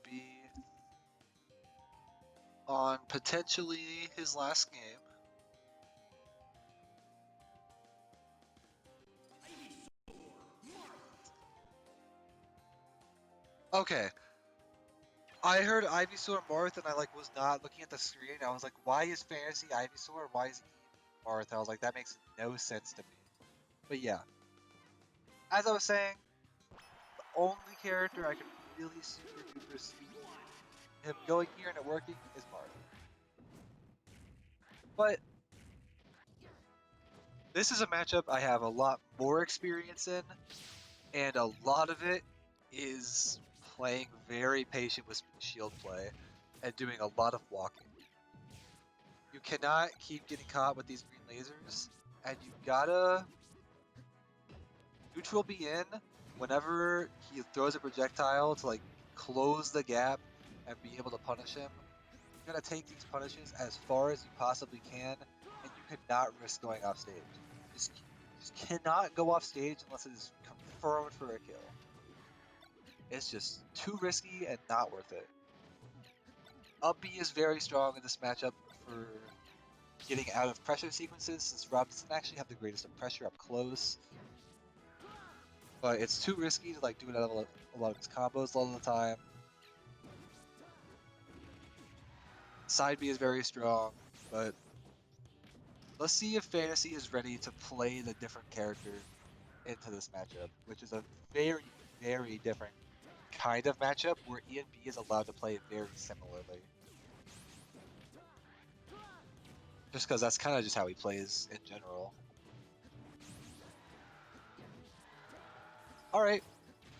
on potentially his last game. Okay. I heard Ivysaur Marth and I like was not looking at the screen. I was like, why is Fantasy Ivysaur? Why is he Marth? I was like, that makes no sense to me. But yeah. As I was saying, the only character I can really super duper see him going here and it working is Marth. But this is a matchup I have a lot more experience in, and a lot of it is playing very patient with shield play and doing a lot of walking. You cannot keep getting caught with these green lasers, and you gotta neutral be in whenever he throws a projectile to like close the gap and be able to punish him. You gotta take these punishes as far as you possibly can, and you cannot risk going off stage. Just cannot go off stage unless it is confirmed for a kill. It's just too risky and not worth it. Up B is very strong in this matchup for getting out of pressure sequences since Rob doesn't actually have the greatest of pressure up close. But it's too risky to like do a lot of his combos a lot of the time. Side B is very strong, but let's see if Fantasy is ready to play the different character into this matchup, which is a very, very different kind of matchup where ENB is allowed to play very similarly. Just because that's kind of just how he plays in general. Alright,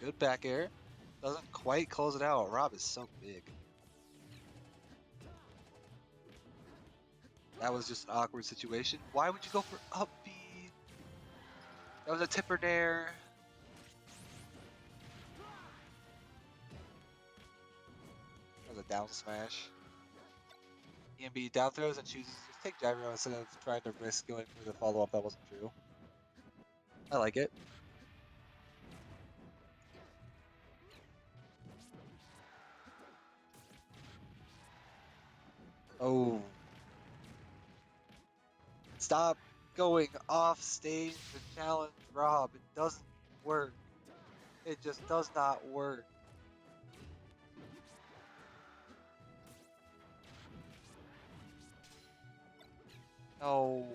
good back air. Doesn't quite close it out. Rob is so big. That was just an awkward situation. Why would you go for up B? That was a tipper nair. That was a down smash. EMB down throws and chooses to just take gyro instead of trying to risk going for the follow-up that wasn't true. I like it. Oh. Stop going off stage to challenge Rob. It doesn't work. It just does not work. No.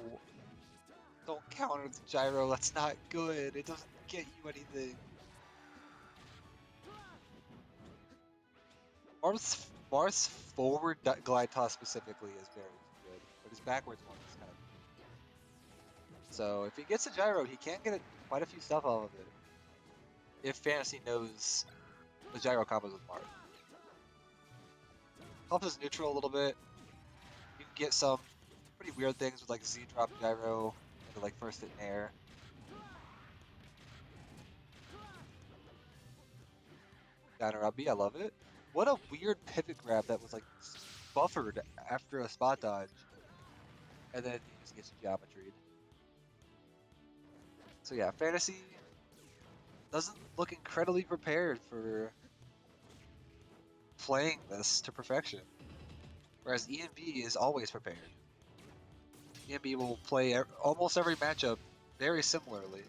Don't counter the gyro. That's not good. It doesn't get you anything. Marth's forward glide toss specifically is very good, but his backwards one is kind of. So if he gets a gyro, he can get quite a few stuff off of it. If Fantasy knows the gyro combos with Marth. Helps us neutral a little bit. You can get some pretty weird things with like Z drop gyro into like first hit in air. Downer up B, I love it. What a weird pivot grab that was like buffered after a spot dodge. And then he just gets geometried. So yeah, Fantasy doesn't look incredibly prepared for playing this to perfection. Whereas ENB is always prepared. ENB will play almost every matchup very similarly.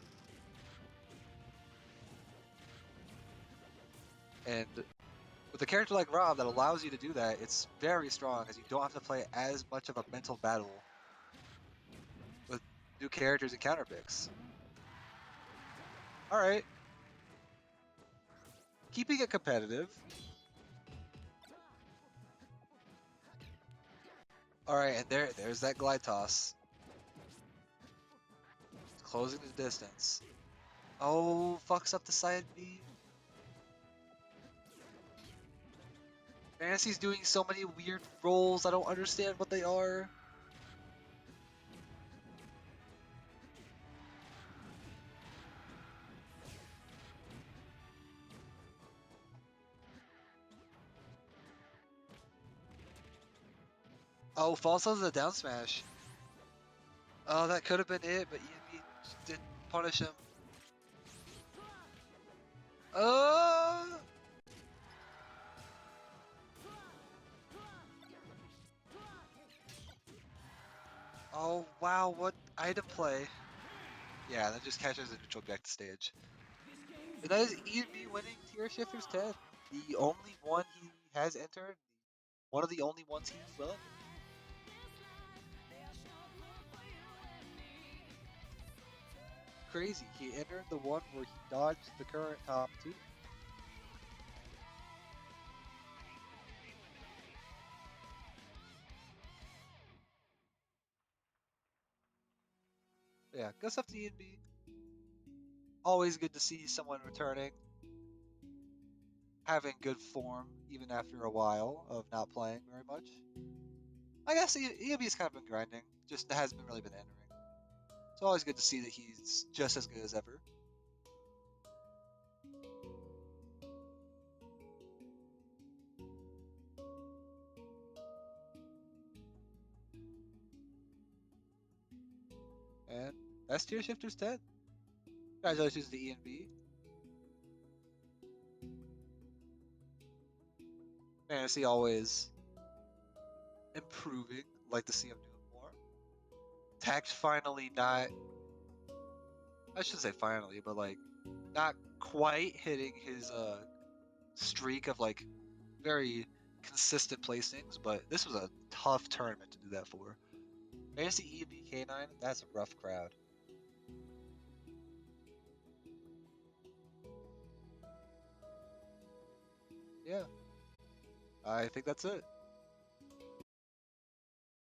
And with a character like Rob that allows you to do that, it's very strong as you don't have to play as much of a mental battle with new characters and counter picks. Alright. Keeping it competitive. Alright, and there's that glide toss. Closing the distance. Oh, fucks up the side B. Fantasy's doing so many weird rolls, I don't understand what they are. Oh, false on the down smash. Oh, that could have been it, but ENB didn't punish him. Oh wow, what item play? Yeah, that just catches a neutral back to stage. And that is ENB winning Tier Shifters 10. The only one he has entered. One of the only ones he won. Crazy. He entered the one where he dodged the current top 2. Yeah, good stuff to ENB. Always good to see someone returning. Having good form, even after a while of not playing very much. I guess ENB's kind of been grinding, just hasn't really been entering. It's always good to see that he's just as good as ever. And that's Tier Shifters 10. Congratulations to ENB. Fantasy always improving. Like to see him doing more. Tact finally not, I should say finally, but like not quite hitting his streak of like very consistent placings, but this was a tough tournament to do that for. Fantasy EV K9, that's a rough crowd. Yeah. I think that's it.